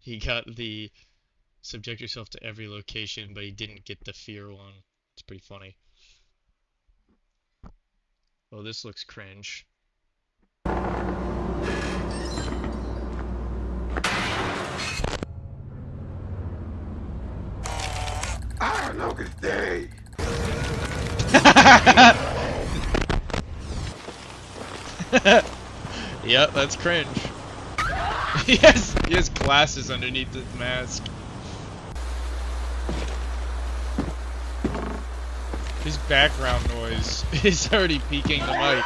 He got the subject yourself to every location, but he didn't get the fear one. It's pretty funny. Oh, this looks cringe. Ah, look at they. Yep, that's cringe. He has glasses underneath his mask. His background noise is already peaking the mic.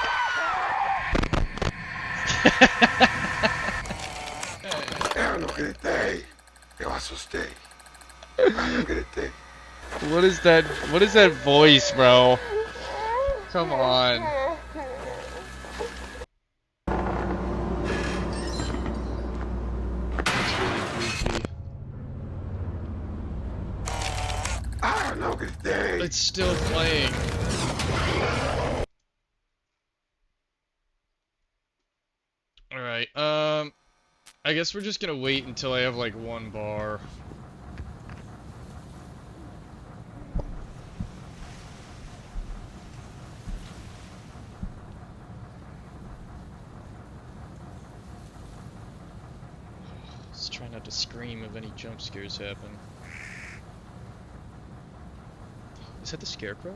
Ah, look at they. Eu assustei. Ah, look at they. What is that? What is that voice, bro? Come on. That's really goofy. Ah, look at they. It's still playing. Alright, I guess we're just gonna wait until I have like one bar. Let's try not to scream if any jump scares happen. Is that the scarecrow?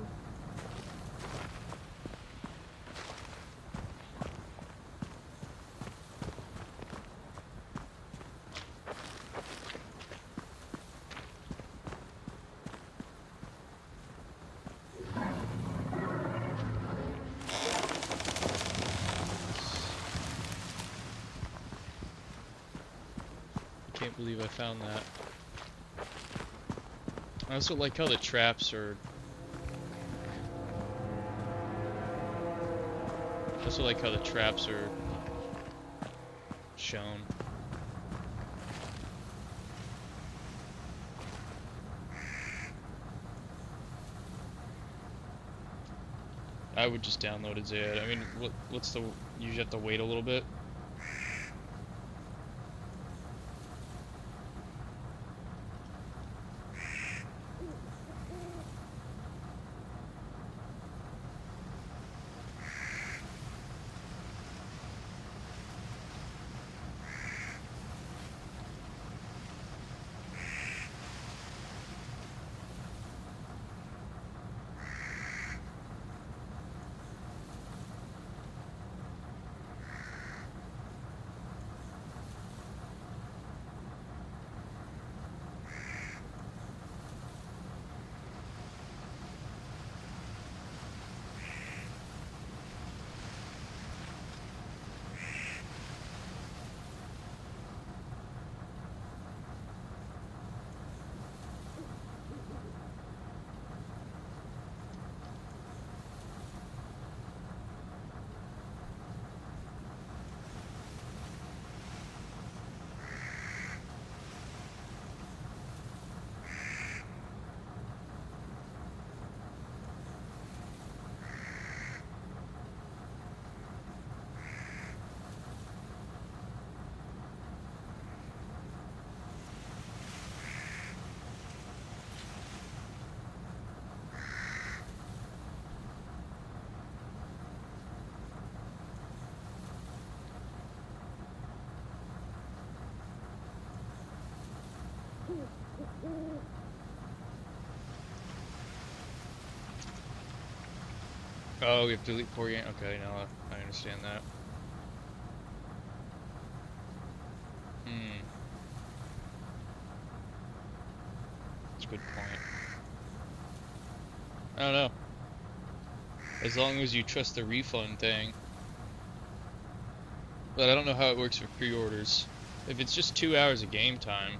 I can't believe I found that. I also like how the traps are... I also like how the traps are shown. I would just download it, Zayed. I mean, what's the... You usually have to wait a little bit. Oh, we have to delete poor game. Okay, now I understand that. That's a good point. I don't know. As long as you trust the refund thing. But I don't know how it works for pre-orders. If it's just 2 hours of game time.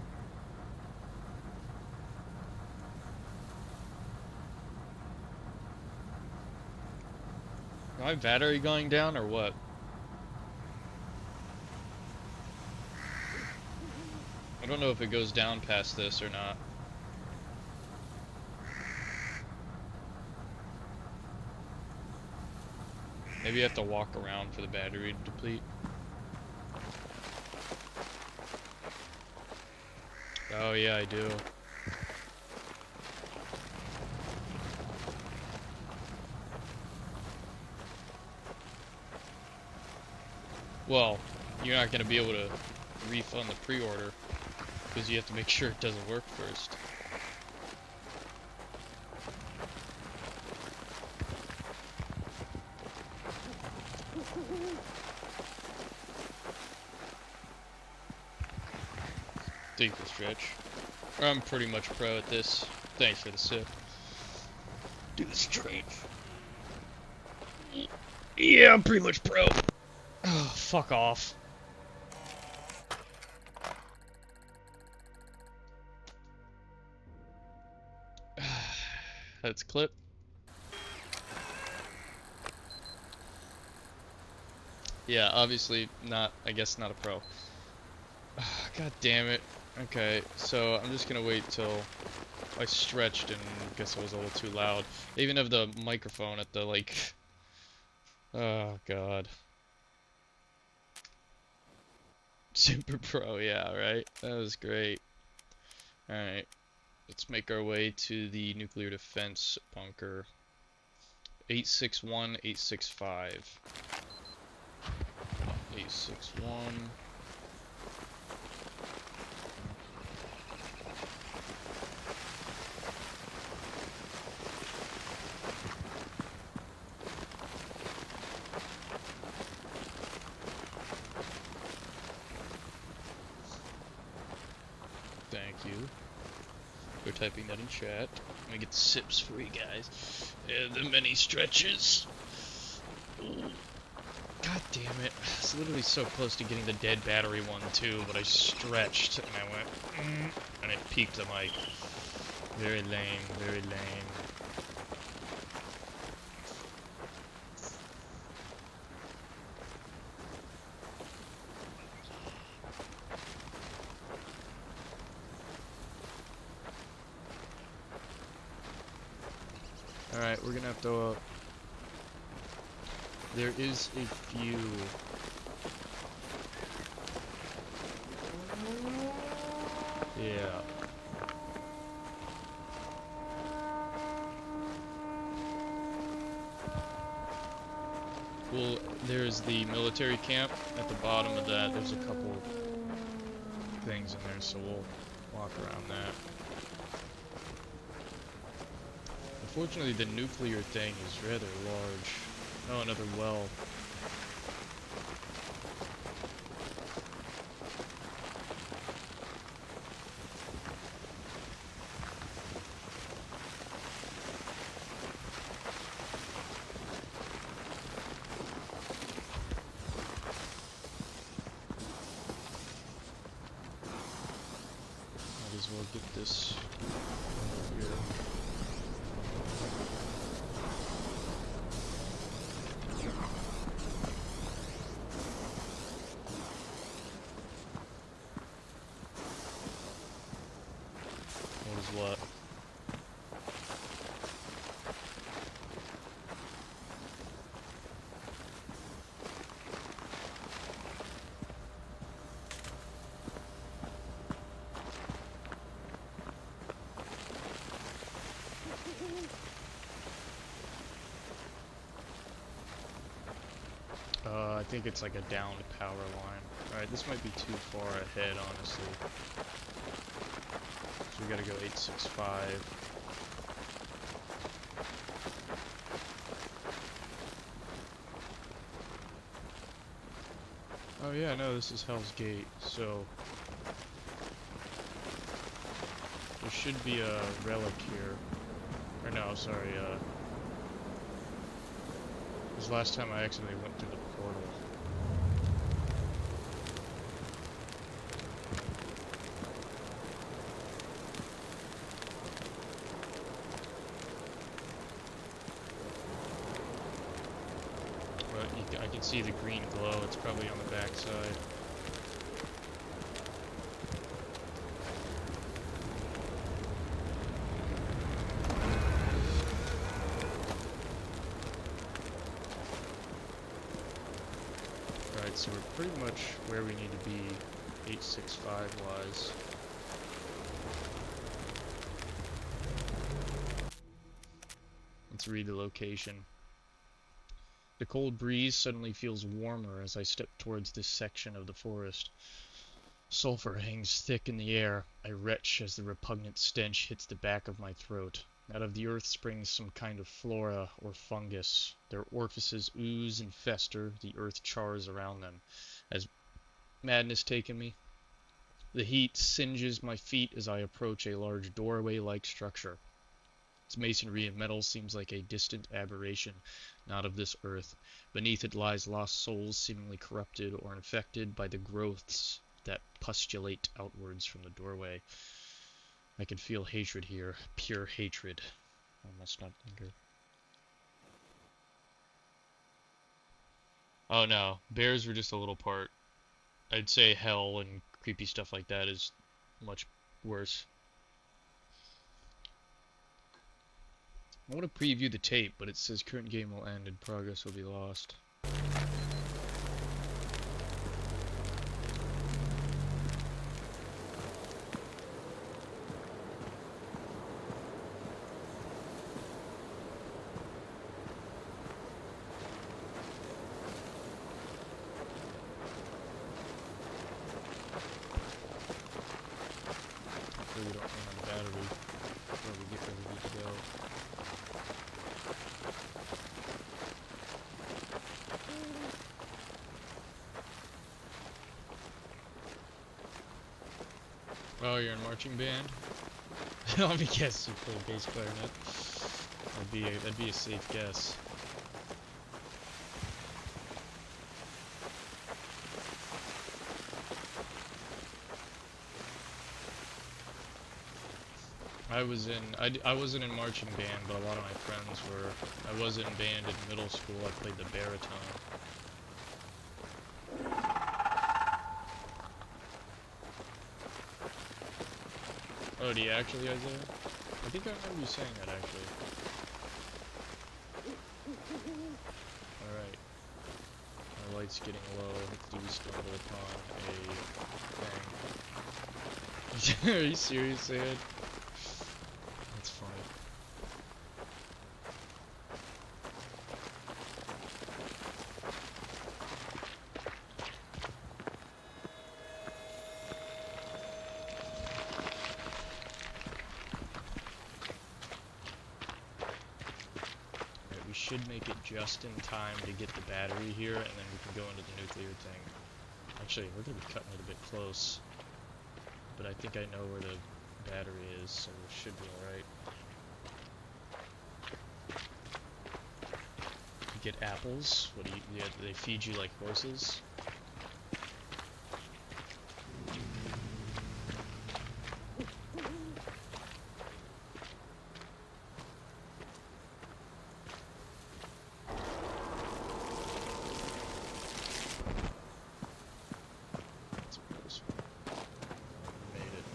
Is my battery going down or what? I don't know if it goes down past this or not. Maybe you have to walk around for the battery to deplete. Oh yeah, I do. Well, you're not going to be able to refund the pre-order because you have to make sure it doesn't work first. Deeper stretch. I'm pretty much pro at this. Thanks for the sip. Do the straight. Yeah, I'm pretty much pro. Oh, fuck off. That's clip. Yeah, obviously not, I guess not a pro. God damn it. Okay, so I'm just gonna wait till I stretched and guess I was a little too loud. They even have the microphone at the, like... Oh, God. Super Pro, yeah, right? That was great. Alright. Let's make our way to the nuclear defense bunker. 861, 865. 861. Thank you for typing that in chat. Let me get the sips for you guys. And the many stretches. Ooh. God damn it. It's literally so close to getting the dead battery one too, but I stretched and I went, and it peaked the mic. Very lame, very lame. Alright, we're gonna have to, there is a few. Yeah. Well, there's the military camp at the bottom of that. There's a couple things in there, so we'll walk around that. Unfortunately, the nuclear thing is rather large. Oh, another well. Might as well get this over here. What is what? I think it's like a downed power line. Alright, this might be too far ahead, honestly. So we gotta go 865. Oh yeah, no, this is Hell's Gate, so there should be a relic here. Or no, sorry, this last time I accidentally went through the portal. But I can see the green glow, it's probably on the back side. Alright, so we're pretty much where we need to be 865 wise. Let's read the location. The cold breeze suddenly feels warmer as I step towards this section of the forest. Sulfur hangs thick in the air. I retch as the repugnant stench hits the back of my throat. Out of the earth springs some kind of flora or fungus. Their orifices ooze and fester, the earth chars around them. Has madness taken me? The heat singes my feet as I approach a large doorway-like structure. Its masonry of metal seems like a distant aberration, not of this earth. Beneath it lies lost souls seemingly corrupted or infected by the growths that pustulate outwards from the doorway. I can feel hatred here, pure hatred. I must not linger. Oh no, bears were just a little part. I'd say hell and creepy stuff like that is much worse. I want to preview the tape, but it says current game will end and progress will be lost. Hopefully we don't run out of battery before we get where we need to go. Oh, you're in marching band? Let me guess, you play bass clarinet. That'd be a safe guess. I wasn't in marching band, but a lot of my friends were. I was in band in middle school. I played the baritone. Oh, do you actually, Isaiah? I think I remember you saying that actually. Alright. My light's getting low. Hopefully we stumble upon a thing. Are you serious, Ed? That's funny. Alright, we should make it just in time to get the battery here, and then we can go into the nuclear thing. Actually, we're gonna be cutting it a bit close. But I think I know where the battery is, so we should be alright. You get apples? What do you, yeah, do they feed you like horses? That's a close one. Made it.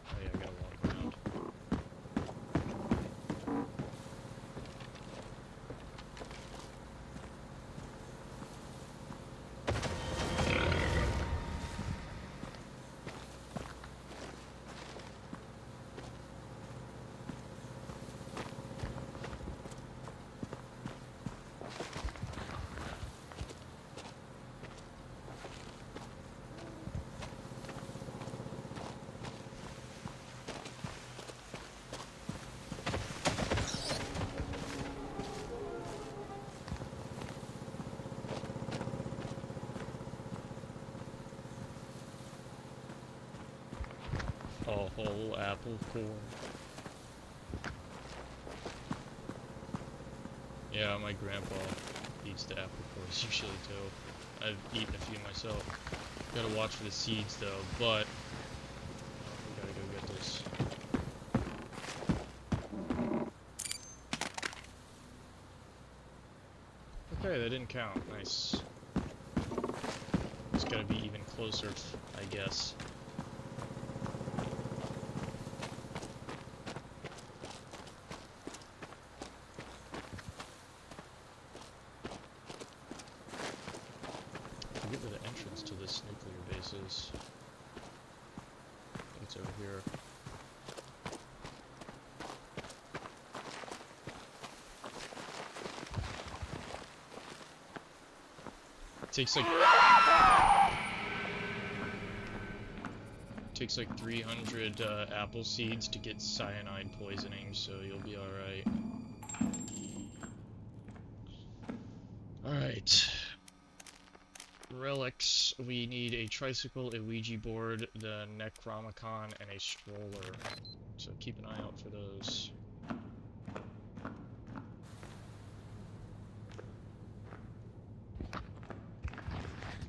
Oh yeah, I gotta walk around. A whole apple core. Yeah, my grandpa eats the apple cores usually too. I've eaten a few myself. Gotta watch for the seeds though, but we gotta go get this. Okay, that didn't count. Nice. It's gotta be even closer, I guess. I forget where the entrance to this nuclear base is. I think it's over here. Takes like 300 apple seeds to get cyanide poisoning, so you'll be alright. Alright. Relics. We need a tricycle, a Ouija board, the Necromicon, and a stroller. So keep an eye out for those.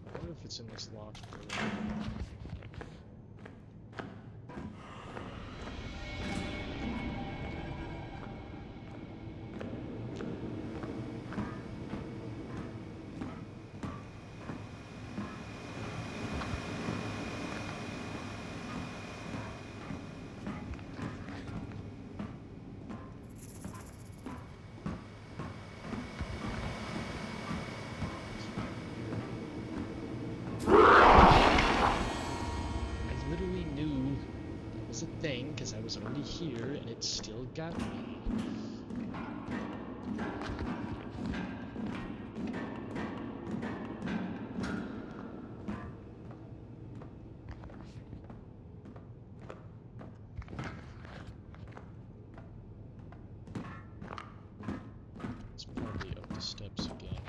I wonder if it's in this locked door. I literally knew that was a thing because I was already here and it still got me. It's probably up the steps again.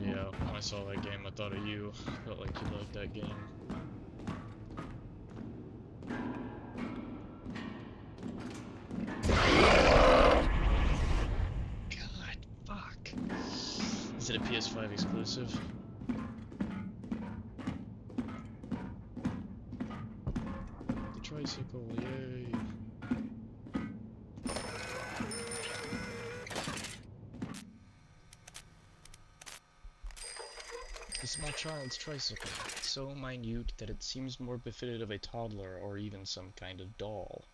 Yeah, when I saw that game, I thought of you. Felt like you liked that game. Is it a PS5 exclusive? The tricycle, yay! A small child's tricycle, so minute that it seems more befitted of a toddler or even some kind of doll.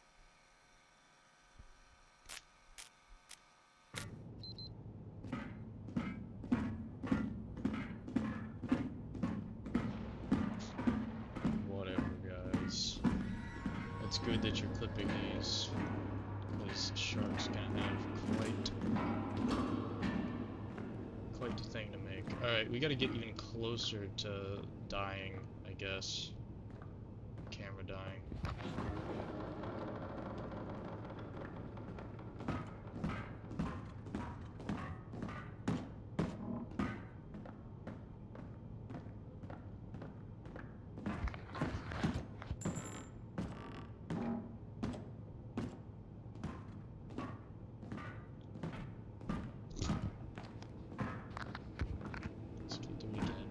Whatever, guys. It's good that you're clipping these, because Shark's gonna have quite the thing to make. Alright, we gotta get even closer to dying, I guess. Camera dying. Let's get through it again.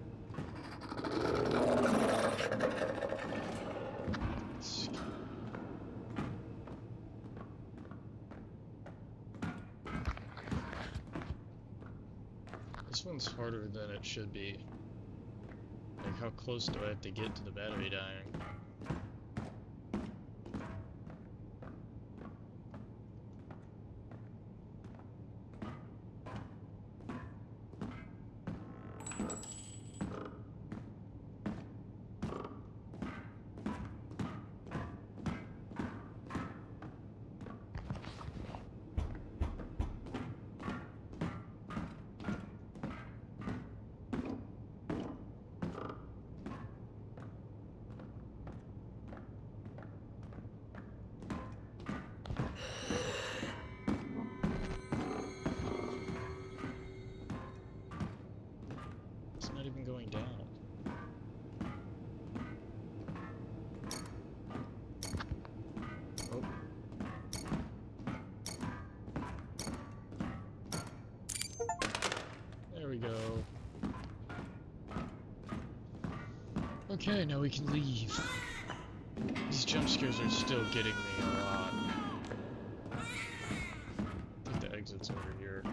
Let's keep- This one's harder than it should be. Like, how close do I have to get to the battery dying? It's not even going down. Oh. There we go. Okay, now we can leave. These jump scares are still getting me a lot. I think the exit's over here.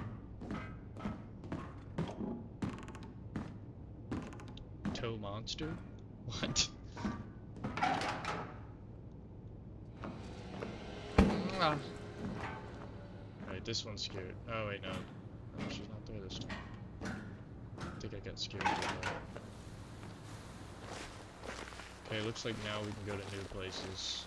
Toe monster? What? Alright, this one's scared. Oh wait, no. No, she's not there this time. I think I got scared. Okay, looks like now we can go to new places.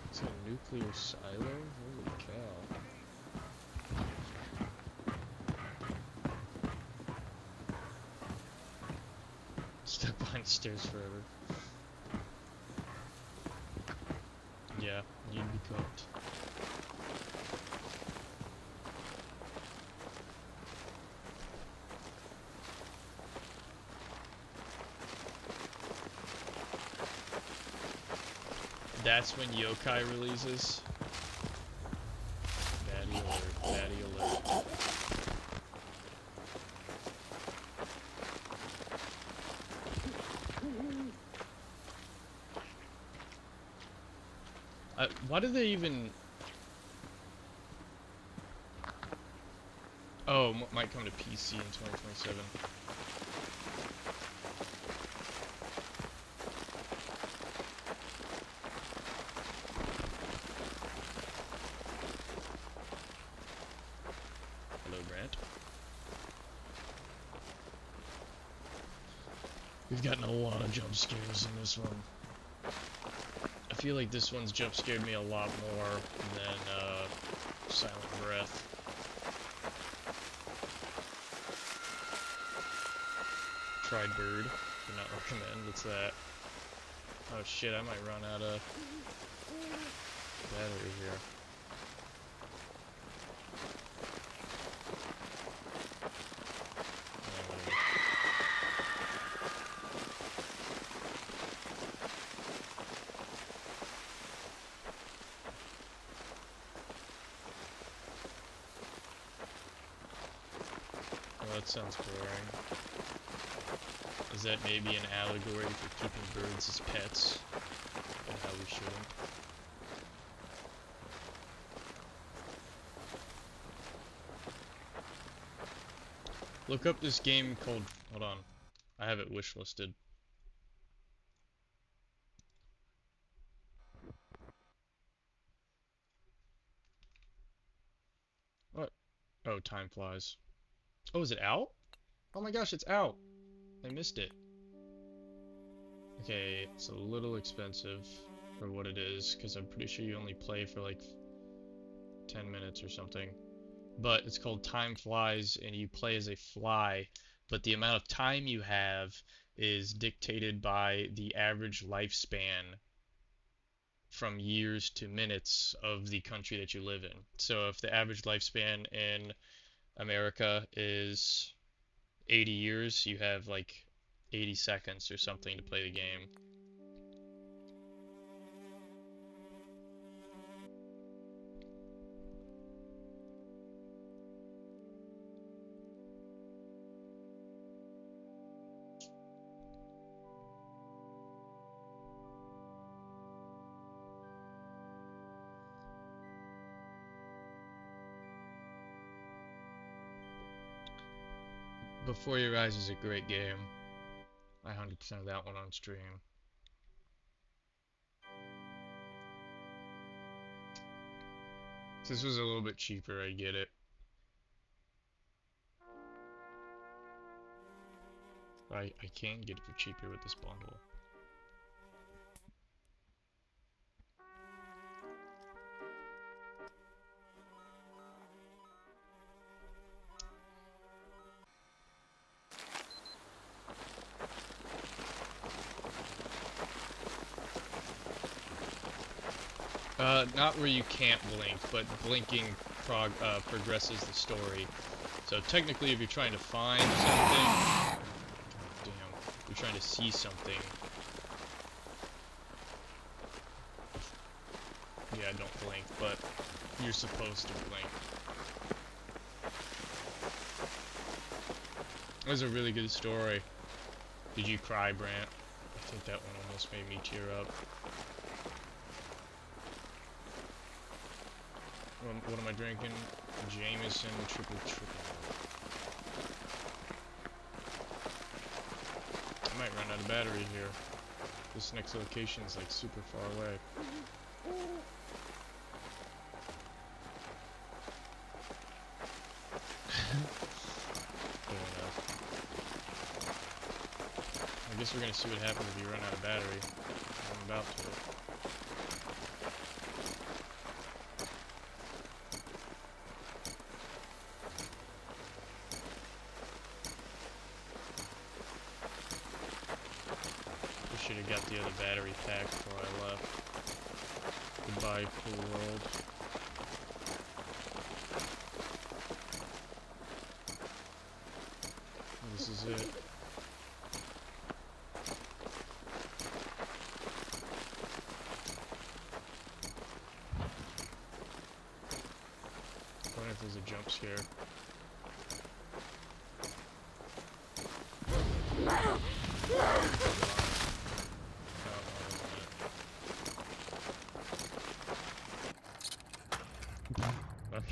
It's a nuclear silo? Holy cow. Stuck behind stairs forever. Yeah, you'd be cooked. That's when yokai releases. Baddie alert, baddie alert. Why do they even... Oh, might come to PC in 2027. Hello, Grant. We've gotten a lot of jump scares in this one. I feel like this one's jump scared me a lot more than Silent Breath. Tried Bird. Do not recommend. What's that? Oh shit, I might run out of battery here. Well, that sounds boring. Is that maybe an allegory for keeping birds as pets? And how we shouldn't? Look up this game called... Hold on. I have it wishlisted. What? Oh, time flies. Oh, is it out? Oh my gosh, it's out! I missed it. Okay, it's a little expensive for what it is, because I'm pretty sure you only play for like 10 minutes or something. But it's called Time Flies, and you play as a fly, but the amount of time you have is dictated by the average lifespan from years to minutes of the country that you live in. So if the average lifespan in America is 80 years, you have like 80 seconds or something to play the game. Before Your Eyes is a great game. I 100% that one on stream. If this was a little bit cheaper, I'd get it. I can get it for cheaper with this bundle. Not where you can't blink, but blinking progresses the story. So technically, if you're trying to find something, damn, you're trying to see something. Yeah, don't blink, but you're supposed to blink. It was a really good story. Did you cry, Brant? I think that one almost made me tear up. What am I drinking? Jameson triple. I might run out of battery here. This next location is like super far away. Fair enough. I guess we're gonna see what happens if you run out of battery. I'm about to. Should have got the other battery pack before I left. Goodbye, cool world. This is it. I wonder if there's a jump scare.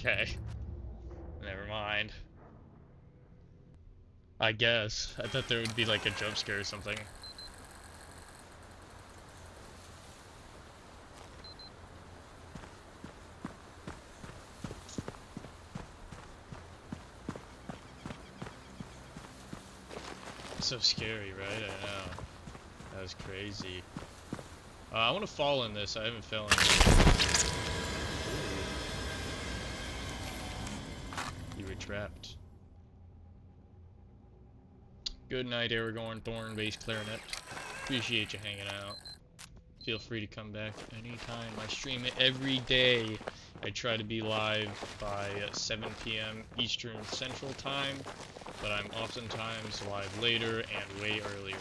Okay. Never mind. I guess. I thought there would be like a jump scare or something. So scary, right? I know. That was crazy. I want to fall in this. I haven't fell in it. You were trapped. Good night, Aragorn, Thorn, bass, clarinet. Appreciate you hanging out. Feel free to come back anytime. I stream it every day. I try to be live by 7 p.m. Eastern Central Time, but I'm oftentimes live later and way earlier.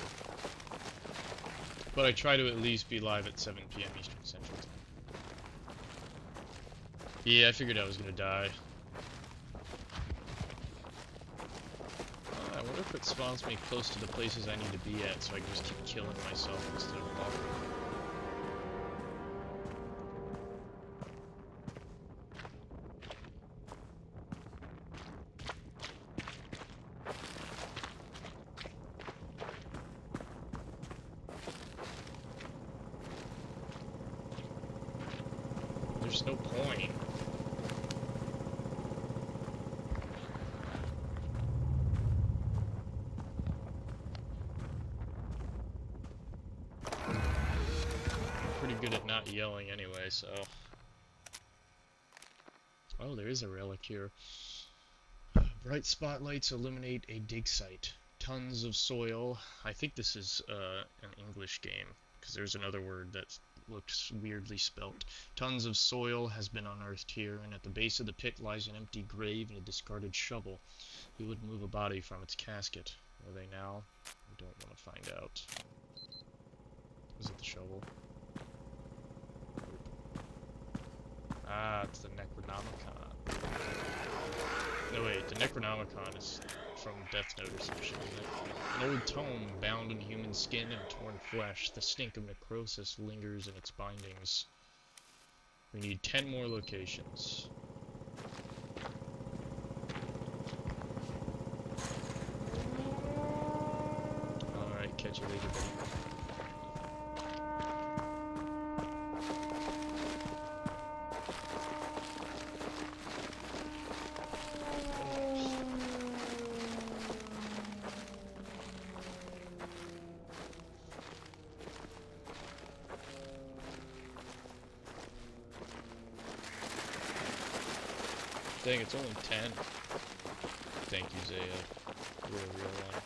But I try to at least be live at 7 p.m. Eastern Central Time. Yeah, I figured I was gonna die. I wonder if it spawns me close to the places I need to be at, so I can just keep killing myself instead of walking. There's no point. Pretty good at not yelling anyway, so... Oh, there is a relic here. Bright spotlights illuminate a dig site. Tons of soil. I think this is an English game, because there's another word that looks weirdly spelt. Tons of soil has been unearthed here, and at the base of the pit lies an empty grave and a discarded shovel. Who would move a body from its casket? Are they now? I don't want to find out. Is it the shovel? Ah, it's the Necronomicon. No wait, the Necronomicon is from Death Note or some shit, isn't it? An old tome bound in human skin and torn flesh. The stink of necrosis lingers in its bindings. We need 10 more locations. Alright, catch you later, buddy. Dang, it's only 10. Thank you, Zaya. You're a real one.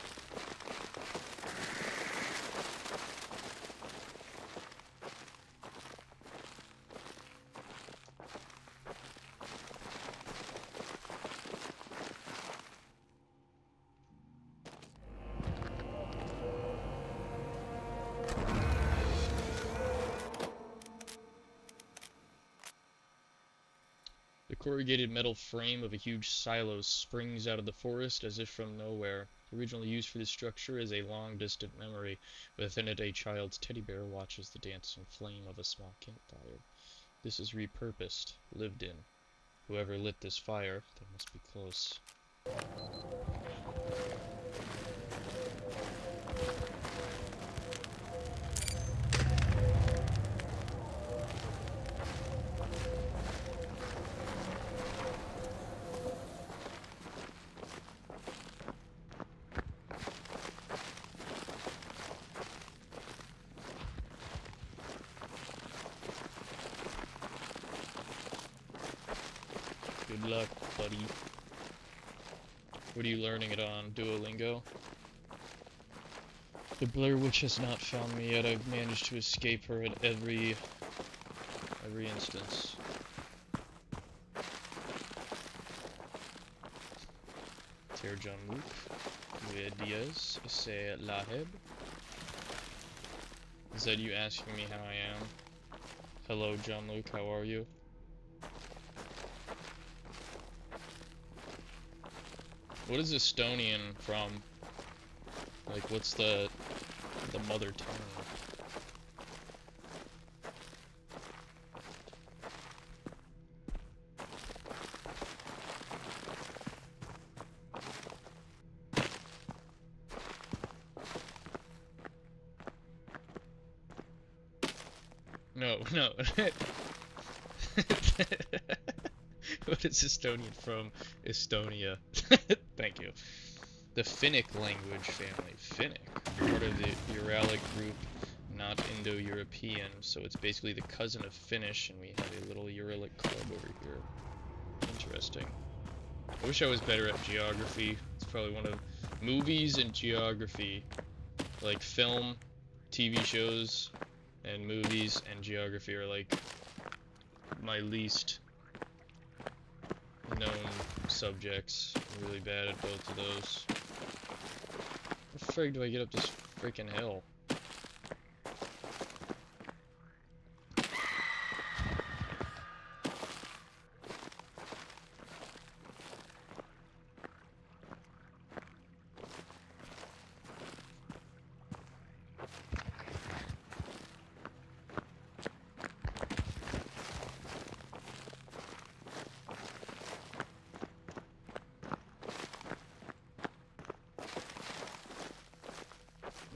The corrugated metal frame of a huge silo springs out of the forest as if from nowhere. Originally used for this structure is a long distant memory. Within it, a child's teddy bear watches the dancing flame of a small campfire. This is repurposed, lived in. Whoever lit this fire, they must be close. Good luck, buddy. What are you learning it on? Duolingo? The Blair Witch has not found me yet. I've managed to escape her at every instance. Here, John Luke. With Diaz. Say Laheb. Is that you asking me how I am? Hello, John Luke. How are you? What is Estonian from? Like, what's the mother tongue? No, no. What is Estonian from? Estonia. Thank you. The Finnic language family. Finnic. Part of the Uralic group, not Indo-European, so it's basically the cousin of Finnish, and we have a little Uralic club over here. Interesting. I wish I was better at geography. It's probably one of movies and geography, like film, TV shows, And movies and geography are like my least known subjects. I'm really bad at both of those. How the frig do I get up this freaking hill?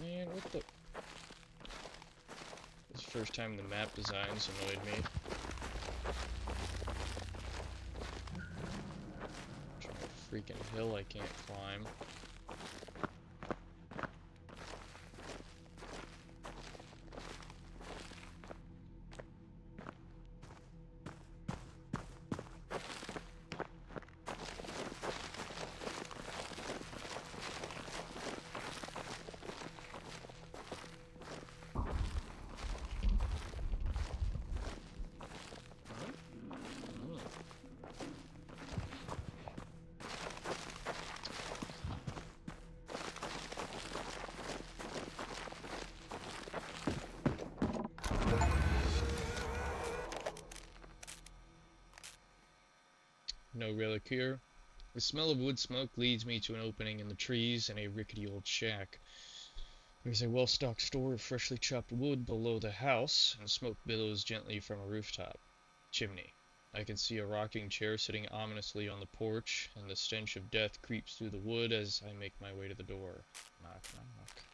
Man, what the... This is the first time the map designs annoyed me. Trying a freaking hill I can't climb. No relic here. The smell of wood smoke leads me to an opening in the trees and a rickety old shack. There's a well-stocked store of freshly chopped wood below the house, and smoke billows gently from a rooftop chimney. I can see a rocking chair sitting ominously on the porch, and the stench of death creeps through the wood as I make my way to the door. Knock, knock.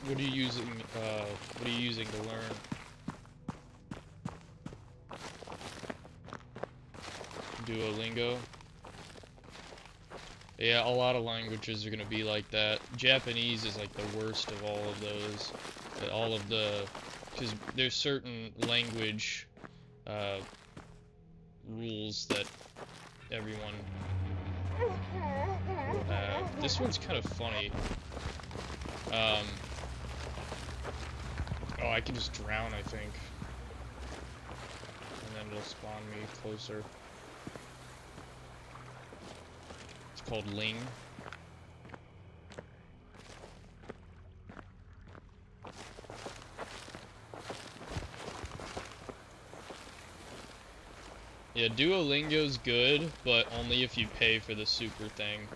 What are you using to learn? Duolingo? Yeah, a lot of languages are gonna be like that. Japanese is like the worst of all of those. All of the... Because there's certain language rules that everyone will have. This one's kind of funny. Oh, I can just drown, I think. And then it'll spawn me closer. It's called Ling. Yeah, Duolingo's good, but only if you pay for the super thing.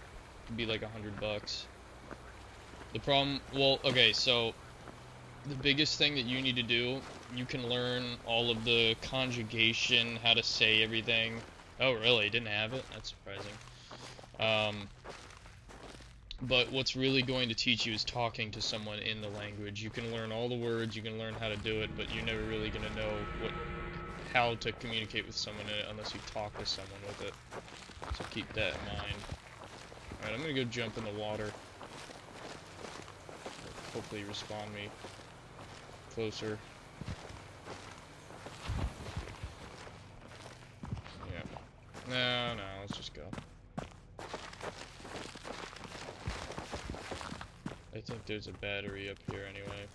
It'd be like $100. The problem, well, okay, so the biggest thing that you need to do, you can learn all of the conjugation, how to say everything. Oh, really? Didn't have it? That's surprising. But what's really going to teach you is talking to someone in the language. You can learn all the words, you can learn how to do it, but you're never really going to know how to communicate with someone in it unless you talk to someone with it. So keep that in mind. Alright, I'm going to go jump in the water. Hopefully respawn me closer. Yeah. No, let's just go. I think there's a battery up here anyway.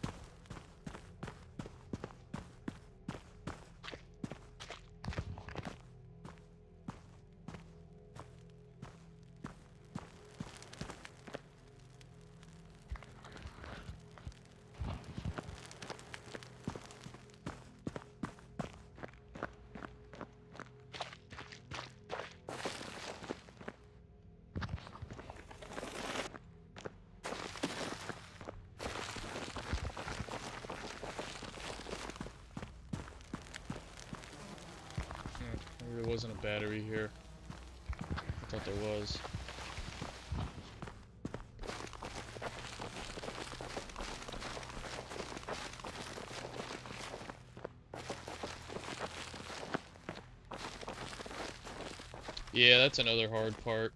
Maybe there wasn't a battery here. I thought there was. Yeah, that's another hard part.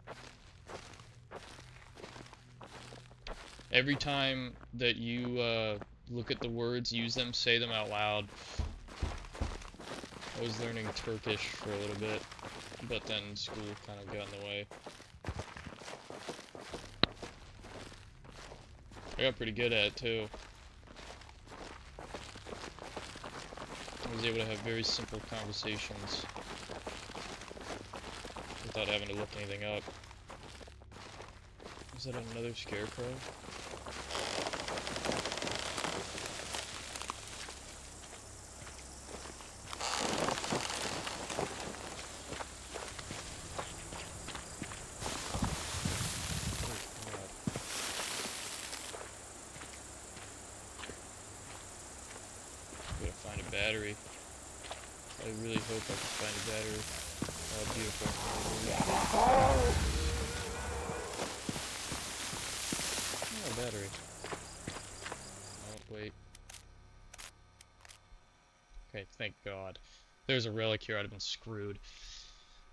Every time that you look at the words, use them, say them out loud. I was learning Turkish for a little bit, but then school kind of got in the way. I got pretty good at it too. I was able to have very simple conversations without having to look anything up. Is that another scarecrow? Gotta find a battery. I really hope I can find a battery. Oh, beautiful. Oh, a battery. Oh, wait. Okay, thank God. If there's a relic here, I'd have been screwed.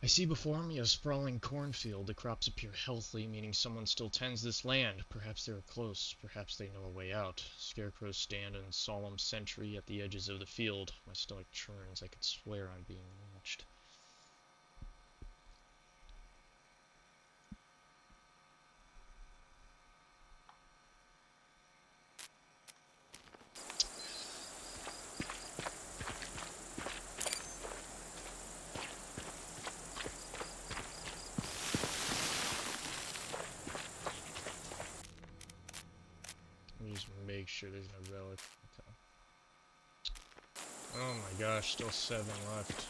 I see before me a sprawling cornfield. The crops appear healthy, meaning someone still tends this land. Perhaps they are close. Perhaps they know a way out. Scarecrows stand in solemn sentry at the edges of the field. My stomach churns. I could swear I'm being watched. Let me just make sure there's no relic. Okay. Oh my gosh, still 7 left.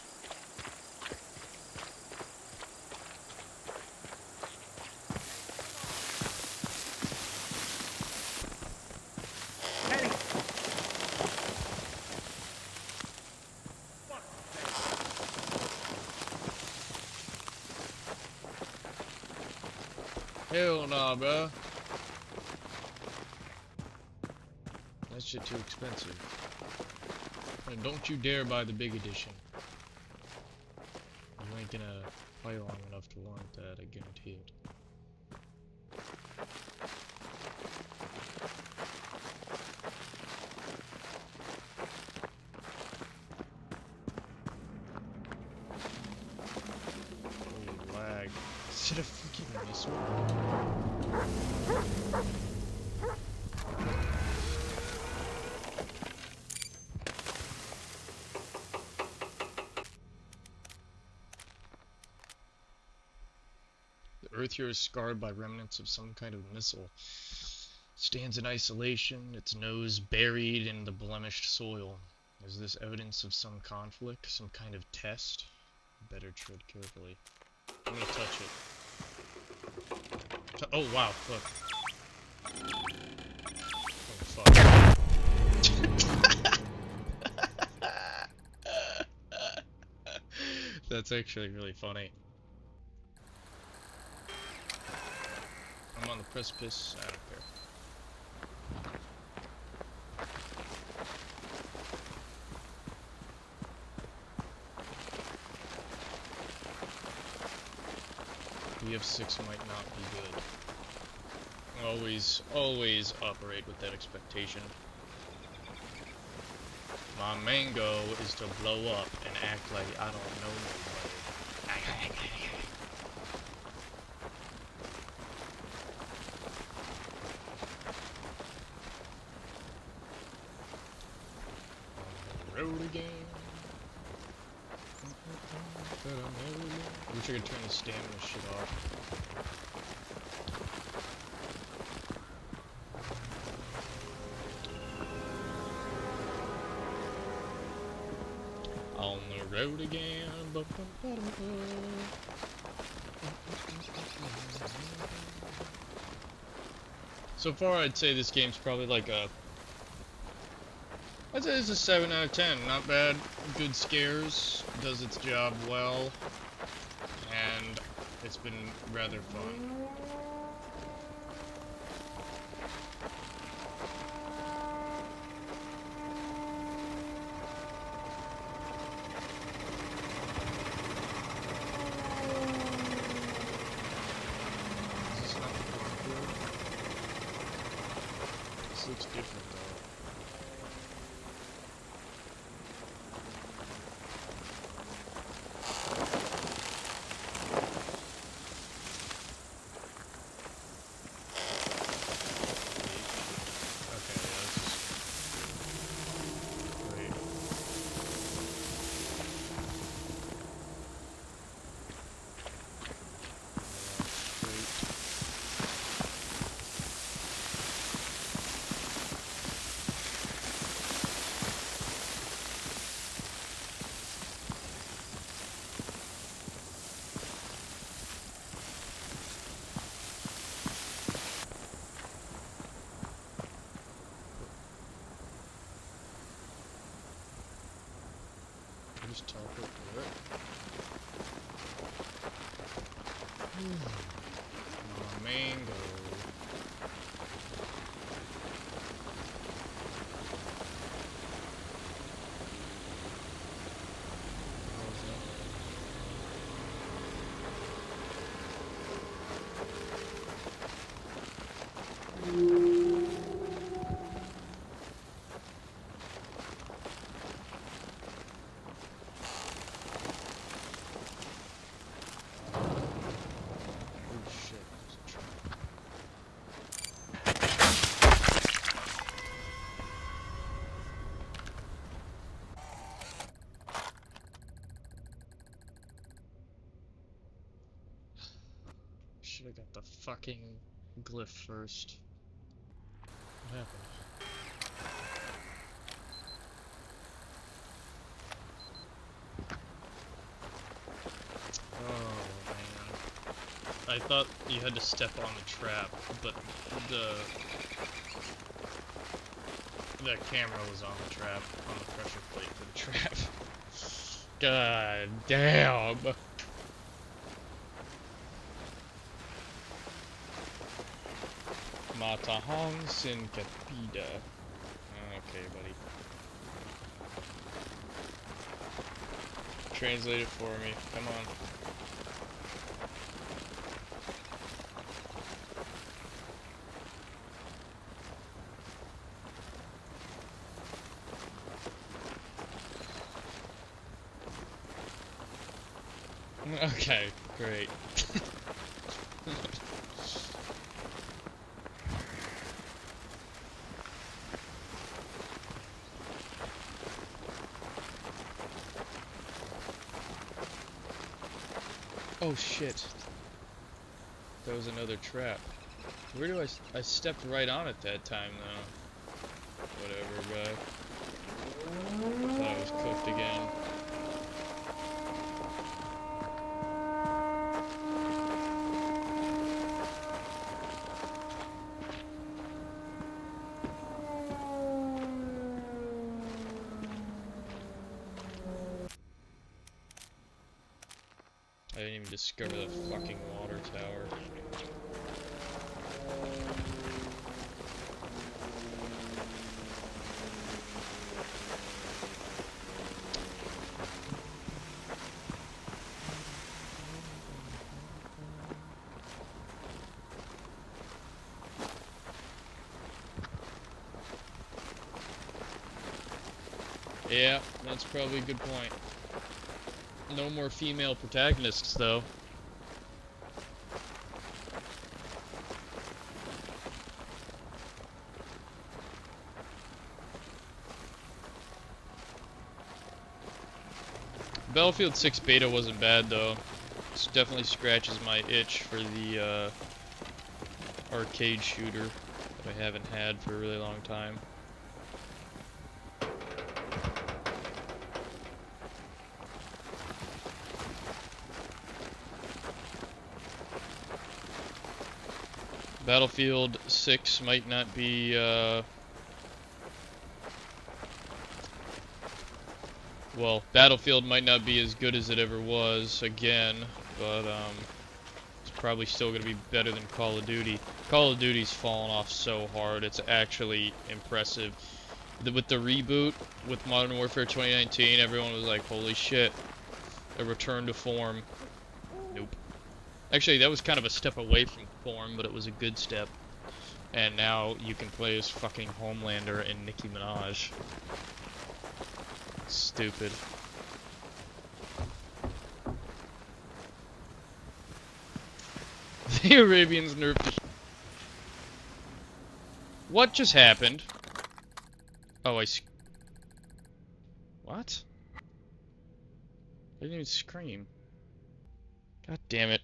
Hell nah, bruh. That shit too expensive. And don't you dare buy the big edition. You ain't gonna play long enough to warrant that, I guarantee it. Holy lag. Is it a freaking missile? The earth here is scarred by remnants of some kind of missile. Stands in isolation, its nose buried in the blemished soil. Is this evidence of some conflict, some kind of test? Better tread carefully. I'm gonna touch it. Oh wow, look. Oh fuck. That's actually really funny. I'm on the precipice. I don't care. BF6 might not be good. Always operate with that expectation. My main goal is to blow up and act like I don't know nobody. Road again. I wish I could turn the stamina shit off. On the road again. So far, I'd say this game's probably like a... I'd say it's a 7 out of 10. Not bad. Good scares. Does its job well. And it's been rather fun. Is this not the cornfield? looks different though. Okay, yeah, this is great. Just teleport through it. Come on, mango. What was that? Oh shit, there's a trap. Should have got the fucking glyph first. What happened? Oh man. I thought you had to step on the trap, but the camera was on the trap, on the pressure plate for the trap. God damn. Matahang sin Capida. Okay, buddy. Translate it for me. Come on. Okay, great. Oh shit. That was another trap. Where do I stepped right on it that time though. Whatever, guy. Thought I was cooked again. I didn't even discover the fucking water tower. Yeah, that's probably a good point. No more female protagonists, though. Battlefield 6 beta wasn't bad, though. It definitely scratches my itch for the arcade shooter that I haven't had for a really long time. Battlefield 6 might not be, well, Battlefield might not be as good as it ever was, again, but, it's probably still going to be better than Call of Duty. Call of Duty's fallen off so hard, it's actually impressive. With the reboot, with Modern Warfare 2019, everyone was like, holy shit, a return to form. Nope. Actually, that was kind of a step away from form, but it was a good step. And now you can play as fucking Homelander and Nicki Minaj. Stupid. The Arabians nerfed the What just happened? Oh, What? I didn't even scream. God damn it.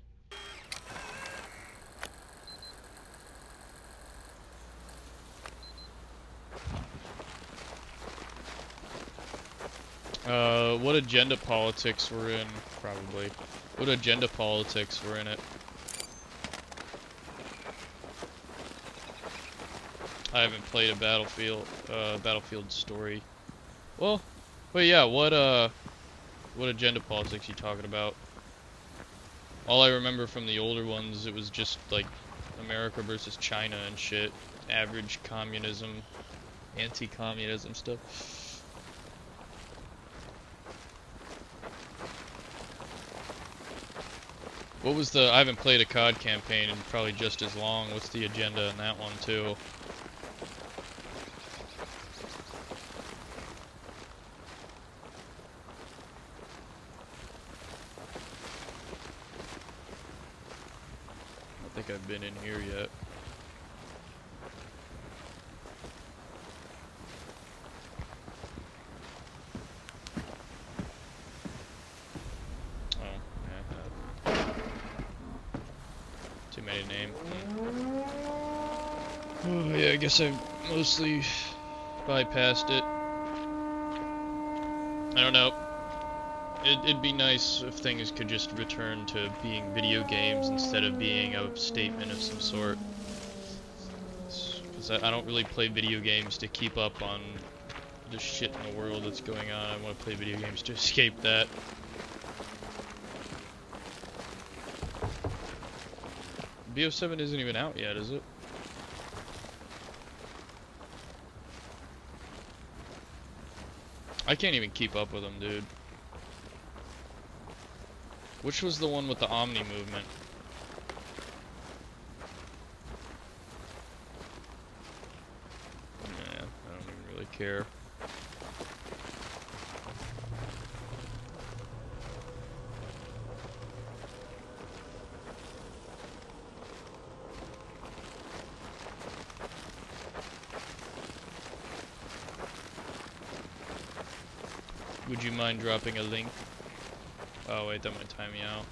What agenda politics were in? Probably. What agenda politics were in it? I haven't played a Battlefield story. Well, but yeah, what agenda politics you talking about? All I remember from the older ones, it was just like America versus China and shit. Average communism, anti-communism stuff. What was I haven't played a COD campaign in probably just as long. What's the agenda in that one too? I don't think I've been in here yet. Too many to name. Oh yeah, I guess I mostly bypassed it. I don't know. It'd be nice if things could just return to being video games instead of being a statement of some sort. Because I don't really play video games to keep up on the shit in the world that's going on. I want to play video games to escape that. BO7 isn't even out yet, is it? I can't even keep up with them, dude. Which was the one with the Omni movement? Nah, I don't even really care. Would you mind dropping a link? Oh wait, that might time me out.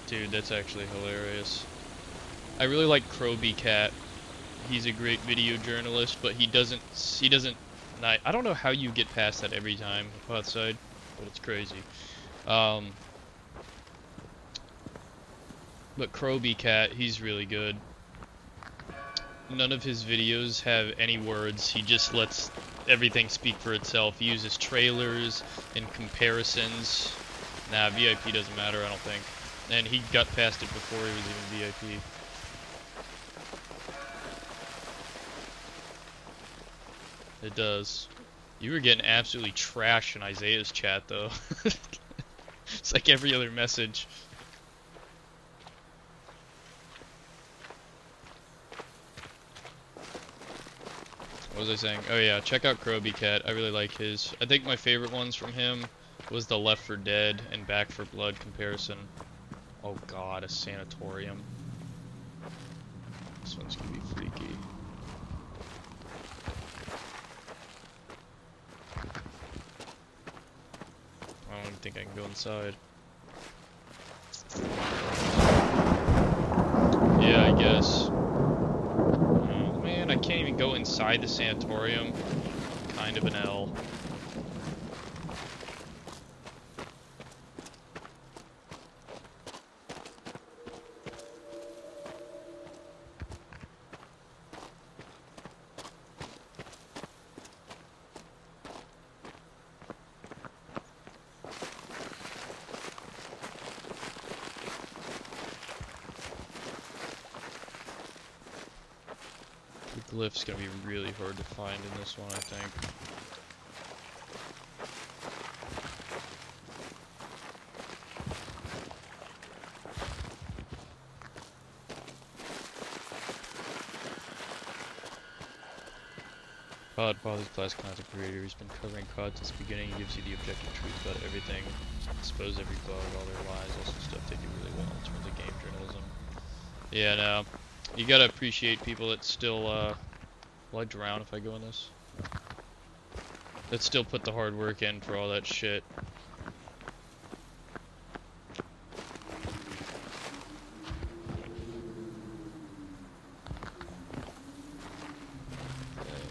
Dude, that's actually hilarious. I really like Croby Cat. He's a great video journalist, but he doesn't, I don't know how you get past that every time outside, but it's crazy. But Croby Cat, he's really good. None of his videos have any words. He just lets everything speak for itself. He uses trailers and comparisons. Nah, VIP doesn't matter, I don't think. And he got past it before he was even VIP. It does. You were getting absolutely trashed in Isaiah's chat, though. It's like every other message. What was I saying? Oh yeah, check out Croby Cat. I really like his. I think my favorite ones from him was the Left 4 Dead and Back 4 Blood comparison. Oh god, a sanatorium. This one's gonna be freaky. I don't even think I can go inside. Yeah, I guess. Oh man, I can't even go inside the sanatorium. Kind of an L. The glyph's gonna be really hard to find in this one, I think. COD, Father's Class content creator, he's been covering COD since the beginning. He gives you the objective truth about everything, expose every bug, all their lies, also stuff they do really well in terms of game journalism. Yeah, no, you gotta appreciate people that still, will I drown if I go in this? That still put the hard work in for all that shit.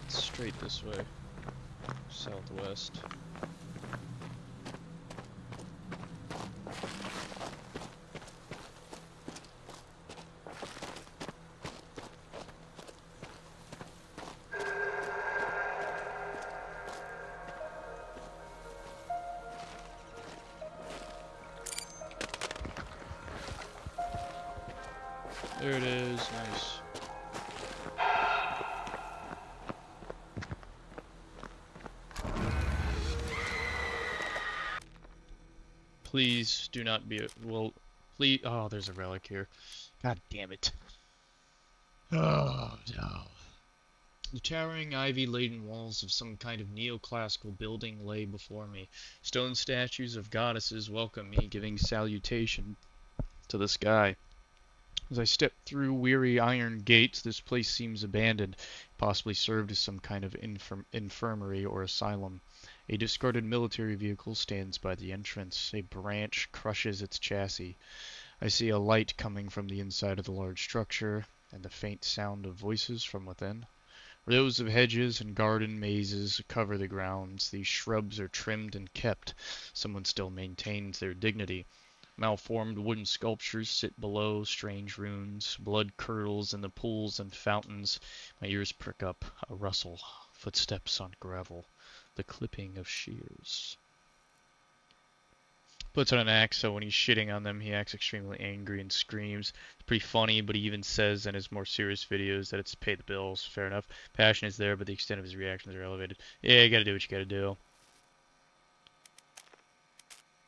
It's straight this way. Southwest. There it is, nice. Please do not be well, please. Oh, there's a relic here. God damn it. Oh no. The towering ivy-laden walls of some kind of neoclassical building lay before me. Stone statues of goddesses welcome me, giving salutation to the sky. As I step through weary iron gates, this place seems abandoned, possibly served as some kind of infirmary or asylum. A discarded military vehicle stands by the entrance. A branch crushes its chassis. I see a light coming from the inside of the large structure, and the faint sound of voices from within. Rows of hedges and garden mazes cover the grounds. These shrubs are trimmed and kept. Someone still maintains their dignity. Malformed wooden sculptures sit below, strange runes. Blood curdles in the pools and fountains. My ears prick up. A rustle. Footsteps on gravel. The clipping of shears. Puts on an act, so when he's shitting on them, he acts extremely angry and screams. It's pretty funny, but he even says in his more serious videos that it's to pay the bills. Fair enough. Passion is there, but the extent of his reactions are elevated. Yeah, you gotta do what you gotta do.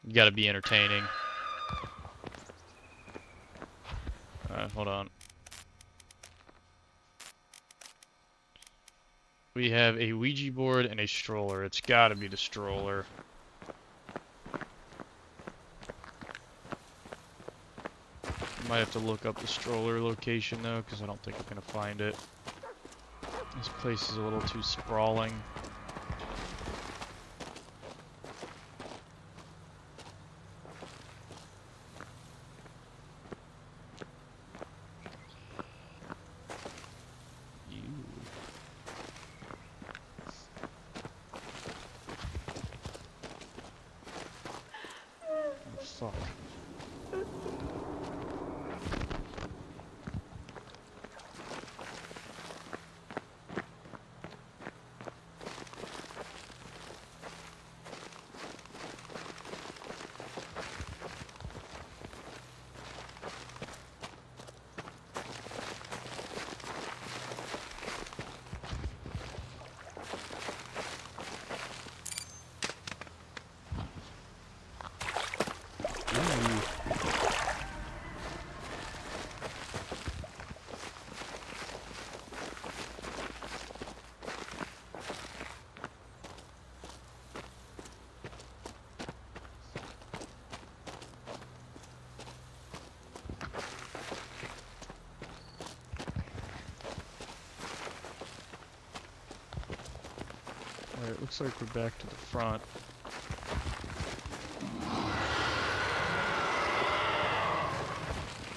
You gotta be entertaining. Alright, hold on. We have a Ouija board and a stroller. It's gotta be the stroller. Might have to look up the stroller location though, because I don't think I'm gonna find it. This place is a little too sprawling. Oh, fuck. Alright, looks like we're back to the front.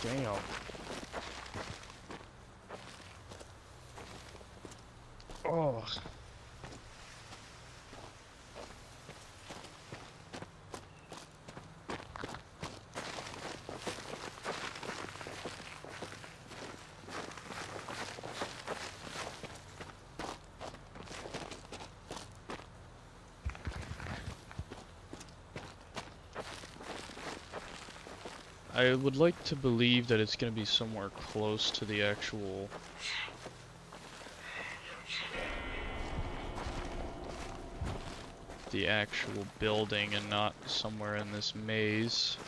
Damn. Oh. I would like to believe that it's going to be somewhere close to the actual building and not somewhere in this maze.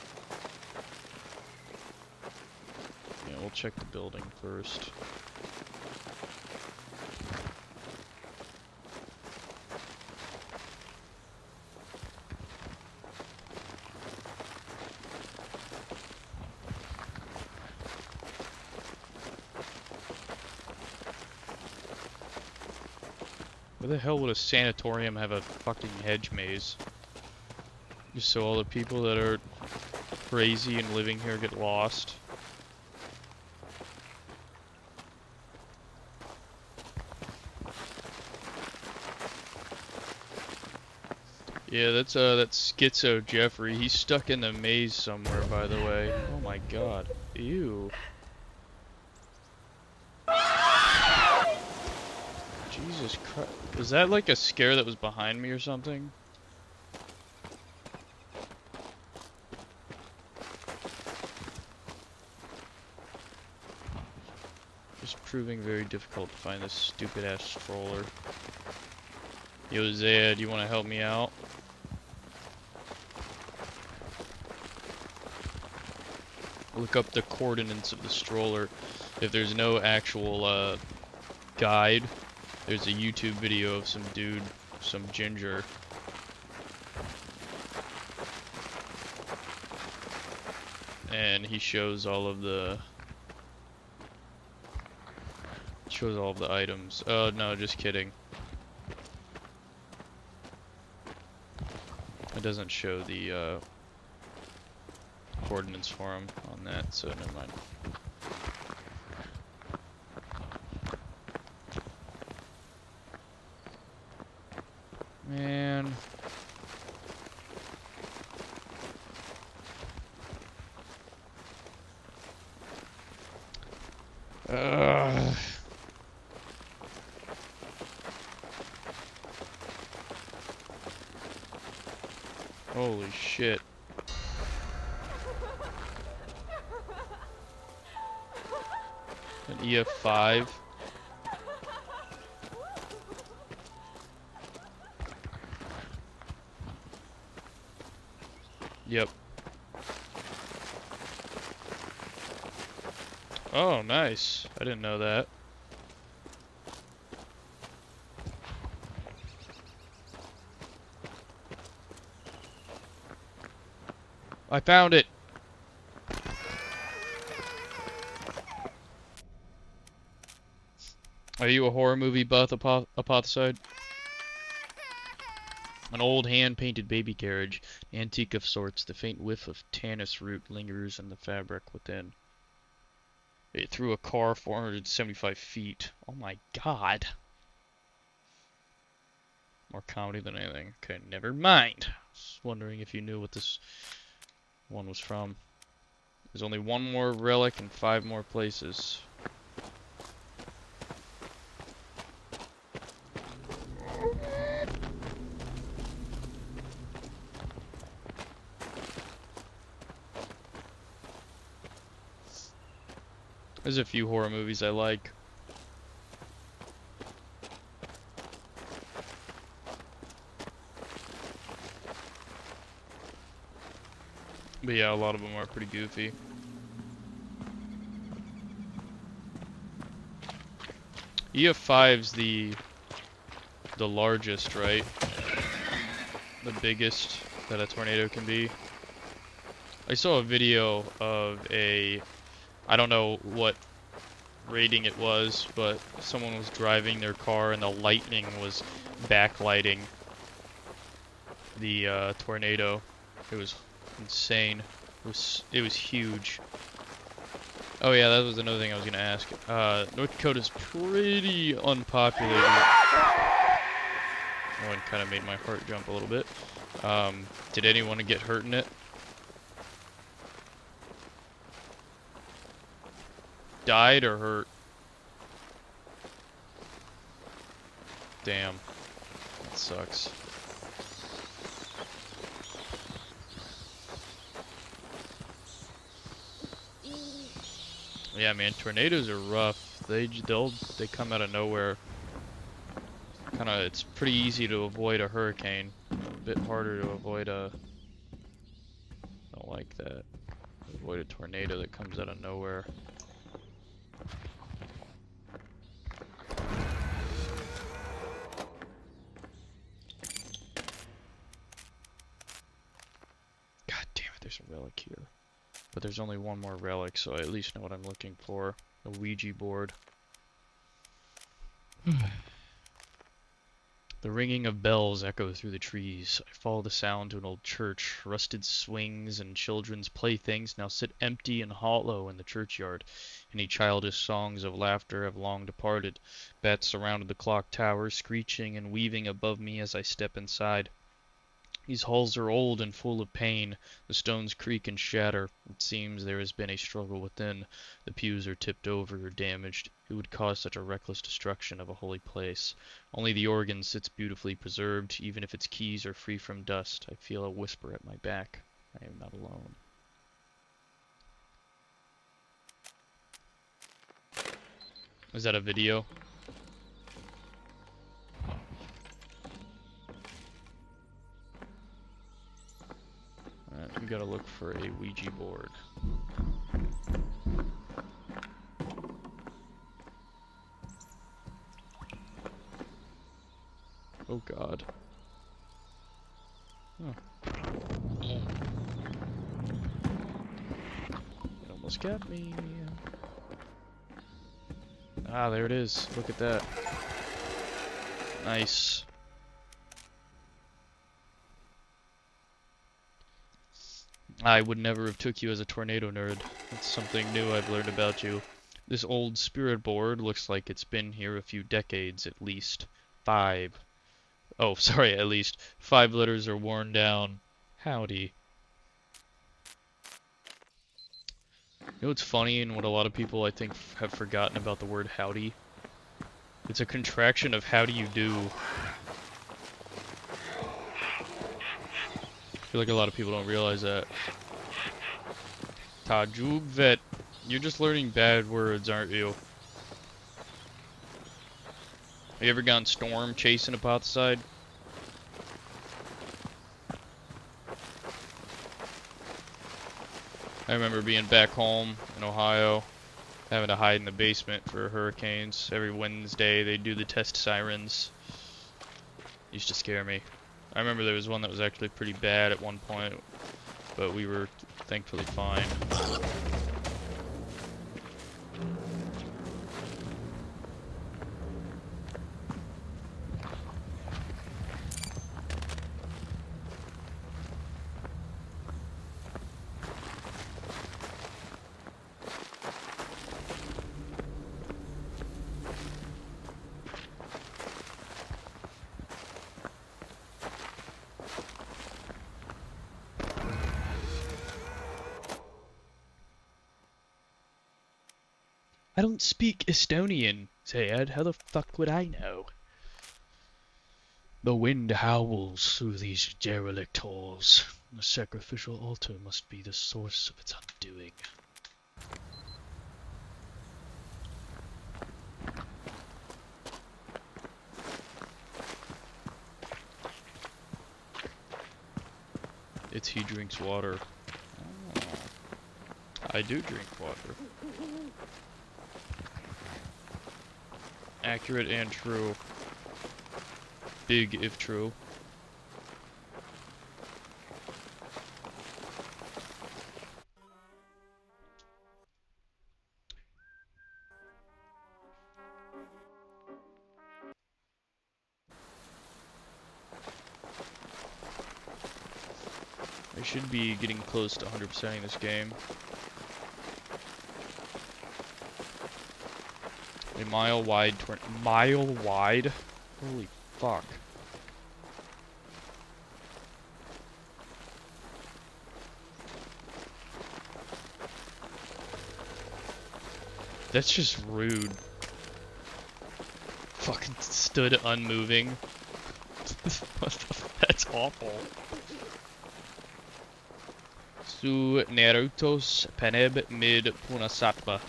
Yeah, we'll check the building first. Why the hell would a sanatorium have a fucking hedge maze? Just so all the people that are crazy and living here get lost. Yeah, that's Schizo Jeffrey. He's stuck in the maze somewhere, by the way. Oh my god. Ew. Jesus Christ. Was that like a scare that was behind me or something? Just proving very difficult to find this stupid ass stroller. Yo, Zed, you want to help me out? Look up the coordinates of the stroller. If there's no actual guide, there's a YouTube video of some dude, some ginger. And he shows all of the items. Oh no, just kidding. It doesn't show the coordinates for him on that, so never mind. Man. Holy shit. An EF5. Yep. Oh, nice. I didn't know that. I found it. Are you a horror movie buff, Apothecide? An old hand-painted baby carriage, antique of sorts. The faint whiff of tannis root lingers in the fabric within. It threw a car 475 feet. Oh my god. More comedy than anything. Okay, never mind. Just wondering if you knew what this one was from. There's only one more relic and 5 more places. There's a few horror movies I like. But yeah, a lot of them are pretty goofy. EF5's the largest, right? The biggest that a tornado can be. I saw a video of I don't know what rating it was, but someone was driving their car and the lightning was backlighting the tornado. It was insane. It was huge. Oh yeah, that was another thing I was gonna ask. North Dakota's pretty unpopulated. That one kind of made my heart jump a little bit. Did anyone get hurt in it? Died or hurt? Damn. That sucks. Yeah, man, tornadoes are rough. They come out of nowhere. Kinda, it's pretty easy to avoid a hurricane. A bit harder to avoid I don't like that. Avoid a tornado that comes out of nowhere. God damn it, there's a relic here. But there's only one more relic, so I at least know what I'm looking for. A Ouija board. The ringing of bells echo through the trees. I follow the sound to an old church. Rusted swings and children's playthings now sit empty and hollow in the churchyard. Any childish songs of laughter have long departed. Bats surrounded the clock tower, screeching and weaving above me as I step inside. These halls are old and full of pain. The stones creak and shatter. It seems there has been a struggle within. The pews are tipped over or damaged. Who would cause such a reckless destruction of a holy place? Only the organ sits beautifully preserved, even if its keys are free from dust. I feel a whisper at my back. I am not alone. Is that a video? Alright, we gotta look for a Ouija board. Oh god. Oh. It almost got me. Ah, there it is. Look at that. Nice. I would never have took you as a tornado nerd. That's something new I've learned about you. This old spirit board looks like it's been here a few decades at least. 5. Oh, sorry, at least 5 letters are worn down. Howdy. You know what's funny and what a lot of people I think have forgotten about the word howdy? It's a contraction of how do you do. I feel like a lot of people don't realize that. Tajub vet. You're just learning bad words, aren't you? Have you ever gone storm chasing up outside? I remember being back home in Ohio, having to hide in the basement for hurricanes. Every Wednesday they do the test sirens. Used to scare me. I remember there was one that was actually pretty bad at one point, but we were thankfully fine. I don't speak Estonian, Zayed. How the fuck would I know? The wind howls through these derelict halls. The sacrificial altar must be the source of its undoing. It's he drinks water. Oh. I do drink water. Accurate and true. Big if true. I should be getting close to 100%ing this game. A mile wide mile wide? Holy fuck. That's just rude. Fucking stood unmoving. That's awful. Su Narutos Peneb mid Punasatma.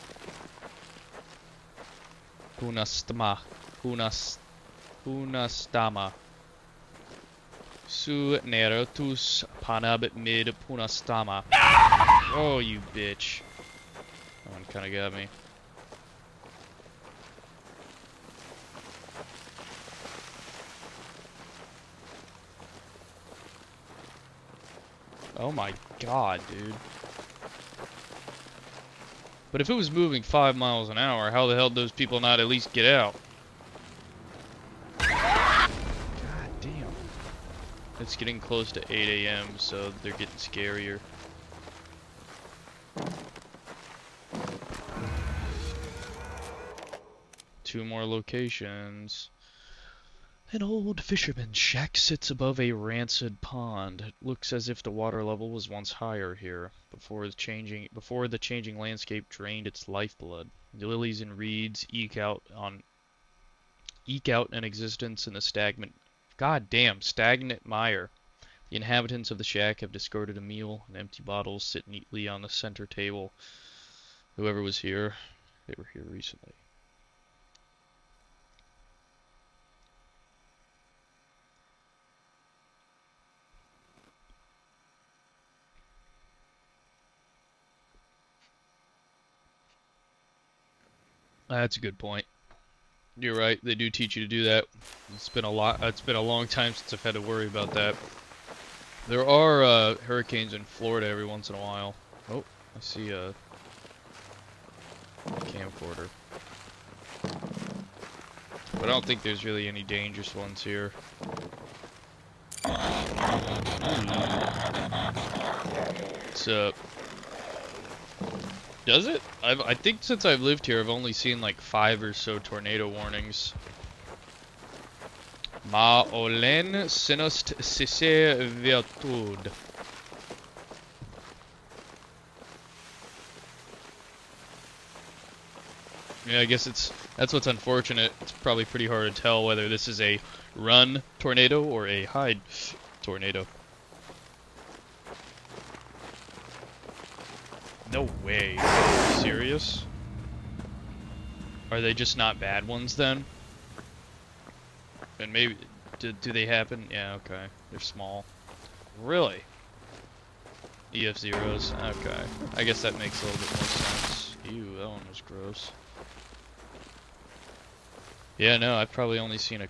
Punastama. Su Narutus Panab mid Punastama. Oh, you bitch. That one kinda got me. Oh my god, dude. But if it was moving 5 miles an hour, how the hell did those people not at least get out? God It's getting close to 8 a.m., so they're getting scarier. Two more locations. An old fisherman's shack sits above a rancid pond. It looks as if the water level was once higher here, before the changing landscape drained its lifeblood. The lilies and reeds eke out an existence in the stagnant mire. The inhabitants of the shack have discarded a meal, and empty bottles sit neatly on the center table. Whoever was here, they were here recently. That's a good point. You're right, they do teach you to do that. It's been a long time since I've had to worry about that. There are hurricanes in Florida every once in a while. Oh, I see a camcorder. But I don't think there's really any dangerous ones here. What's up? Does it? I think since I've lived here, I've only seen like 5 or so tornado warnings. Ma olen sinost sise virtud. Yeah, I guess that's what's unfortunate. It's probably pretty hard to tell whether this is a run tornado or a hide tornado. No way. Are you serious? Are they just not bad ones then? And maybe, do they happen? Yeah, okay. They're small. Really? EF zeros? Okay. I guess that makes a little bit more sense. Ew, that one was gross. Yeah, no, I've probably only seen a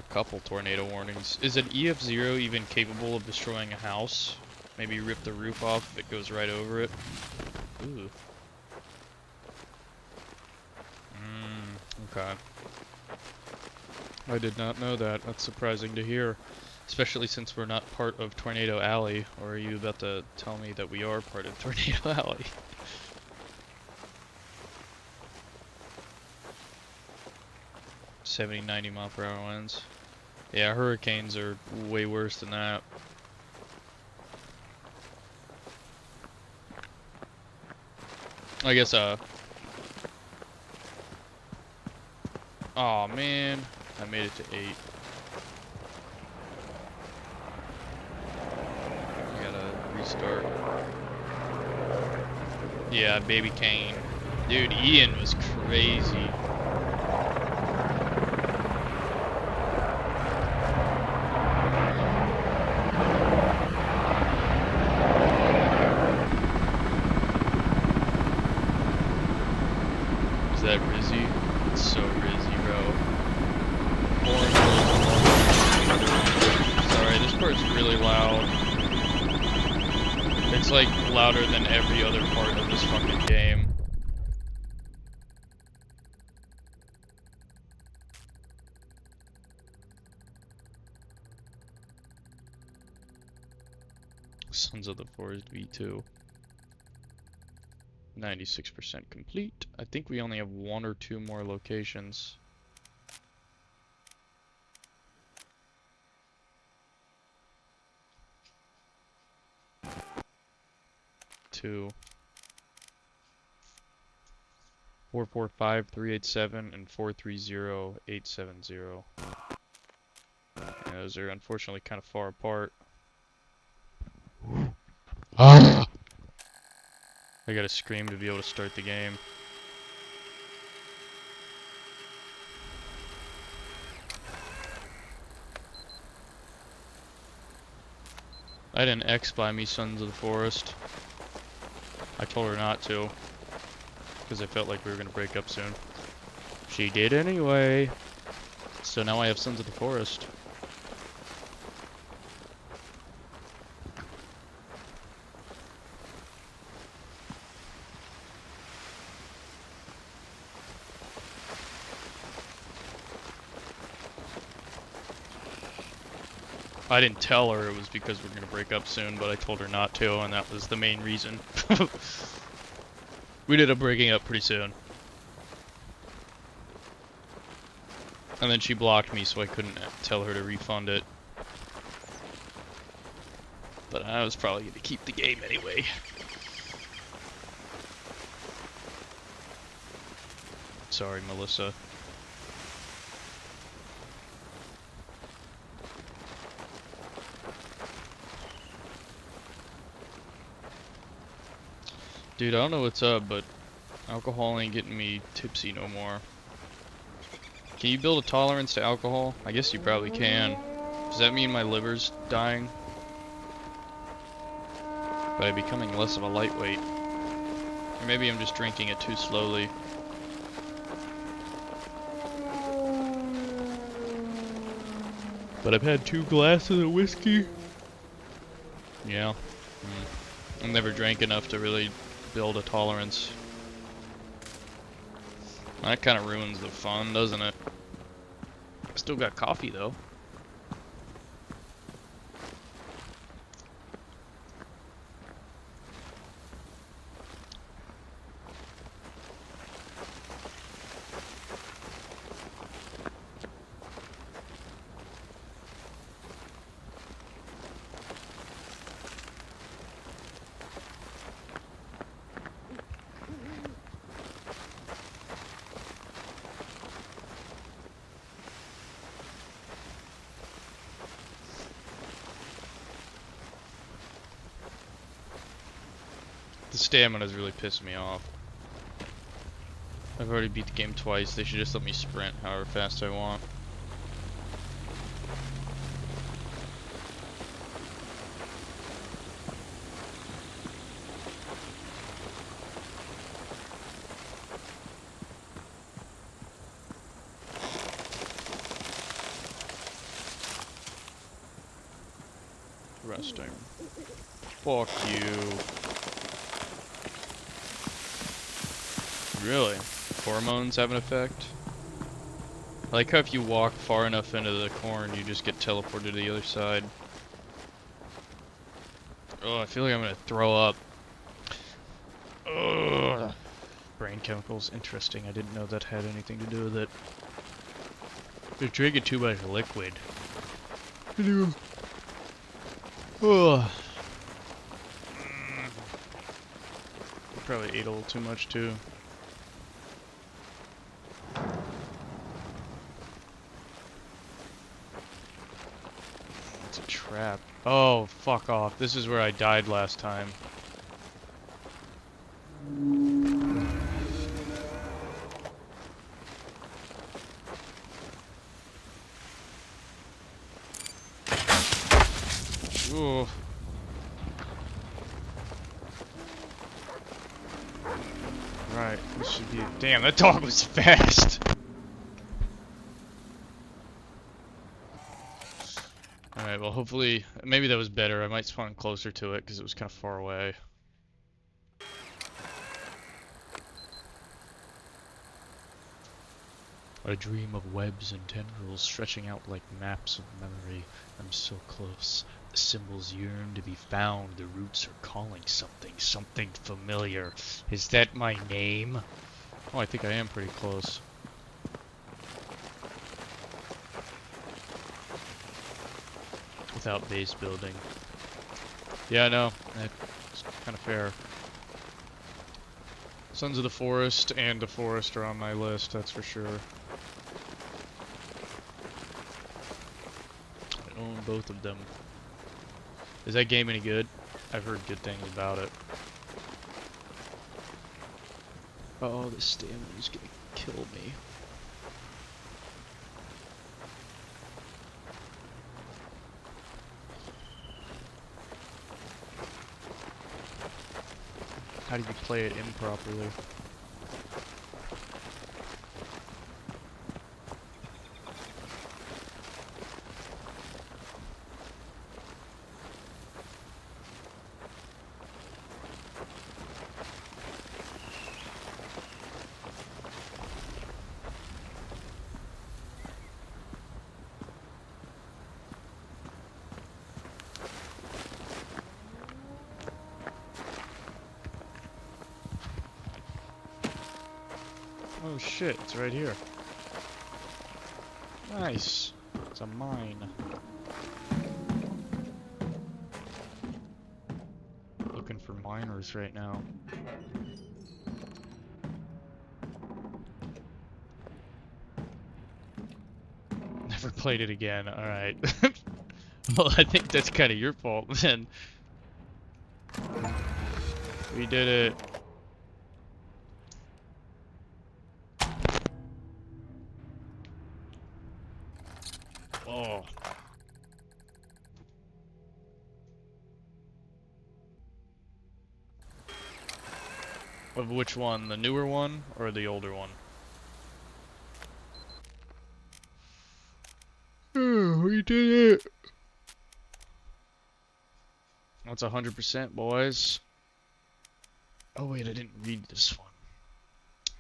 couple tornado warnings. Is an EF0 even capable of destroying a house? Maybe rip the roof off if it goes right over it? Ooh. Okay. I did not know that. That's surprising to hear. Especially since we're not part of Tornado Alley. Or are you about to tell me that we are part of Tornado Alley? 70, 90 mile per hour winds. Yeah, hurricanes are way worse than that. I guess, aw, man. I made it to 8. I gotta restart. Yeah, baby Kane. Dude, Ian was crazy. Is that Rizzy? It's so Rizzy, bro. Sorry, this part's really loud. It's like louder than every other part of this fucking game. Sons of the Forest V2. 96% complete. I think we only have 1 or 2 more locations. Two. 445-387 and 430-870. Yeah, those are unfortunately kind of far apart. Ah! I gotta scream to be able to start the game. I didn't X by me, Sons of the Forest. I told her not to, because I felt like we were gonna break up soon. She did anyway. So now I have Sons of the Forest. I didn't tell her it was because we're gonna break up soon, but I told her not to, and that was the main reason. We ended up breaking up pretty soon. And then she blocked me, so I couldn't tell her to refund it. But I was probably gonna keep the game anyway. Sorry, Melissa. Dude, I don't know what's up, but alcohol ain't getting me tipsy no more. Can you build a tolerance to alcohol? I guess you probably can. Does that mean my liver's dying? By becoming less of a lightweight? Or maybe I'm just drinking it too slowly. But I've had 2 glasses of whiskey. Yeah. I never drank enough to really build a tolerance. That kind of ruins the fun, doesn't it? Still got coffee though. The stamina's really pissed me off. I've already beat the game twice. They should just let me sprint however fast I want. Resting. Fuck you. Really? Hormones have an effect? I like how if you walk far enough into the corn, you just get teleported to the other side. Oh, I feel like I'm gonna throw up. Ugh. Brain chemicals, interesting. I didn't know that had anything to do with it. They're drinking too much liquid. Ugh. Probably ate a little too much too. It's a trap. Oh, fuck off. This is where I died last time. Ooh. Right, this should be. Damn, that dog was fast. Alright, well, hopefully, maybe that was better. I might spawn closer to it because it was kind of far away. I dream of webs and tendrils stretching out like maps of memory. I'm so close. The symbols yearn to be found. The roots are calling something. Something familiar. Is that my name? Oh, I think I am pretty close. Without base building. Yeah, I know. That's kind of fair. Sons of the Forest and the Forest are on my list, that's for sure. I own both of them. Is that game any good? I've heard good things about it. Oh, this stamina's gonna kill me. How do you play it improperly? Oh shit, it's right here. Nice. It's a mine. Looking for miners right now. Never played it again. Alright. Well, I think that's kind of your fault then. We did it. Oh. Of which one? The newer one or the older one? We did it. That's 100%, boys. Oh wait, I didn't read this one.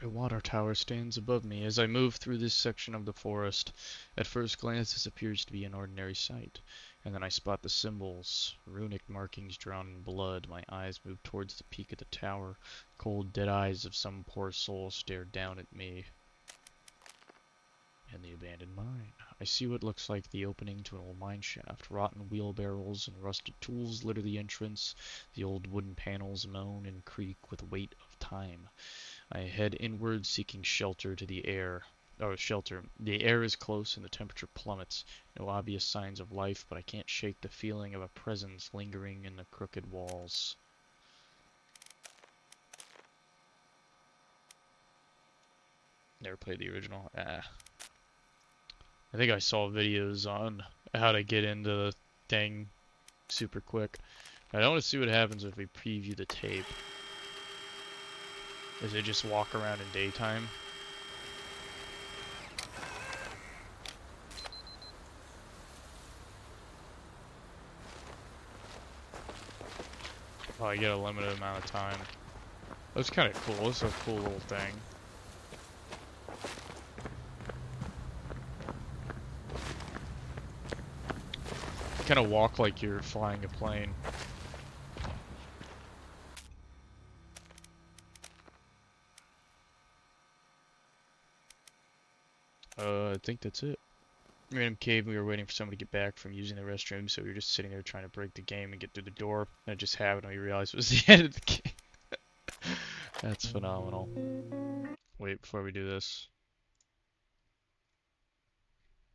A water tower stands above me as I move through this section of the forest. At first glance, this appears to be an ordinary sight, and then I spot the symbols, runic markings drawn in blood. My eyes move towards the peak of the tower. Cold, dead eyes of some poor soul stare down at me. And the abandoned mine. I see what looks like the opening to an old mine shaft. Rotten wheelbarrows and rusted tools litter the entrance. The old wooden panels moan and creak with the weight of time. I head inward, seeking shelter to the air. Oh, shelter. The air is close and the temperature plummets. No obvious signs of life, but I can't shake the feeling of a presence lingering in the crooked walls. Never played the original. Ah. I think I saw videos on how to get into the thing super quick. I want to see what happens if we preview the tape. Does it just walk around in daytime? Probably get a limited amount of time. That's kind of cool. It's a cool little thing. Kind of walk like you're flying a plane. I think that's it. Random cave, we were waiting for somebody to get back from using the restroom, so we were just sitting there trying to break the game and get through the door. And it just happened and we realized it was the end of the game. That's phenomenal. Wait, before we do this.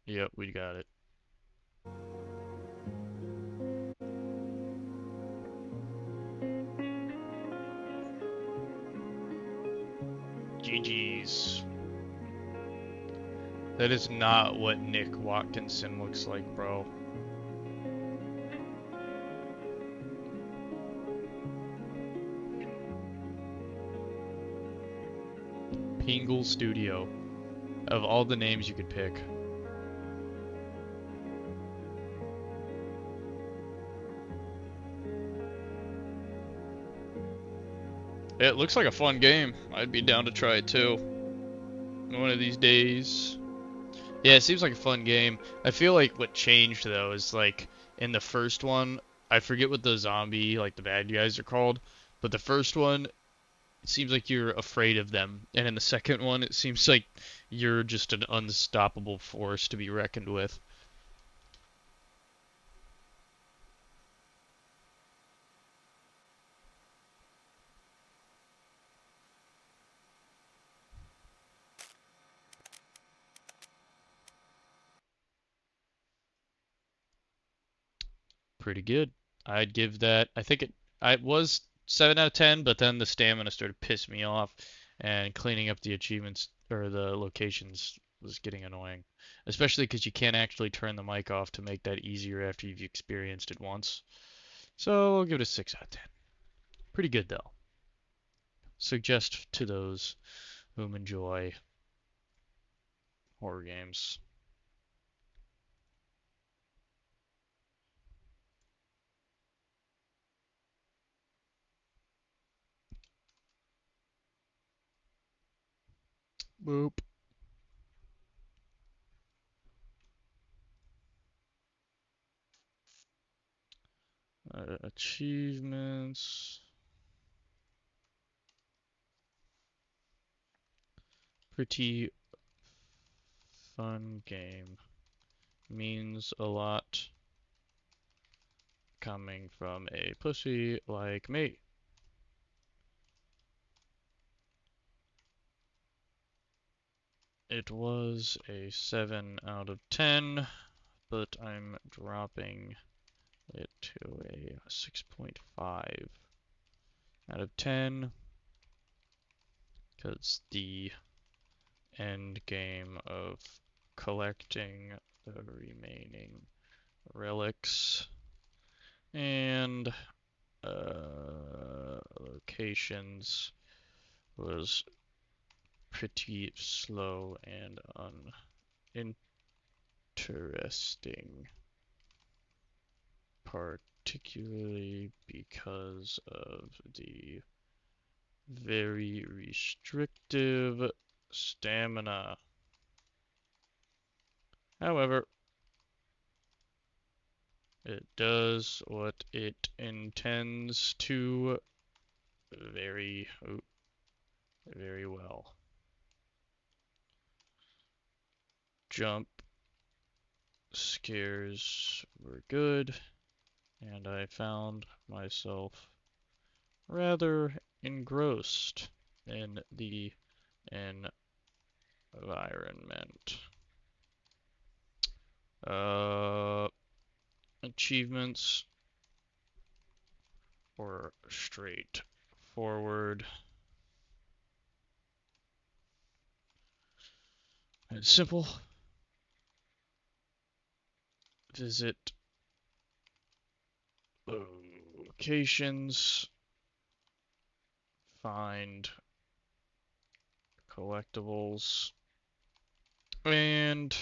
Yep, we got it. GG's. That is not what Nick Watkinson looks like, bro. Pingle Studio. Of all the names you could pick. It looks like a fun game. I'd be down to try it too. One of these days. Yeah, it seems like a fun game. I feel like what changed though is like in the first one, I forget what the zombie, like the bad guys are called, but the first one, it seems like you're afraid of them. And in the second one, it seems like you're just an unstoppable force to be reckoned with. Pretty good. I'd give that, I was 7 out of 10, but then the stamina started pissing me off, and cleaning up the achievements, or the locations, was getting annoying. Especially because you can't actually turn the mic off to make that easier after you've experienced it once. So I'll give it a 6 out of 10. Pretty good though. Suggest to those whom enjoy horror games. Boop. Achievements. pretty fun game. Means a lot coming from a pussy like me. It was a 7 out of 10, but I'm dropping it to a 6.5 out of 10 because the end game of collecting the remaining relics and locations was pretty slow and uninteresting, particularly because of the very restrictive stamina. However, it does what it intends to very, very well. Jump scares were good, and I found myself rather engrossed in the environment. Achievements or straightforward and simple. Visit locations, find collectibles, and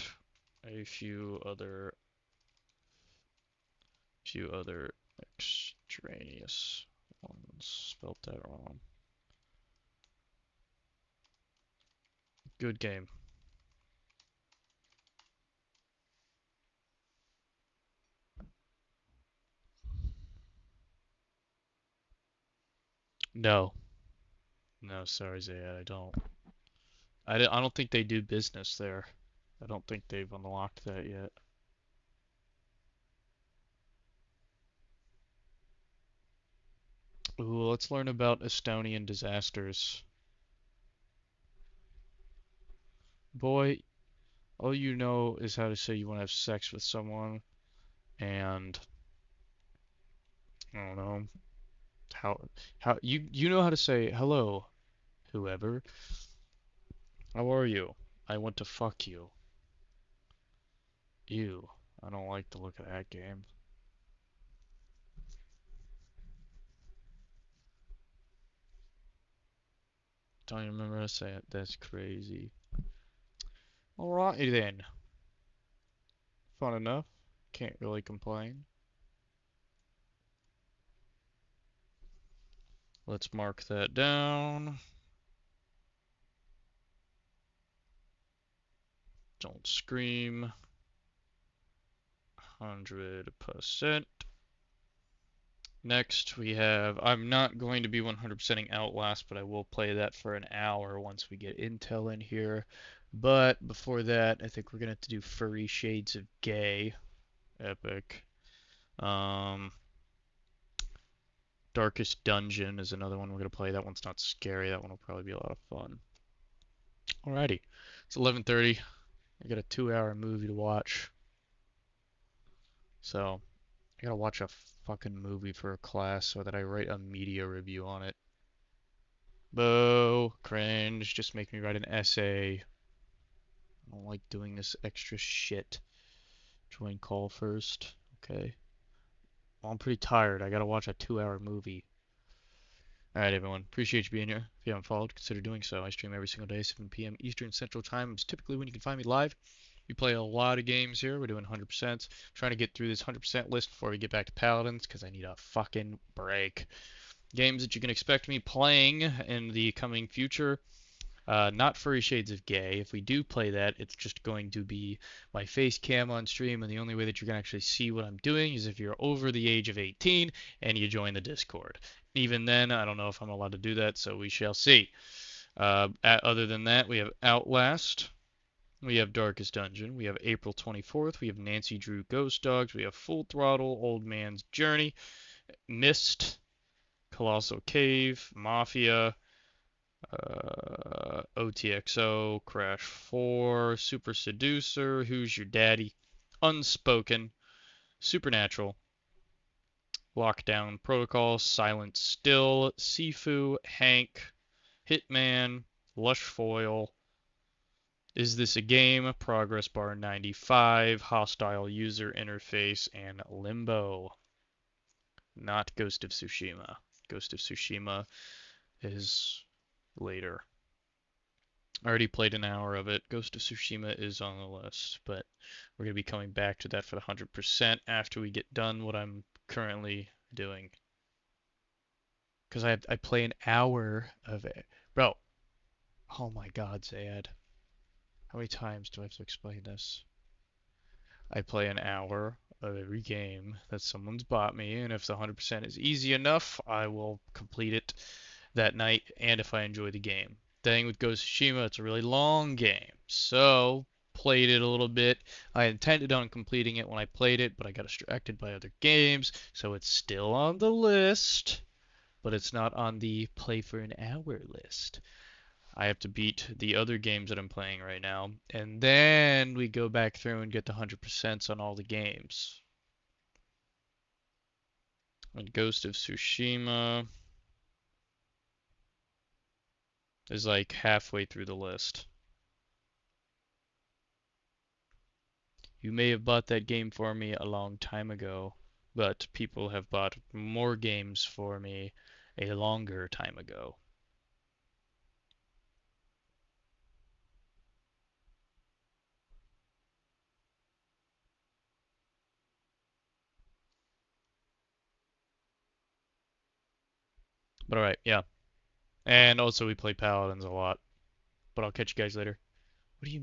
a few other extraneous ones. Spelt that wrong. Good game. No. No, sorry, Zayad, I don't. I don't think they do business there. I don't think they've unlocked that yet. Ooh, let's learn about Estonian disasters. Boy, all you know is how to say you want to have sex with someone, and I don't know how you know how to say hello, whoever. How are you? I want to fuck you. Ew, I don't like the look of that game. Don't even remember how to say it. That's crazy. Alrighty then. Fun enough. Can't really complain. Let's mark that down. Don't scream. 100%. Next we have, I'm not going to be 100%ing Outlast, but I will play that for an hour once we get intel in here. But before that, I think we're going to have to do Furry Shades of Gay. Epic. Darkest Dungeon is another one we're going to play. That one's not scary. That one will probably be a lot of fun. Alrighty. It's 11:30. I got a 2-hour movie to watch. So, I gotta watch a fucking movie for a class so that I write a media review on it. Boo, cringe, just make me write an essay. I don't like doing this extra shit. Join call first. Okay. Well, I'm pretty tired. I gotta watch a 2-hour movie. Alright, everyone. Appreciate you being here. If you haven't followed, consider doing so. I stream every single day, 7 p.m. Eastern Central Time. It's typically when you can find me live. We play a lot of games here. We're doing 100%. Trying to get through this 100% list before we get back to Paladins, because I need a fucking break. Games that you can expect me playing in the coming future. Not Furry Shades of Gay. If we do play that, it's just going to be my face cam on stream, and the only way that you can actually see what I'm doing is if you're over the age of 18 and you join the Discord. Even then, I don't know if I'm allowed to do that, so we shall see. Other than that, we have Outlast. We have Darkest Dungeon. We have April 24th. We have Nancy Drew Ghost Dogs. We have Full Throttle, Old Man's Journey, Myst, Colossal Cave, Mafia, OTXO, Crash 4, Super Seducer, Who's Your Daddy, Unspoken, Supernatural, Lockdown Protocol, Silent Still, Sifu, Hank, Hitman, Lush Foil, Is This a Game, Progress Bar 95, Hostile User Interface, and Limbo. Not Ghost of Tsushima. Ghost of Tsushima is later. I already played an hour of it. Ghost of Tsushima is on the list, but we're going to be coming back to that for the 100% after we get done what I'm currently doing. Because I play an hour of it. Bro, oh my god, Zayad. How many times do I have to explain this? I play an hour of every game that someone's bought me, and if the 100% is easy enough, I will complete it that night, and if I enjoy the game. The thing with Ghost of Tsushima, it's a really long game, so played it a little bit. I intended on completing it when I played it, but I got distracted by other games, so it's still on the list, but it's not on the play for an hour list. I have to beat the other games that I'm playing right now, and then we go back through and get the 100% on all the games. And Ghost of Tsushima is like halfway through the list. You may have bought that game for me a long time ago, but people have bought more games for me a longer time ago. But alright, yeah. And also we play Paladins a lot. But I'll catch you guys later. What do you mean?